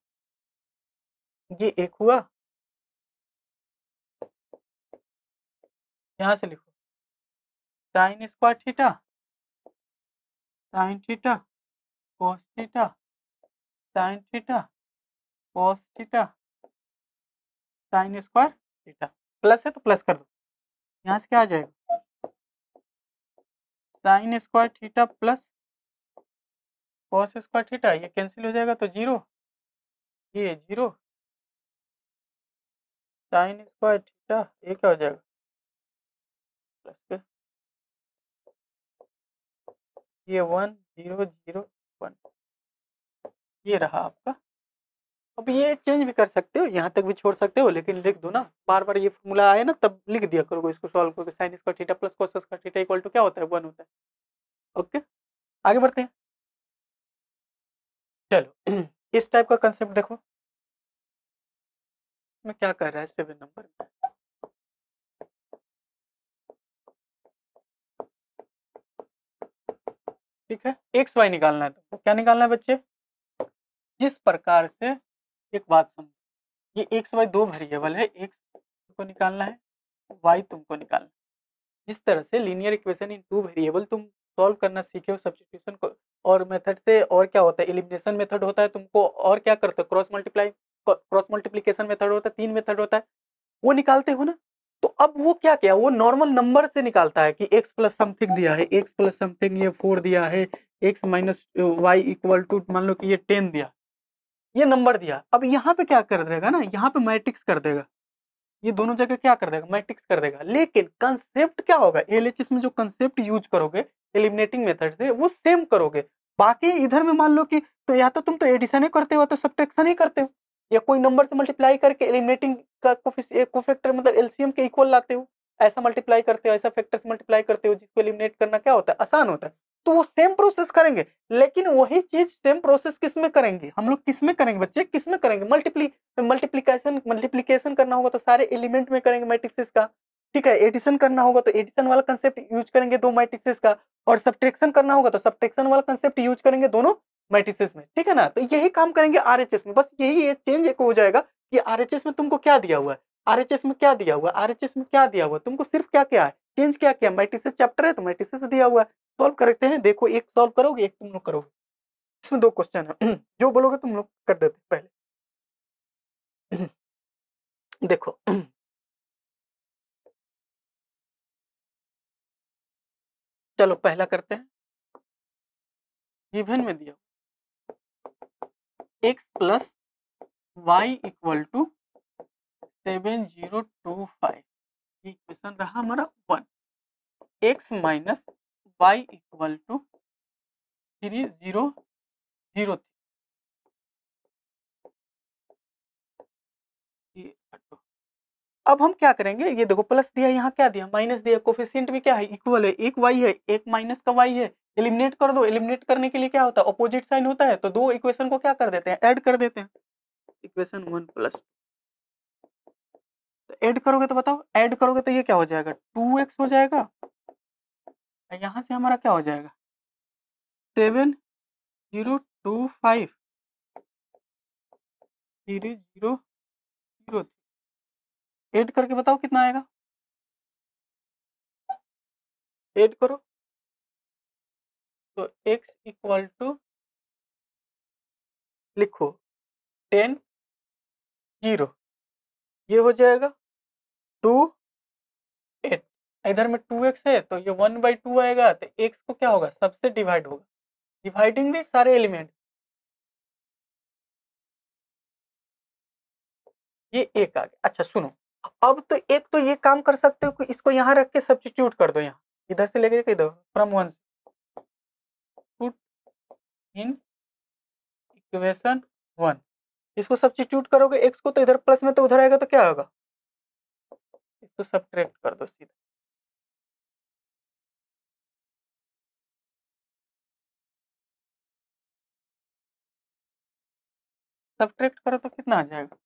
ये एक हुआ, यहाँ से लिखो sign square theta, sine theta, cos theta, sine theta, cos theta, sign square theta, plus है तो प्लस कर दो, यहाँ से क्या आ जाएगा, sign square theta plus cos square theta, ये कैंसिल हो जाएगा तो 0, ये 0, साइन स्क्वायर थीटा, ये क्या हो जाएगा, प्लस के, ये 1 0 0 1, ये रहा आपका। अब ये चेंज भी कर सकते हो, यहाँ तक भी छोड़ सकते हो, लेकिन लिख दो ना, बार बार ये फॉर्मूला आए ना तब लिख दिया करो इसको सॉल्व करके, sine square theta plus cos square theta equal to क्या होता है, 1 होता है, ओके। आगे बढ़ते हैं, चलो इस टाइप का कंसेप्ट देखो, इसमें क्या कर रहा है 7 नंबर में, ठीक है। एक्स वाई निकालना है तो क्या निकालना है बच्चे, जिस प्रकार से, एक बात समझो, ये एक्स वाई दो वेरिएबल है, एक्स को निकालना है, वाई तुमको निकालना है। जिस तरह से linear equation in two variable तुम सॉल्व करना सीखे हो सब्स्टिट्यूशन को और मेथड से, और क्या होता है एलिमिनेशन मेथड होता है तुमको, और क्या करते हो क्रॉस मल्टीप्लिकेशन मेथड होता है, 3 मेथड होता है, वो निकालते हो ना। तो अब वो क्या किया, वो नॉर्मल नंबर से निकालता है कि एक्स प्लस समथिंग दिया है, एक्स प्लस समथिंग ये 4 दिया है, x minus y equal to मान लो कि ये 10 दिया, ये नंबर दिया। अब यहाँ पे क्या कर देगा ना, यहाँ पे मैट्रिक्स कर देगा, ये दोनों जगह क्या कर देगा, मैट्रिक्स कर देगा। लेकिन कंसेप्ट क्या होगा, एलएचएस में जो कंसेप्ट यूज करोगे एलिमिनेटिंग मेथड से वो सेम करोगे। बाकी इधर में मान लो कि तो या तो तुम तो एडिशन ही करते हो तो सब्ट्रैक्शन ही करते हो, या कोई नंबर से मल्टीप्लाई करके एलिमिनेटिंग का कोफैक्टर मतलब एलसीएम के इक्वल लाते हो, ऐसा मल्टीप्लाई करते हो, ऐसा फैक्टर से मल्टीप्लाई करते हो, जिसको एलिमिनेट करना क्या होता है, आसान होता है। तो वो सेम प्रोसेस करेंगे, लेकिन वही चीज सेम प्रोसेस किस में करेंगे, हम लोग किस में करेंगे बच्चे, किस में करेंगे, मल्टीप्लिकेशन करना होगा तो सारे एलिमेंट में करेंगे मैट्रिक्सेस का, ठीक है। एडिशन करना होगा तो एडिशन वाला कंसेप्ट यूज करेंगे दो मैट्रिक्सेस का, और सब्ट्रैक्शन करना होगा तो सब्ट्रैक्शन वाला कंसेप्ट यूज करेंगे दोनों मैट्रिसेस में, ठीक है ना। तो यही काम करेंगे आरएचएस में, बस यही चेंज एक हो जाएगा कि आरएचएस में तुमको क्या दिया हुआ है, आरएचएस में क्या दिया हुआ है, आरएचएस में क्या दिया हुआ है, तुमको सिर्फ क्या क्या है चेंज क्या किया, मैट्रिसेस चैप्टर है तो मैट्रिसेस दिया हुआ है। सॉल्व करते हैं, देखो एक सॉल्व करोगे एक तुम लोग करोगे, इसमें दो क्वेश्चन है जो बोलोगे तुम लोग कर देते पहले देखो चलो पहला करते हैं, गिवन में दिया x plus y equal to 7025, equation रहा हमारा 1, x minus y equal to 3003, अब हम क्या करेंगे, ये देखो प्लस दिया, यहाँ क्या दिया माइनस दिया, कोफिशिएंट भी क्या है इक्वल है, एक y है एक माइनस का y है, एलिमिनेट कर दो, एलिमिनेट करने के लिए क्या होता है अपोजिट साइन होता है, तो दो इक्वेशन को क्या कर देते हैं ऐड कर देते हैं, इक्वेशन 1 प्लस, तो ऐड करोगे तो बताओ, ऐड करोगे तो ये क्या हो जाएगा 2x हो जाएगा, यहाँ से हमारा क्या हो जाएगा 7025 3003, ऐड करके बताओ कितना आएगा, ऐड करो तो x इक्वल टू लिखो 10 0, ये हो जाएगा 2 8, इधर में 2x है तो ये 1/2 आएगा, तो x को क्या होगा सबसे डिवाइड होगा, डिवाइडिंग में सारे एलिमेंट, ये एक आ गया। अच्छा सुनो, अब तो एक तो ये काम कर सकते हो कि इसको यहाँ रख के सब्स्टिट्यूट कर दो, यहाँ इधर से लेके इधर फ्रॉम 1 पुट इन इक्वेशन 1, इसको सब्स्टिट्यूट करोगे x को तो इधर प्लस में तो उधर आएगा तो क्या होगा, इसको सब्ट्रैक्ट कर दो सीधा, सब्ट्रैक्ट करो तो कितना आ जाएगा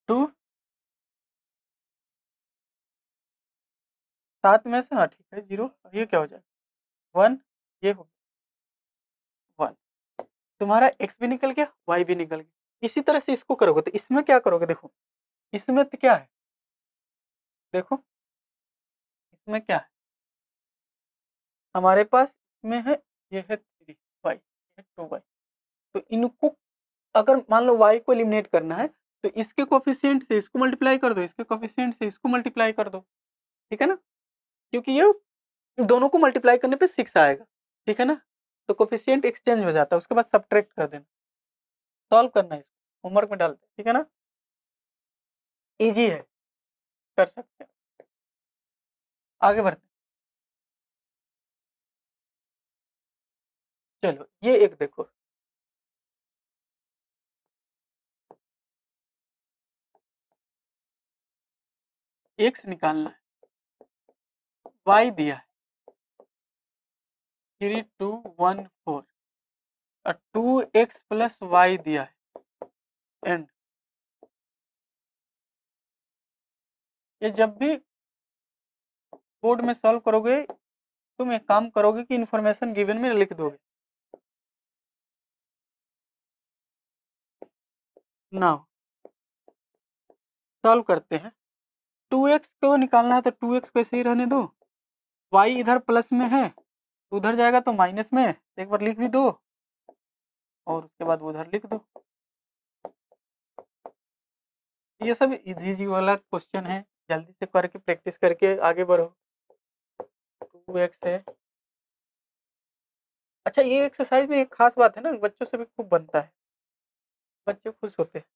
2, 7 में से हाँ ठीक है 0, ये क्या हो जाएगा 1, ये हो 1, तुम्हारा x भी निकल गया y भी निकल गया। इसी तरह से इसको करोगे तो इसमें क्या करोगे, देखो इसमें तो क्या है, देखो इसमें क्या है हमारे पास, इसमें है ये है 3y, ये 2y, तो इनको अगर मान लो y को एलिमिनेट करना है तो इसके कोफिशिएंट से इसको मल्टीप्लाई कर दो, इसके कोफिशिएंट से इसको मल्टीप्लाई कर दो, ठीक है ना, क्योंकि ये दोनों को मल्टीप्लाई करने पे 6 आएगा, ठीक है ना, तो कोफिशिएंट एक्सचेंज हो जाता है, उसके बाद सब्ट्रैक्ट कर देना, सॉल्व करना है इसको होमवर्क में डाल दे, ठीक है ना, इजी है कर सकते हैं, आगे बढ़ते हैं। चलो ये एक देखो, x निकालना है, y दिया है 3214 और 2x प्लस y दिया है एंड ये जब भी बोर्ड में सॉल्व करोगे तुम एक काम करोगे कि इंफॉर्मेशन गिवन में लिख दोगे। नाउ सॉल्व करते हैं। 2x को निकालना है तो 2x को ऐसे ही रहने दो, y इधर प्लस में है उधर जाएगा तो माइनस में, एक बार लिख भी दो और उसके बाद उधर लिख दो। ये सब इजी वाला क्वेश्चन है, जल्दी से करके प्रैक्टिस करके आगे बढ़ो। 2x है। अच्छा ये एक्सरसाइज में एक खास बात है ना, बच्चों से भी खूब बनता है, बच्चे खुश होते हैं,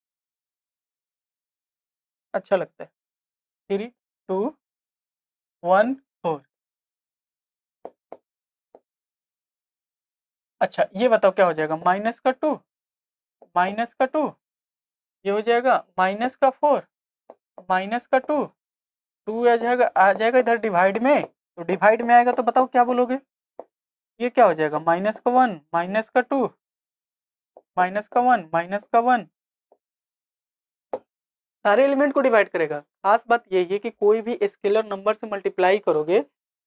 अच्छा लगता है। 3 2 1 4। अच्छा ये बताओ क्या हो जाएगा, माइनस का 2 माइनस का 2, ये हो जाएगा माइनस का 4 माइनस का 2, 2 आ जाएगा इधर डिवाइड में, तो डिवाइड में आएगा तो बताओ क्या बोलोगे, ये क्या हो जाएगा माइनस का 1 माइनस का 2 माइनस का 1 माइनस का 1, सारे एलिमेंट को डिवाइड करेगा। खास बात यही है कि कोई भी स्केलर नंबर से मल्टीप्लाई करोगे,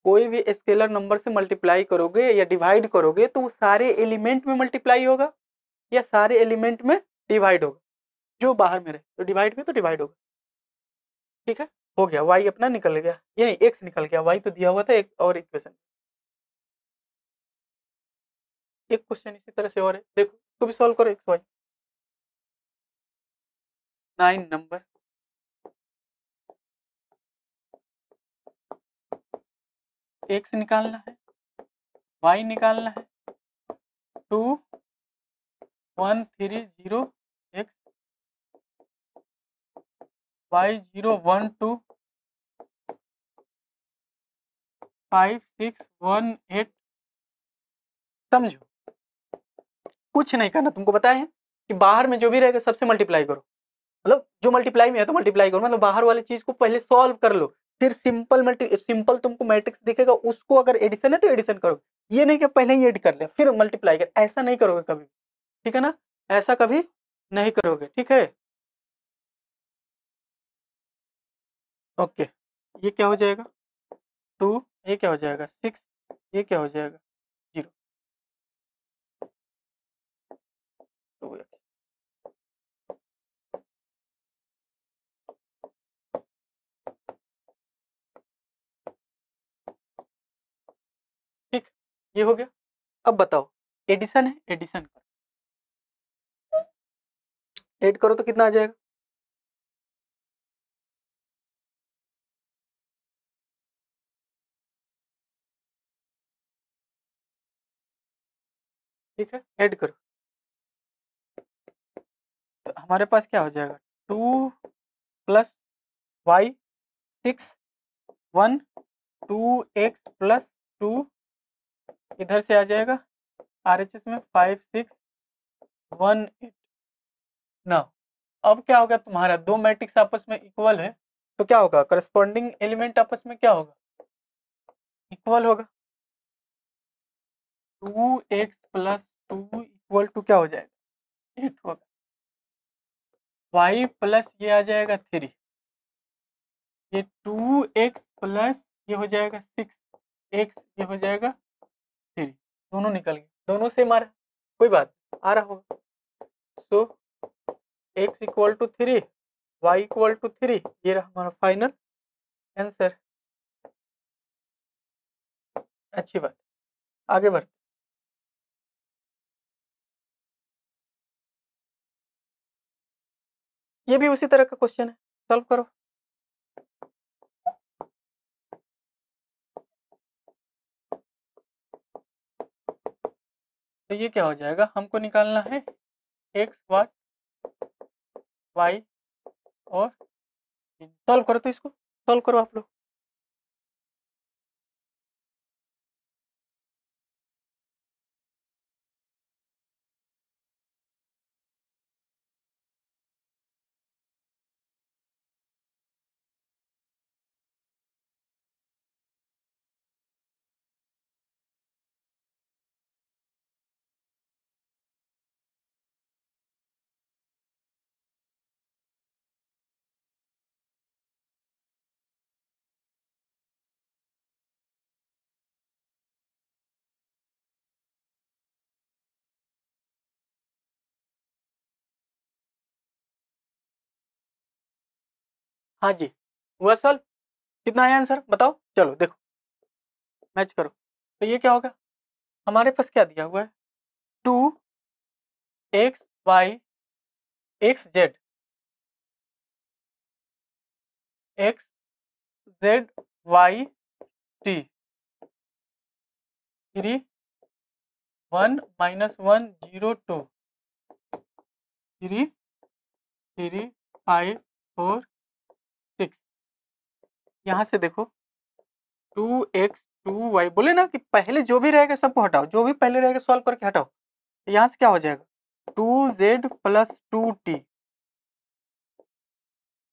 कोई भी स्केलर नंबर से मल्टीप्लाई करोगे या डिवाइड करोगे तो वो सारे एलिमेंट में मल्टीप्लाई होगा या सारे एलिमेंट में डिवाइड होगा, जो बाहर में रहे तो डिवाइड में तो डिवाइड होगा। ठीक है, हो गया, y अपना निकल गया, ये नहीं x निकल गया, y तो दिया हुआ था एक और इक्वेशन। एक क्वेश्चन इसी तरह से और है, देखो तो भी सॉल्व करो x y। 9 नंबर, x निकालना है, y निकालना है, 2 1 3 0 x y 0 1 2 5 6 1 8। समझो कुछ नहीं करना, तुमको बताया है कि बाहर में जो भी रहेगा सबसे मल्टीप्लाई करो, मतलब जो मल्टीप्लाई में है तो मल्टीप्लाई करो, मतलब बाहर वाली चीज को पहले सॉल्व कर लो, फिर सिंपल तुमको मैट्रिक्स दिखेगा, उसको अगर एडिशन है तो एडिशन करो, ये नहीं कि पहले ही ऐड कर ले फिर मल्टीप्लाई कर, ऐसा नहीं करोगे कभी, ठीक है ना, ऐसा कभी नहीं करोगे, ठीक है। ओके, ये क्या हो जाएगा 2, ये क्या हो जाएगा 6, ये क्या हो जाएगा 0, 2x। ठीक, ये हो गया। अब बताओ एडिशन है, एडिशन करो, ऐड करो तो कितना आ जाएगा, ठीक है ऐड करो, तो हमारे पास क्या हो जाएगा 2 प्लस वाई 6 1 2x प्लस 2, इधर से आ जाएगा RHS में 5 6 1 8। ना अब क्या होगा, तुम्हारा दो मैट्रिक्स आपस में इक्वल है तो क्या होगा, करस्पॉन्डिंग एलिमेंट आपस में क्या होगा, इक्वल होगा, 2x प्लस 2 इक्वल टू क्या हो जाएगा 8 होगा, y प्लस ये आ जाएगा 3, ये 2x प्लस ये हो जाएगा 6x, ये हो जाएगा 3, दोनों निकल गए, दोनों से मारा, कोई बात आ रहा होगा। So x equal to 3 y equal to 3, ये रहा हमारा फाइनल आंसर। अच्छी बात, आगे बढ़ते, ये भी उसी तरह का क्वेश्चन है, सॉल्व करो। तो ये क्या हो जाएगा, हमको निकालना है x वाट y और सॉल्व करो, तो इसको सॉल्व करो आप लोग। हाँ जी, हुआ सॉल्व? कितना आया आंसर बताओ? चलो देखो, मैच करो। तो ये क्या होगा? हमारे पास क्या दिया हुआ है? 2 y x z y t 3 1 -1 0 2 3 3 5 4 6। यहाँ से देखो 2x 2y, बोले ना कि पहले जो भी रहेगा सबको हटाओ, जो भी पहले रहेगा सॉल्व करके हटाओ। तो यहाँ से क्या हो जाएगा? 2z + 2t।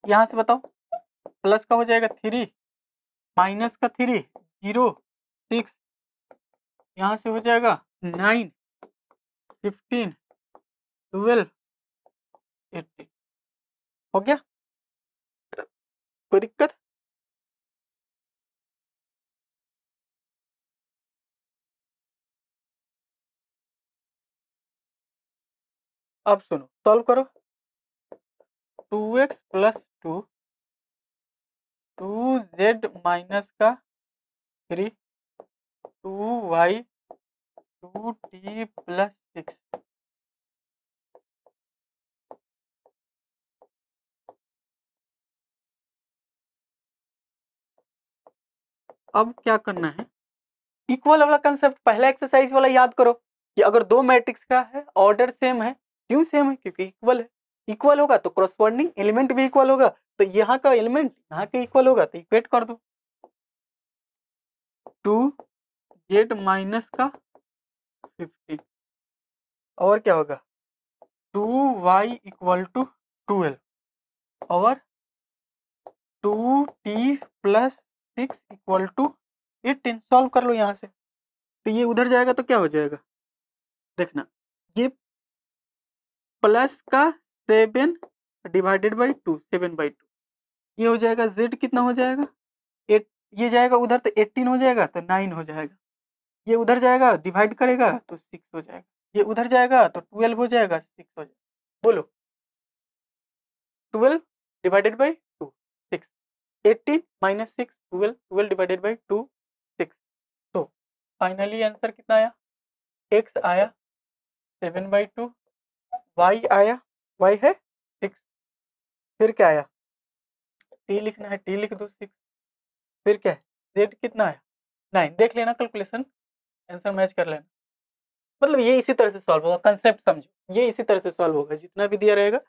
यहाँ से बताओ, प्लस का हो जाएगा 3, माइनस का 3 0 6, यहाँ से हो जाएगा 9 15 12 18। हो गया? कोई दिक्कत? अब सुनो, सॉल्व करो। 2x + 2 2z माइनस का 3 2y 2t + 6। अब क्या करना है? इक्वल वाला कंसेप्ट पहला एक्सरसाइज वाला याद करो कि अगर दो मैट्रिक्स का है, ऑर्डर सेम है। क्यों सेम है? क्योंकि इक्वल है। इक्वल होगा तो कॉरस्पॉन्डिंग एलिमेंट भी इक्वल होगा, तो यहाँ का एलिमेंट यहाँ के इक्वल होगा, तो इक्वेट कर दो। 2z माइनस का 15 और क्या होगा? 2y = 12 और 2t + 6 = 18। सॉल्व कर लो यहाँ से। तो ये उधर जाएगा तो क्या हो जाएगा? देखना, ये प्लस का 7 डिवाइडेड बाई 2, 7/2, ये हो जाएगा। z कितना हो जाएगा? 8। ये जाएगा उधर तो 18 हो जाएगा, तो 9 हो जाएगा। ये उधर जाएगा डिवाइड करेगा तो 6 हो जाएगा। ये उधर जाएगा तो 12 हो जाएगा, 6 हो जाएगा। बोलो, 12 डिवाइडेड बाई 2 6, 18 - 6 12, 12 डिवाइडेड बाई 2 6। तो फाइनली आंसर कितना आया? x आया 7/2, y आया, y है 6, फिर क्या आया? t लिखना है, t लिख दो 6, फिर क्या है? z कितना आया? 9। देख लेना कैलकुलेशन, आंसर मैच कर लेना। मतलब ये इसी तरह से सॉल्व होगा, कंसेप्ट समझो, ये इसी तरह से सॉल्व होगा। जितना भी दिया रहेगा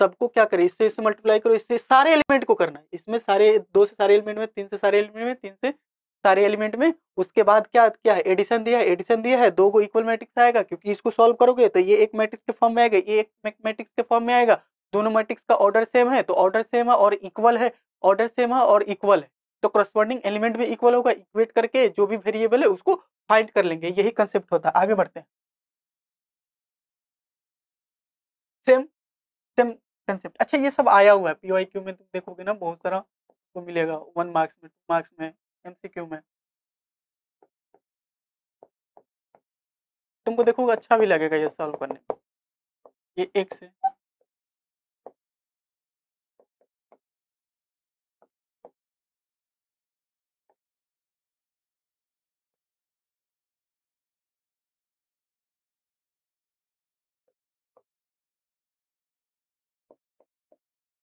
सबको क्या करें, इससे मल्टीप्लाई करो, इससे सारे एलिमेंट को करना है। इसमें सारे 2 से सारे एलिमेंट में, 3 से सारे एलिमेंट में, 3 से सारे एलिमेंट में। उसके बाद क्या क्या है? एडिशन दिया है, एडिशन दिया है, दो को इक्वल मैट्रिक्स आएगा, क्योंकि इसको सॉल्व करोगे तो ये एक मैट्रिक्स के फॉर्म में आएगा, ये एक मैट्रिक्स के फॉर्म में आएगा। दोनों मैट्रिक्स का ऑर्डर सेम है, तो ऑर्डर सेम है और इक्वल है, ऑर्डर सेम है और इक्वल है, तो करस्पॉन्डिंग एलिमेंट भी इक्वल होगा। इक्वेट करके जो भी वेरिएबल है उसको फाइंड कर लेंगे। यही कंसेप्ट होता है। आगे बढ़ते हैं। Same same concept. अच्छा, ये सब आया हुआ है पीवाईक्यू में, तुम देखोगे ना बहुत सारा तो मिलेगा, 1 मार्क्स में, 2 मार्क्स में, एमसीक्यू में। तुमको देखोगे अच्छा भी लगेगा ये सॉल्व करने में। ये x है,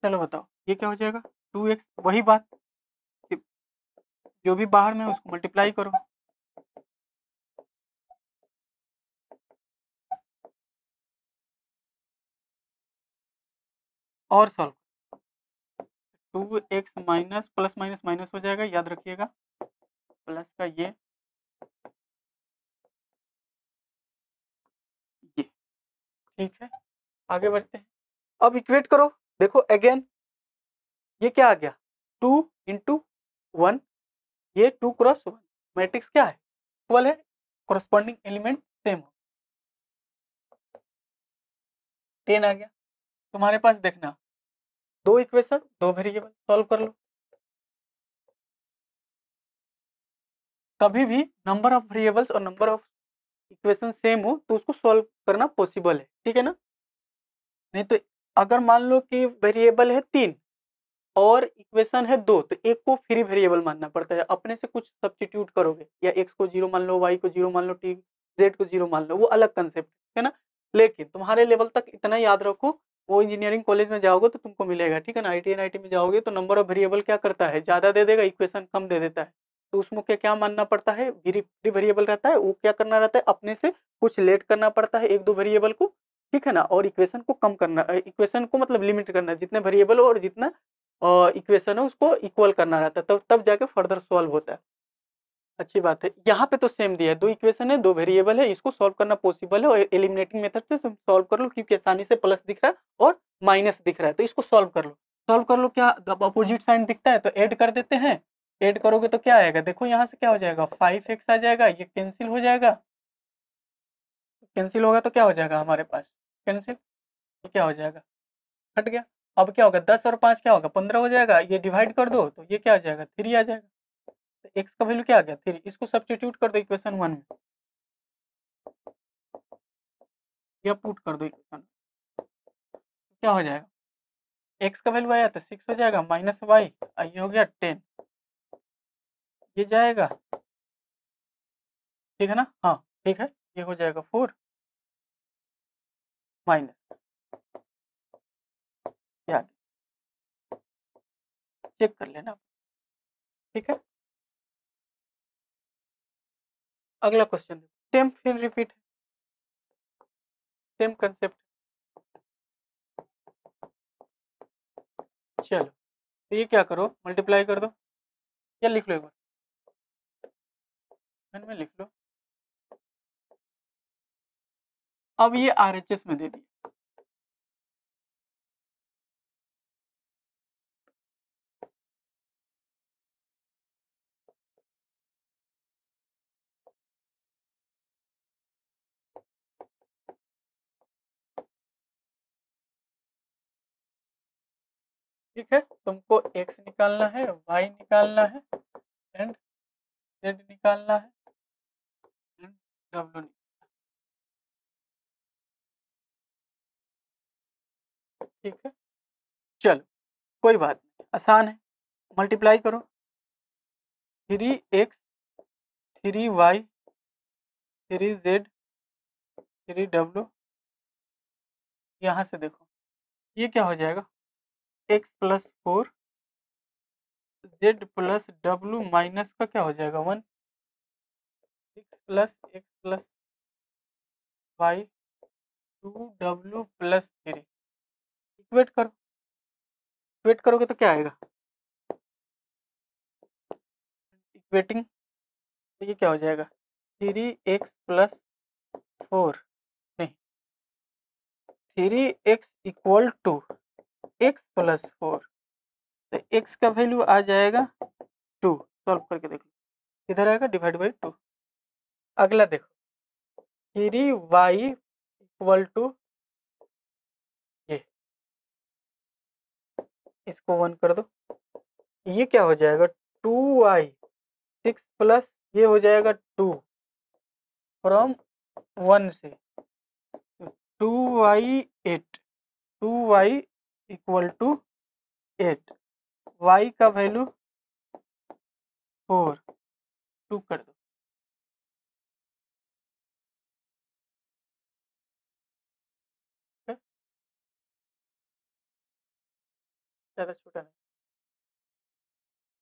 चलो बताओ ये क्या हो जाएगा? 2x। वही बात कि जो भी बाहर में है उसको मल्टीप्लाई करो। और solve, 2x minus plus minus minus हो जाएगा, याद रखिएगा। प्लस का ये ठीक है। आगे बढ़ते हैं। अब इक्वेट करो। देखो अगेन ये क्या आ गया? 2 × 1, ये 2 × 1 मैट्रिक्स क्या है? इक्वल है, कोरस्पॉन्डिंग एलिमेंट सेम हो। 10 आ गया। तुम्हारे पास देखना, दो इक्वेशन, दो वेरिएबल, सॉल्व कर लो। कभी भी नंबर ऑफ वेरिएबल्स और नंबर ऑफ इक्वेशन सेम हो तो उसको सॉल्व करना पॉसिबल है, ठीक है ना? नहीं तो अगर मान लो कि वेरिएबल है 3 और इक्वेशन है 2, तो एक को फ्री वेरिएबल मानना पड़ता है, अपने से कुछ सब्स्टिट्यूट करोगे, या x को 0 मान लो, y को 0 मान लो, t z को 0 मान लो, वो अलग कंसेप्ट है ना। लेकिन तुम्हारे लेवल तक इतना याद रखो, वो इंजीनियरिंग कॉलेज में जाओगे तो तुमको मिलेगा, ठीक है ना। IIT NIT में जाओगे तो नंबर ऑफ वेरिएबल क्या करता है, ज़्यादा दे देगा, इक्वेशन कम दे देता है, तो उसमें क्या क्या मानना पड़ता है, फ्री वेरिएबल रहता है, वो क्या करना रहता है, अपने से कुछ लेट करना पड़ता है, एक दो वेरिएबल को, ठीक है ना, और इक्वेशन को कम करना, इक्वेशन को मतलब लिमिट करना, जितने वेरिएबल और जितना इक्वेशन है उसको इक्वल करना रहता है, तब जाके फर्दर सॉल्व होता है। अच्छी बात है। यहाँ पे तो सेम दिया है, 2 इक्वेशन है, 2 वेरिएबल है, इसको सॉल्व करना पॉसिबल है, और एलिमिनेटिंग मेथड से तुम सॉल्व कर लो, क्योंकि आसानी से प्लस दिख रहा है और माइनस दिख रहा है, तो इसको सॉल्व कर लो। सॉल्व कर लो, क्या अपोजिट साइन दिखता है तो ऐड कर देते हैं। ऐड करोगे तो क्या आएगा, देखो यहाँ से क्या हो जाएगा, 5x आ जाएगा, ये कैंसिल हो जाएगा, कैंसिल होगा तो क्या हो जाएगा हमारे पास, कैंसिल, तो क्या हो जाएगा, हट गया। अब क्या होगा, 10 और 5 क्या होगा, 15 हो जाएगा, ये डिवाइड कर दो तो ये क्या आ जाएगा, 3 आ जाएगा। तो एक्स का वैल्यू क्या आ गया, 3, इसको सब्स्टिट्यूट कर दो इक्वेशन 1 में, या पुट कर दो इक्वेशन, क्या हो जाएगा, एक्स का वैल्यू आया तो 6 हो जाएगा, माइनस वाई, ये हो गया 10, ये जाएगा, ठीक है ना, हाँ ठीक है, ये हो जाएगा 4 माइनस, क्या चेक कर लेना, ठीक है। अगला क्वेश्चन, सेम फिर रिपीट, सेम कंसेप्ट, चलो तो ये क्या करो, मल्टीप्लाई कर दो, या लिख लो एक बार, पेन में लिख लो। अब ये RHS में दे दिया, ठीक है। तुमको x निकालना है, y निकालना है, एंड z निकालना है, एंड w, ठीक है। चलो कोई बात नहीं, आसान है, मल्टीप्लाई करो, 3x 3y 3z 3w, यहाँ से देखो ये क्या हो जाएगा, x plus 4 z plus w minus का क्या हो जाएगा 1, x plus y 2w plus 3, equate करो, इक्वेट करोगे तो क्या आएगा, इक्वेटिंग, तो ये क्या हो जाएगा, 3x प्लस 4, नहीं 3x equal to x plus 4, तो x का वैल्यू आ जाएगा 2, सॉल्व करके देख लो, किधर आएगा, डिवाइड बाई 2। अगला देखो, 3y इक्वल टू, ये इसको 1 कर दो, ये क्या हो जाएगा, 2y 6 प्लस ये हो जाएगा 2 फ्रॉम 1 से, 2y 8, 2y equal to 8, y का वैल्यू 4, 2 कर दो, ज़्यादा छोटा नहीं,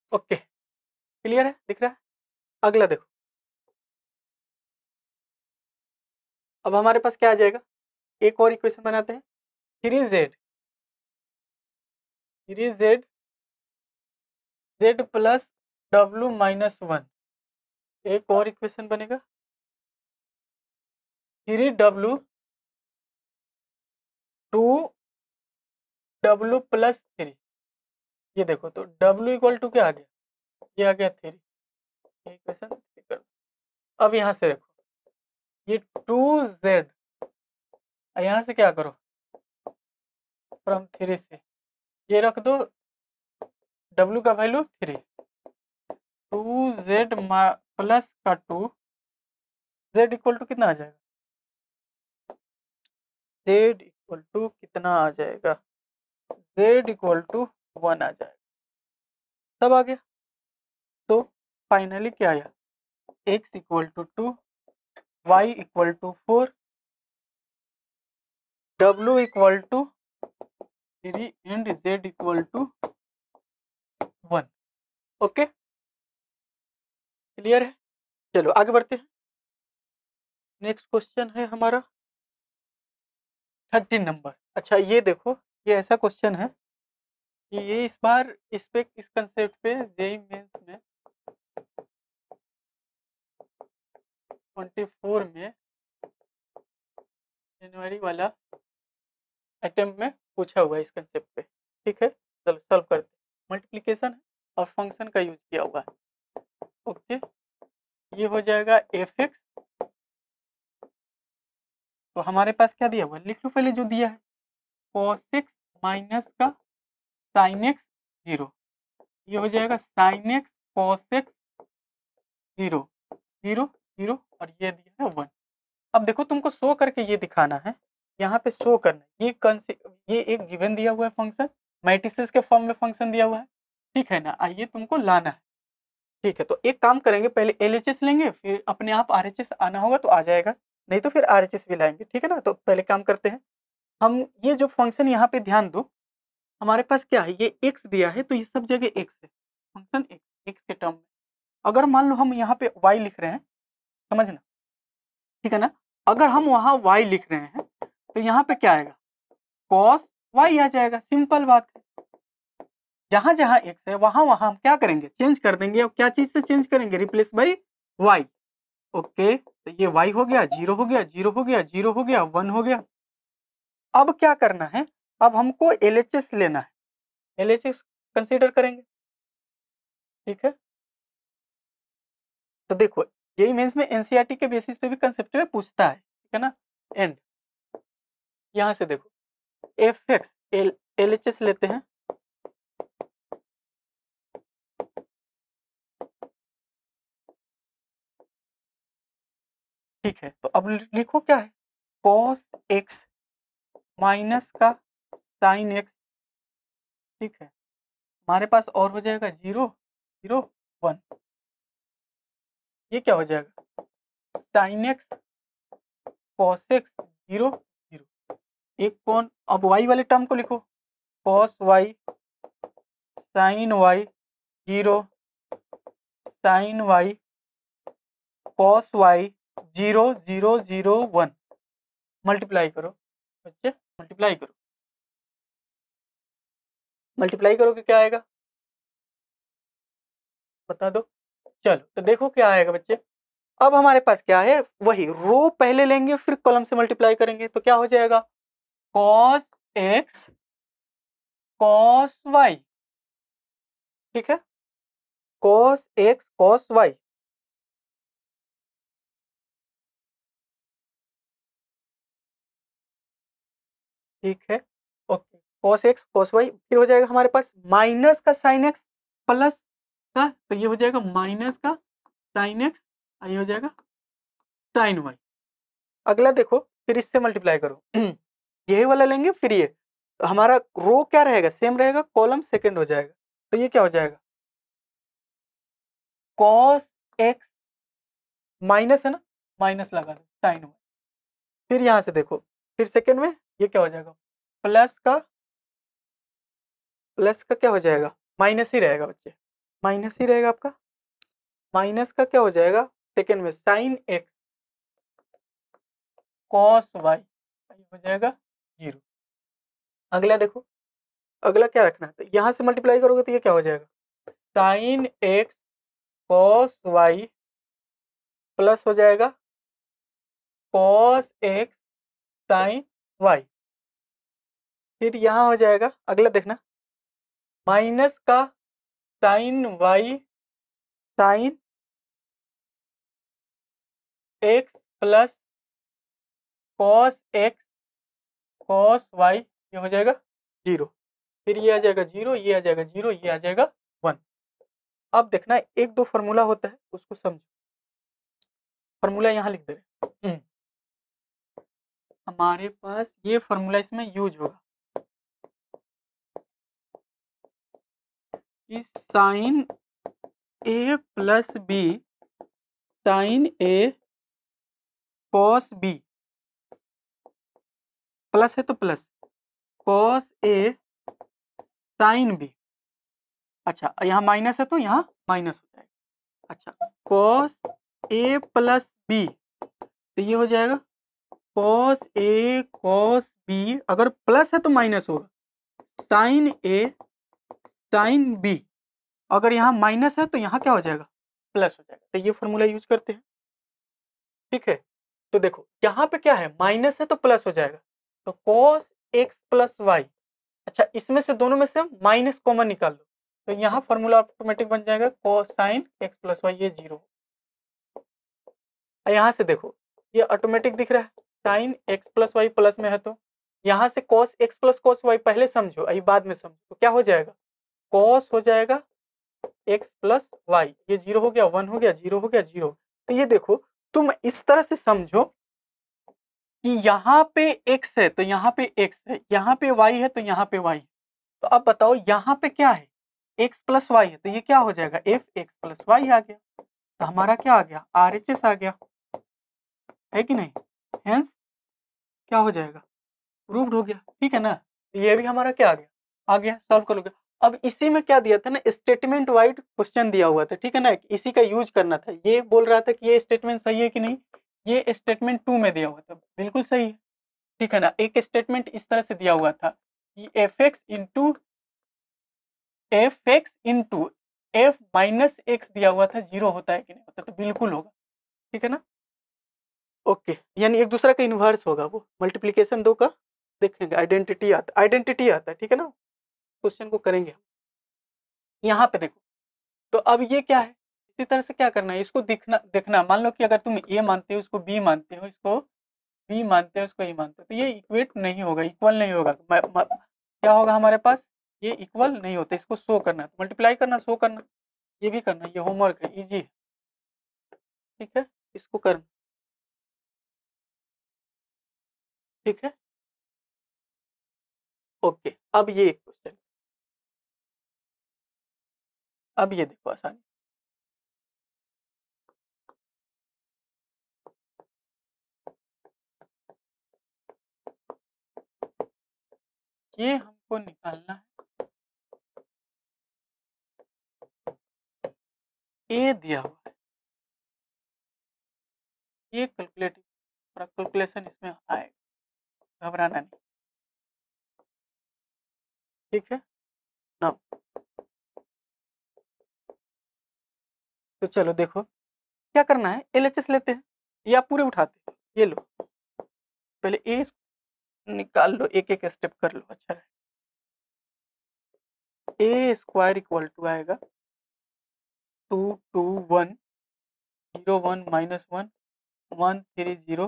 ओके क्लियर है, दिख रहा है। अगला देखो, अब हमारे पास क्या आ जाएगा, एक और इक्वेशन बनाते हैं, 3z z plus w minus 1, एक और इक्वेशन बनेगा 3w 2w प्लस 3, ये देखो तो w इक्वल टू क्या आ गया, ये आ गया 3, इक्वेशन कर दो। अब यहाँ से देखो, ये 2z, यहाँ से क्या करो, फ्रॉम 3 से ये रख दो, w का वैल्यू 3, 2z प्लस का 2, z इक्वल टू कितना आ जाएगा, z इक्वल टू कितना आ जाएगा, z इक्वल टू 1 आ जाएगा, सब आ गया। तो फाइनली क्या आया, x equal to 2, y equal to 4, w equal to 3 and z equal to 1। Okay, clear है। चलो आगे बढ़ते हैं। नेक्स्ट क्वेश्चन है हमारा 13 नंबर। अच्छा ये देखो, ये ऐसा क्वेश्चन है कि ये इस बार इस कंसेप्ट पे जेईई मेंस में 24 में जनवरी वाला अटेम्प्ट में पूछा हुआ है इस कंसेप्ट पे। ठीक है, चलो सॉल्व करते हैं। मल्टीप्लिकेशन और फंक्शन का यूज किया हुआ है। ओके, ये हो जाएगा एफ एक्स। तो हमारे पास क्या दिया हुआ है, लिख लो पहले जो दिया है, cos x माइनस का sin x 0, ये हो जाएगा sin x cos x 0 0 0 और ये दिया है 1। अब देखो तुमको शो करके ये दिखाना है, यहाँ पे शो करना है ये एक गिवन दिया हुआ है फंक्शन, मैट्रिसेस के फॉर्म में फंक्शन दिया हुआ है। ठीक है ना, आइए तुमको लाना है। ठीक है, तो एक काम करेंगे, पहले एलएचएस लेंगे, फिर अपने आप आरएचएस आना होगा तो आ जाएगा, नहीं तो फिर आरएचएस भी लाएंगे। ठीक है ना, तो पहले काम करते हैं हम। ये जो फंक्शन यहाँ पे ध्यान दो, हमारे पास क्या है, ये एक्स दिया है तो ये सब जगह एक्स है, फंक्शन एक्स के टर्म में। अगर मान लो हम यहाँ पे वाई लिख रहे हैं, समझना, ठीक है ना, अगर हम वहाँ वाई लिख रहे हैं तो यहाँ पे क्या आएगा, कॉस वाई आ जाएगा। सिंपल बात है, जहां जहां एक्स है वहां वहां हम क्या करेंगे, चेंज कर देंगे। और क्या चीज से चेंज करेंगे, रिप्लेस बाई वाई। ओके, तो ये वाई हो गया, जीरो हो गया, जीरो हो गया, जीरो हो गया, 1 हो गया। अब क्या करना है, अब हमको एलएचएस लेना है, एलएचएस कंसीडर करेंगे। ठीक है, तो देखो यही मेंस में एनसीईआरटी के बेसिस पे भी कंसेप्ट में पूछता है। ठीक है ना, एंड यहां से देखो एफ एक्स एलएचएस लेते हैं। ठीक है, तो अब लिखो क्या है, कॉस एक्स माइनस का साइन एक्स। ठीक है, हमारे पास और हो जाएगा 0 0 1, ये क्या हो जाएगा, साइन एक्स कॉस एक्स 0 0, एक कौन, अब वाई वाले टर्म को लिखो, cos y sine y 0 sine y cos y 0 0 0 1। Multiply करो बच्चे, मल्टीप्लाई करो, मल्टीप्लाई करोगे क्या आएगा बता दो। चलो तो देखो क्या आएगा बच्चे, अब हमारे पास क्या है, वही रो पहले लेंगे फिर कॉलम से मल्टीप्लाई करेंगे, तो क्या हो जाएगा, कॉस एक्स कॉस वाई। ठीक है, कॉस एक्स कॉस वाई, ठीक है, okay, cos x cos y, फिर हो जाएगा हमारे पास माइनस का साइन एक्स प्लस का, तो ये हो जाएगा माइनस का साइन एक्स, ये हो जाएगा साइन वाई। अगला देखो, फिर इससे मल्टीप्लाई करो यही वाला लेंगे, फिर ये तो हमारा रो क्या रहेगा, सेम रहेगा, कॉलम सेकंड हो जाएगा, तो ये क्या हो जाएगा, कॉस एक्स माइनस है ना, माइनस लगा दो साइन वाई। फिर यहाँ से देखो, फिर सेकंड में ये क्या हो जाएगा, प्लस का क्या हो जाएगा, माइनस ही रहेगा बच्चे, माइनस ही रहेगा आपका, माइनस का क्या हो जाएगा, सेकंड में साइन एक्स कॉस वाई हो जाएगा 0। अगला देखो, अगला क्या रखना है, तो यहाँ से मल्टीप्लाई करोगे तो ये क्या हो जाएगा, sine x cos y plus हो जाएगा कॉस एक्स साइन वाई। फिर यहाँ हो जाएगा, अगला देखना, माइनस का sine y sine x plus cos x cos y, ये हो जाएगा 0। फिर ये आ जाएगा 0, ये आ जाएगा 0, ये आ जाएगा 1। अब देखना एक दो फार्मूला होता है उसको समझो, फार्मूला यहाँ लिख दे रहे हमारे पास ये फार्मूला इसमें यूज होगा, कि साइन ए प्लस बी साइन ए कॉस बी, प्लस है तो plus, cos A sine B. अच्छा यहाँ माइनस है तो यहाँ माइनस हो जाएगा। अच्छा कॉस ए प्लस बी, तो ये हो जाएगा कॉस ए कॉस बी, अगर प्लस है तो माइनस होगा, साइन ए साइन बी, अगर यहाँ माइनस है तो यहाँ क्या हो जाएगा, प्लस हो जाएगा। तो ये फॉर्मूला यूज करते हैं, ठीक है। तो देखो यहाँ पे क्या है, माइनस है तो प्लस हो जाएगा, तो कॉस एक्स प्लस वाई। अच्छा इसमें से दोनों में से माइनस कॉमन निकाल दो, तो यहाँ फॉर्मूला ऑटोमेटिक बन जाएगा cos sine x plus y, ये 0। यहाँ से देखो ये ऑटोमेटिक दिख रहा है, sine x plus y plus में है, तो यहाँ से cos x plus cos y पहले समझो, अभी बाद में समझो, तो क्या हो जाएगा, कॉस हो जाएगा एक्स प्लस वाई, ये 0 हो गया, 1 हो गया, 0 हो गया, 0। तो ये देखो तुम इस तरह से समझो कि यहाँ पे x है तो यहाँ पे x है, यहाँ पे y है तो यहाँ पे y है। तो अब बताओ यहाँ पे क्या है, x प्लस वाई है, तो ये क्या हो जाएगा, एफ एक्स प्लस वाई आ गया। तो हमारा क्या आ गया, RHS आ गया, है कि नहीं। हेंस क्या हो जाएगा, प्रूव्ड हो गया, ठीक है ना। ये भी हमारा क्या आ गया, सॉल्व कर लोगे। अब इसी में क्या दिया था ना, स्टेटमेंट वाइड क्वेश्चन दिया हुआ था, ठीक है ना, इसी का यूज करना था। ये बोल रहा था कि ये स्टेटमेंट सही है कि नहीं, ये स्टेटमेंट 2 में दिया हुआ था, बिल्कुल सही है, ठीक है ना। एक स्टेटमेंट इस तरह से दिया हुआ था कि F x into F minus x दिया हुआ था, 0 होता है कि नहीं होता, तो बिल्कुल होगा, ठीक है ना। ओके, यानी एक दूसरा का इन्वर्स होगा, वो मल्टीप्लीकेशन 2 का देखेंगे, आइडेंटिटी आता है, ठीक है ना। क्वेश्चन को करेंगे यहाँ पे देखो। तो अब ये क्या है, इसी तरह से क्या करना है, इसको देखना। मान लो कि अगर तुम ए मानते हो, इसको बी मानते हो, इसको बी मानते हो, इसको ए मानते हो, तो ये इक्वेट नहीं होगा, इक्वल नहीं होगा। क्या होगा हमारे पास, ये इक्वल नहीं होता, इसको शो करना, मल्टीप्लाई करना, शो करना, ये भी करना, ये होमवर्क है, इजी है, ठीक है, इसको करना, ठीक है। ओके, अब ये एक क्वेश्चन, अब ये देखो आसानी, ये हमको निकालना है, ए दिया हुआ है, ये कैलकुलेशन इसमें आएगा, घबराना नहीं, ठीक है ना। तो चलो देखो क्या करना है, LHS लेते हैं या पूरे उठाते हैं, ये लो पहले ए निकाल लो, एक एक स्टेप कर लो, अच्छा है। ए स्क्वायर इक्वल टू आएगा 2 2 1 0 1 माइनस 1 1 3 0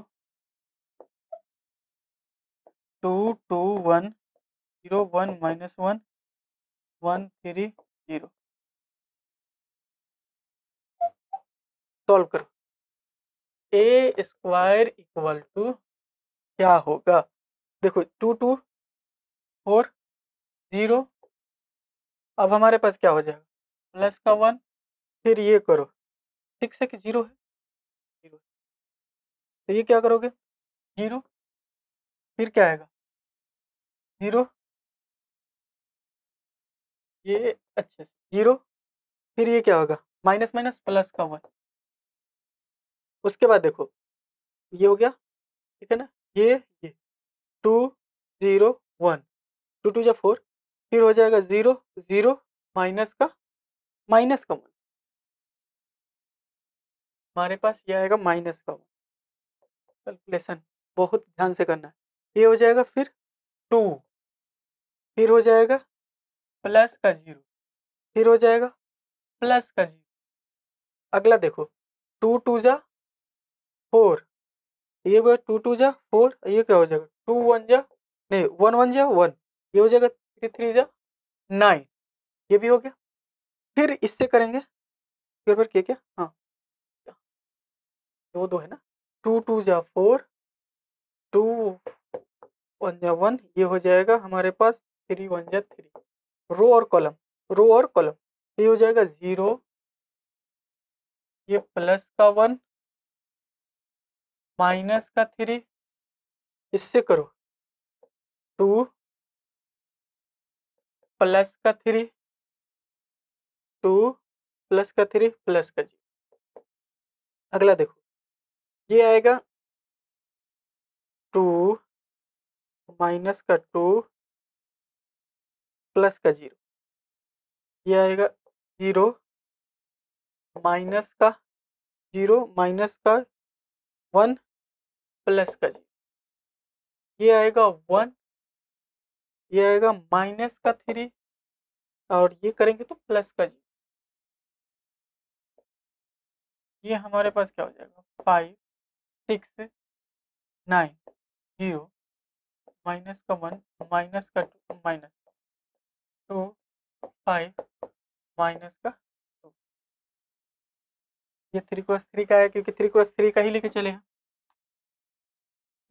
2 2 1 0 1 माइनस 1 1 3 0। सॉल्व करो, ए स्क्वायर इक्वल टू क्या होगा, देखो 2 2 4 0, अब हमारे पास क्या हो जाएगा, प्लस का 1, फिर ये करो 6 है कि 0 है, 0, तो ये क्या करोगे 0, फिर क्या आएगा 0, ये अच्छे से 0, फिर ये क्या होगा माइनस माइनस प्लस का 1, उसके बाद देखो ये हो गया, ठीक है ना, ये 2 0 1 2 2 जा 4, फिर हो जाएगा 0 0 माइनस का 1, हमारे पास ये आएगा माइनस का 1। कैलकुलेशन बहुत ध्यान से करना है, ये हो जाएगा फिर 2, फिर हो जाएगा प्लस का 0, फिर हो जाएगा प्लस का 0, अगला देखो 2 2 जा 4, ये होगा 2 2 जा 4, ये क्या हो जाएगा 2 1 जा नहीं 1 1 जा 1, ये हो जाएगा 3 3 जा 9, ये भी हो गया। फिर इससे करेंगे फिर किया क्या, हाँ 2 2 है ना, 2 2 जा 4 2 1 जा 1, ये हो जाएगा हमारे पास 3 1 जा 3, रो और कॉलम, रो और कॉलम, ये हो जाएगा 0, ये प्लस का 1 माइनस का 3, इससे करो 2 प्लस का 3, 2 प्लस का 3 प्लस का 0। अगला देखो, ये आएगा 2 माइनस का 2 प्लस का 0, ये आएगा 0 माइनस का 0 माइनस का 1 प्लस का 0, ये आएगा 1, ये आएगा माइनस का 3 और ये करेंगे तो प्लस का 0। ये हमारे पास क्या हो जाएगा 5 6 9 0 माइनस का 1 माइनस का 2 माइनस 2 5 माइनस का 2। ये 3 क्रॉस 3 का है क्योंकि 3 क्रॉस 3 का ही लेके चले हैं।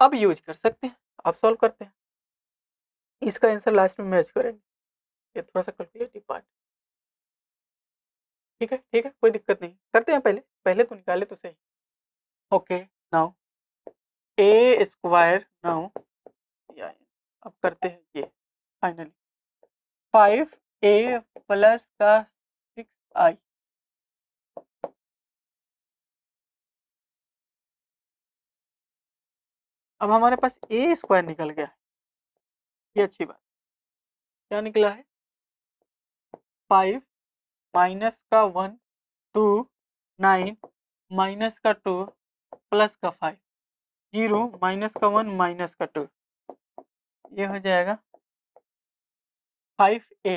अब यूज कर सकते हैं, अब सॉल्व करते हैं। इसका आंसर लास्ट में मैच करेंगे, ये थोड़ा सा कैलकुलेटिव पार्ट। ठीक है ठीक है, कोई दिक्कत नहीं, करते हैं। पहले पहले तो निकाले तो सही। ओके नाउ ए स्क्वायर, नाउ अब करते हैं ये फाइनली 5a प्लस का 6i। अब हमारे पास ए स्क्वायर निकल गया है, ये अच्छी बात। क्या निकला है 5 माइनस का 1 2 9 माइनस का 2 प्लस का 5 0 माइनस का 1 माइनस का 2, ये हो जाएगा 5a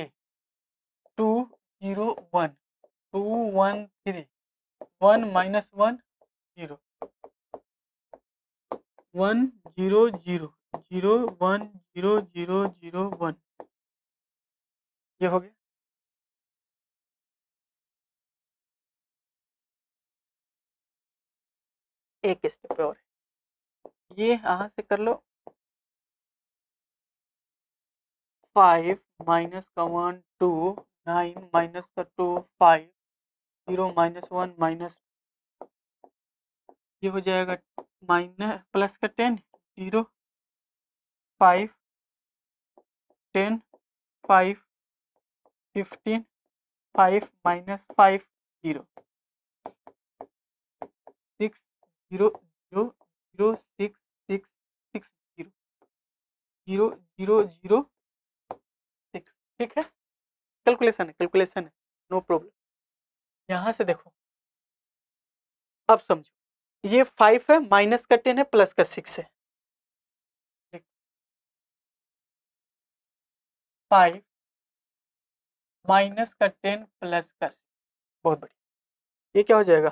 2 0 1 2 1 3 1 माइनस 1 0 1 0 0 0 1 0 0 0 1, ये हो गया। एक स्टेप और ये यहाँ से कर लो 5 माइनस का 1 2 9 माइनस का 2 5 0 माइनस 1 माइनस, ये हो जाएगा माइनस प्लस का 10 0 5 10 5 15 5 माइनस 5 0 6 0 0 0 6 6 6 0 0 0 0 6। ठीक है, कैलकुलेशन है, कैलकुलेशन है, नो प्रॉब्लम। यहाँ से देखो, अब समझो, ये 5 है माइनस का 10 है प्लस का 6 है। 5 माइनस का 10 प्लस का 6, बहुत बढ़िया। ये क्या हो जाएगा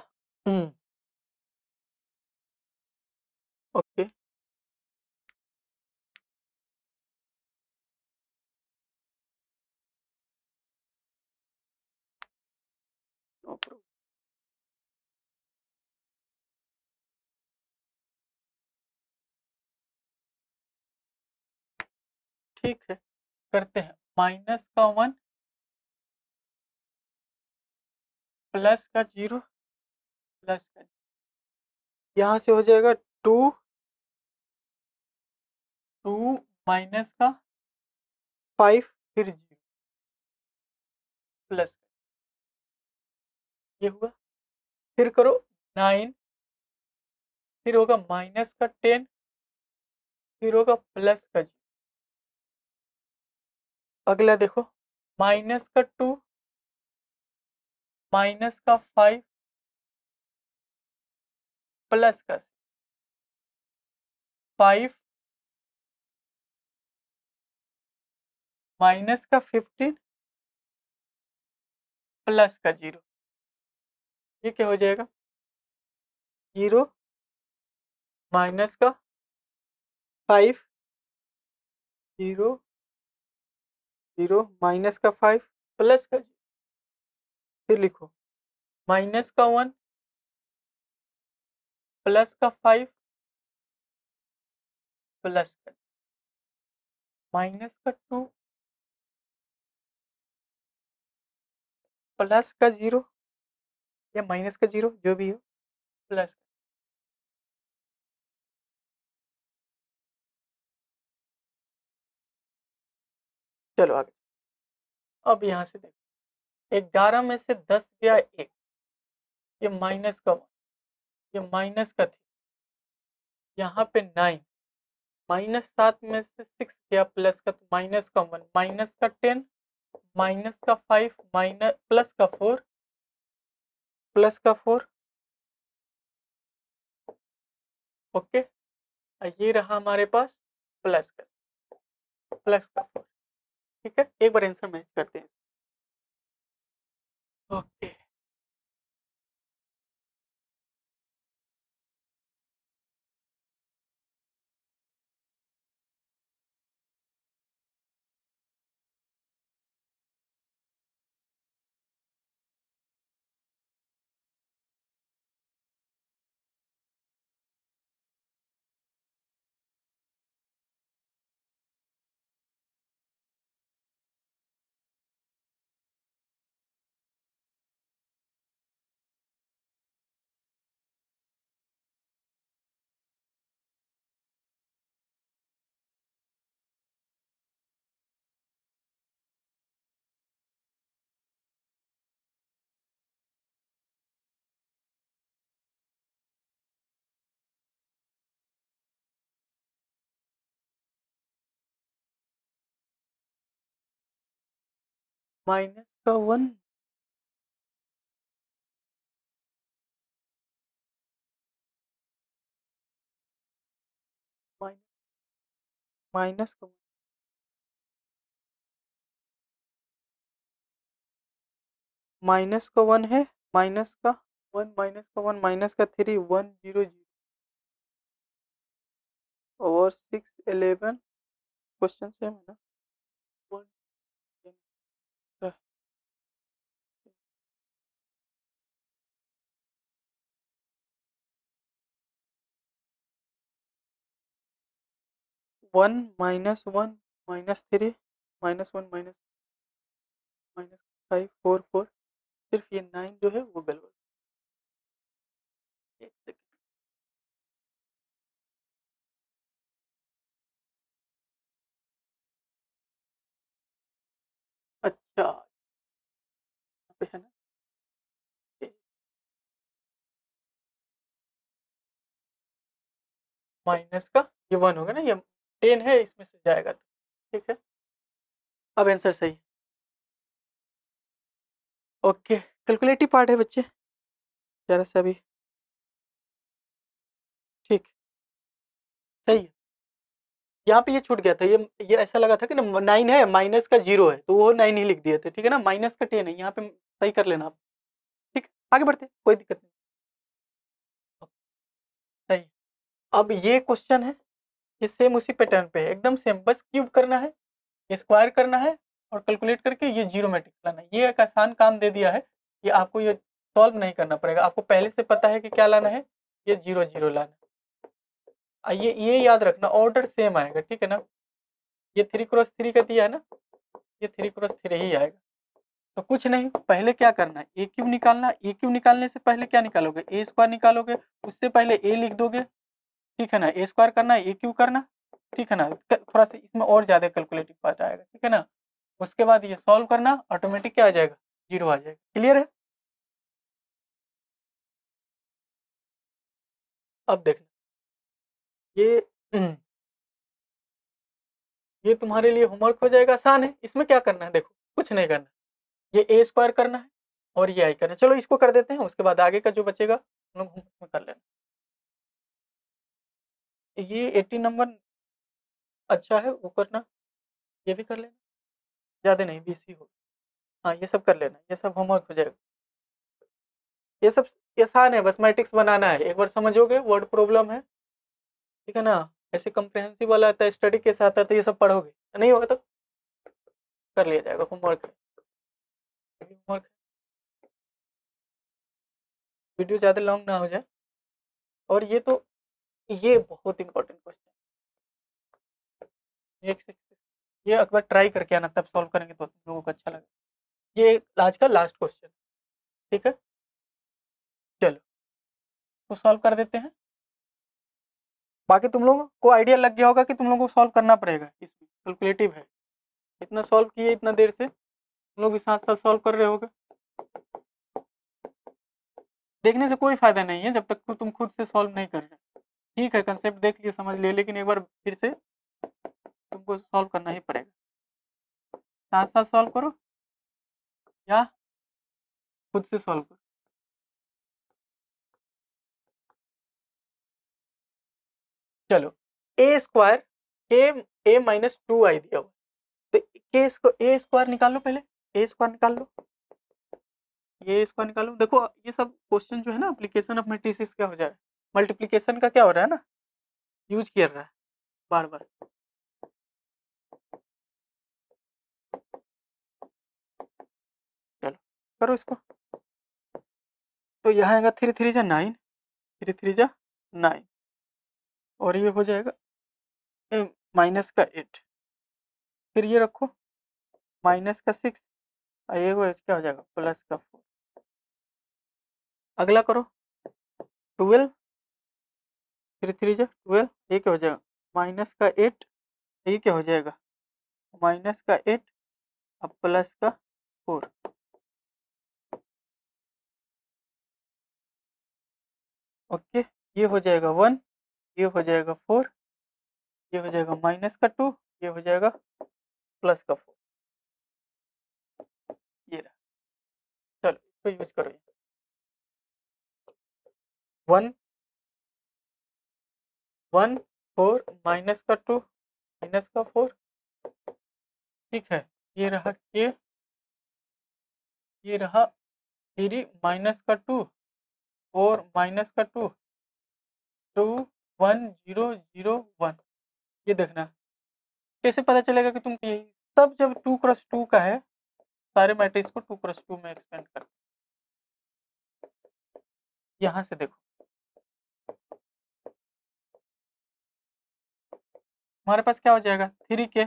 ओके नो प्रॉब्लम। ठीक है, करते हैं माइनस का 1 प्लस का 0 प्लस का, यहाँ से हो जाएगा 2 2 माइनस का 5 फिर 0 प्लस, ये हुआ। फिर करो 9, फिर होगा माइनस का 10, फिर होगा प्लस का 0। अगला देखो माइनस का 2 माइनस का 5 प्लस का 5 माइनस का 15 प्लस का 0, ये क्या हो जाएगा 0 माइनस का 5 0 0 माइनस का 5 प्लस का 0। फिर लिखो माइनस का 1 प्लस का 5 प्लस का, माइनस का 2 प्लस का 0 या माइनस का 0 जो भी हो प्लस। चलो आगे। अब यहाँ से देखो 11 में से 10 गया 1, ये माइनस का 1, ये माइनस का 3, यहाँ पे 9, माइनस 7 में से 6 गया प्लस का, तो माइनस का 1, माइनस का 10, माइनस का 5, माइनस प्लस का 4, प्लस का 4। ओके, ये रहा हमारे पास प्लस का 4। ठीक है, एक बार आंसर मैच करते हैं। ओके, माइनस का 1, माइनस का 1, माइनस का 1 है, माइनस का 1, माइनस का 1, माइनस का 3, 1 0 0 और 6 11। क्वेश्चन सेम है ना? 1 1 minus 1 minus 3 minus 1 minus minus 5 4 4। सिर्फ ये 9 जो है वो गलत। एक सेकंड। अच्छा, यहाँ पे है ना, माइनस का ये 1 होगा ना, ये 10 है, इसमें से जाएगा तो ठीक है। अब आंसर सही। ओके, कैलकुलेटिव पार्ट है बच्चे, जरा सा भी ठीक सही है। यहाँ पे ये छूट गया था, ये ऐसा लगा था कि ना 9 है, माइनस का 0 है, तो वो 9 ही लिख दिए थे। ठीक है ना, माइनस का 10 है, यहाँ पे सही कर लेना आप। ठीक, आगे बढ़ते, कोई दिक्कत नहीं। सही। अब ये क्वेश्चन है, ये सेम उसी पैटर्न पे है, एकदम सेम, बस क्यूब करना है, स्क्वायर करना है और कैलकुलेट करके ये जीरो मैट्रिक्स लाना है। ये एक आसान काम दे दिया है, ये आपको ये सॉल्व नहीं करना पड़ेगा, आपको पहले से पता है कि क्या लाना है, ये 0 0 लाना है। ये याद रखना, ऑर्डर सेम आएगा। ठीक है ना, ये 3 क्रॉस 3 का दिया है ना, ये 3 क्रॉस 3 ही आएगा। तो कुछ नहीं, पहले क्या करना है, ए क्यूब निकालना। ए क्यूब निकालने से पहले क्या निकालोगे, ए स्क्वायर निकालोगे, उससे पहले ए लिख दोगे। ठीक है ना, ए स्क्वायर करना, ए क्यूब करना। ठीक है ना, थोड़ा सा इसमें और ज्यादा कैलकुलेटिव पार्ट आएगा। ठीक है ना, उसके बाद ये सॉल्व करना, ऑटोमेटिक क्या आ जाएगा, 0 आ जाएगा। क्लियर है? अब देखना, ये ये तुम्हारे लिए होमवर्क हो जाएगा, आसान है। इसमें क्या करना है, देखो कुछ नहीं करना, ये ए स्क्वायर करना है और ये आई करना है। चलो इसको कर देते हैं, उसके बाद आगे का जो बचेगा हम लोग होमवर्क में कर लेना। ये 80 नंबर अच्छा है, वो करना, ये भी कर लेना, ज़्यादा नहीं, 20 ही हो। हाँ, ये सब कर लेना, ये सब होमवर्क हो जाएगा। ये सब आसान है, बस मैट्रिक्स बनाना है, एक बार समझोगे, वर्ड प्रॉब्लम है। ठीक है ना, ऐसे कंप्रेहेंसिव वाला आता है, स्टडी के साथ आता है, तो ये सब पढ़ोगे, नहीं होगा तो कर लिया जाएगा, होमवर्क है। होमवर्क, वीडियो ज़्यादा लॉन्ग ना हो जाए। और ये बहुत इंपॉर्टेंट क्वेश्चन है, ये एक ये एक बार ट्राई करके आना, तब सॉल्व करेंगे तो तुम लोगों को अच्छा लगेगा। ये आज का लास्ट क्वेश्चन, ठीक है। चलो तो सॉल्व कर देते हैं। बाकी तुम लोगों को आइडिया लग गया होगा कि तुम लोगों को सॉल्व करना पड़ेगा, इसमें कैलकुलेटिव है। इतना सॉल्व किए इतना देर से, तुम लोग भी साथ साथ सॉल्व कर रहे होगे। देखने से कोई फायदा नहीं है जब तक तुम खुद से सॉल्व नहीं कर रहे। ठीक है, कंसेप्ट देख लिए समझ लिए, लेकिन एक बार फिर से तुमको सॉल्व करना ही पड़ेगा। साथ साथ सॉल्व करो या खुद से सॉल्व करो। चलो ए स्क्वायर के ए माइनस 2i दिया हुआ, तो ए स्क्वायर निकाल लो, पहले ए स्क्वायर निकाल लो, ये स्क्वायर निकालो। देखो ये सब क्वेश्चन जो है ना, एप्लीकेशन ऑफ मैट्रिसेस क्या हो जाए, मल्टीप्लिकेशन का क्या हो रहा है ना, यूज किया रहा है बार बार। चलो करो इसको, तो यहाँ आएगा 3 3 जा 9, 3 3 जा 9, और ये हो जाएगा माइनस का 8, फिर ये रखो माइनस का 6, और ये क्या हो जाएगा प्लस का 4। अगला करो 12, 3 3 जा 12, ये क्या हो जाएगा माइनस का 8, ये क्या हो जाएगा माइनस का 8 अब प्लस का 4। ओके, ये हो जाएगा 1, ये हो जाएगा 4, ये हो जाएगा माइनस का 2, ये हो जाएगा प्लस का 4। ये रहा, चलो इसको यूज करो। 1 1 4 माइनस का 2 माइनस का 4, ठीक है। ये रहा ये रहा 3 माइनस का 2 4 माइनस का 2 2 1 0 0 1। ये देखना कैसे पता चलेगा कि तुम ये सब जब 2x2 का है, सारे मैट्रिक्स को 2x2 में एक्सपेंड कर। यहाँ से देखो हमारे पास क्या हो जाएगा 3 के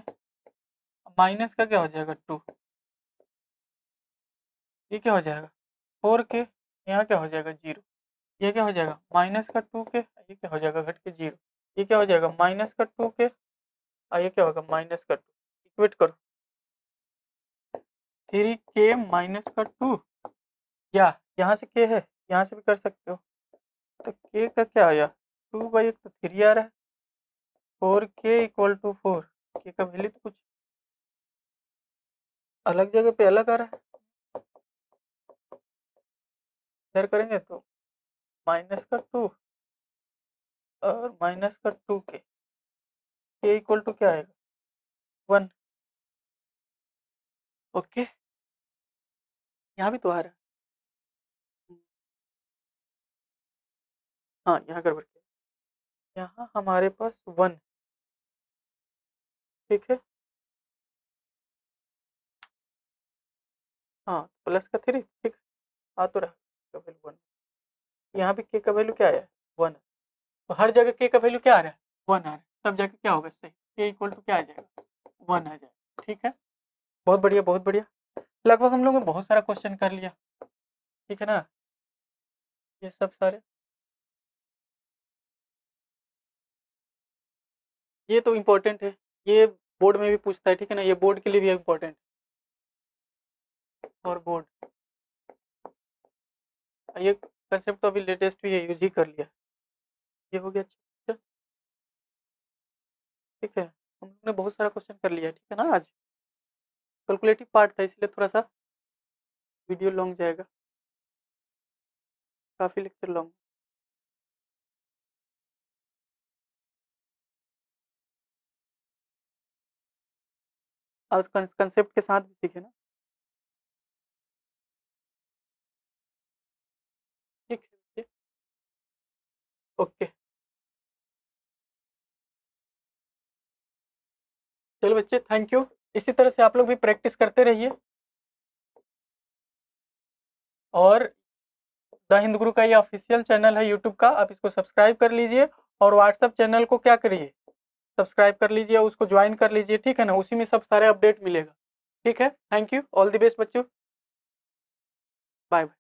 माइनस का क्या हो जाएगा 2, ये क्या हो जाएगा 4 के, यहाँ क्या हो जाएगा 0, ये क्या हो जाएगा माइनस का 2 के, ये क्या हो जाएगा घट के 0, ये क्या हो जाएगा माइनस का 2 के, और ये क्या होगा माइनस का 2। इक्वेट करो 3 के माइनस का 2, या यहाँ से के है, यहाँ से भी कर सकते हो, तो के का क्या आया 2 बाई 1 तो 3 आ रहा है, 4 के इक्वल टू 4, के का वैल्यू तो कुछ अलग जगह पे अलग आ रहा है। इधर करेंगे तो माइनस का 2 और माइनस का 2 के इक्वल टू क्या आएगा 1। ओके, यहाँ भी तो आ रहा है, हाँ यहाँ गड़बड़ किया, यहाँ हमारे पास 1, ठीक है, हाँ प्लस का 3, ठीक है, आ तो रहा का वैल्यू 1, यहाँ भी के का वैल्यू क्या आया 1, तो हर जगह के का वैल्यू क्या आ रहा है 1 आ रहा है, सब जगह क्या होगा सही, के इक्वल टू क्या आ जाएगा 1 आ जाएगा। ठीक है, बहुत बढ़िया बहुत बढ़िया, लगभग हम लोग ने बहुत सारा क्वेश्चन कर लिया, ठीक है ना, ये सब सारे, ये तो इम्पोर्टेंट है, ये बोर्ड में भी पूछता है, ठीक है ना, ये बोर्ड के लिए भी इम्पोर्टेंट और बोर्ड, ये कंसेप्ट तो अभी लेटेस्ट भी है, यूज ही कर लिया, ये हो गया। अच्छा ठीक है, हम लोग ने बहुत सारा क्वेश्चन कर लिया, ठीक है ना, आज कैलकुलेटिव पार्ट था इसलिए थोड़ा सा वीडियो लॉन्ग जाएगा, काफ़ी लेक्चर लॉन्ग। आज कंसेप्ट के साथ भी सीखे ना, ठीक है ओके। चलो बच्चे थैंक यू, इसी तरह से आप लोग भी प्रैक्टिस करते रहिए, और द हिंद गुरु का ये ऑफिशियल चैनल है यूट्यूब का, आप इसको सब्सक्राइब कर लीजिए, और व्हाट्सअप चैनल को क्या करिए सब्सक्राइब कर लीजिए, उसको ज्वाइन कर लीजिए, ठीक है ना, उसी में सब सारे अपडेट मिलेगा। ठीक है, thank you, all the best बच्चों। Bye bye.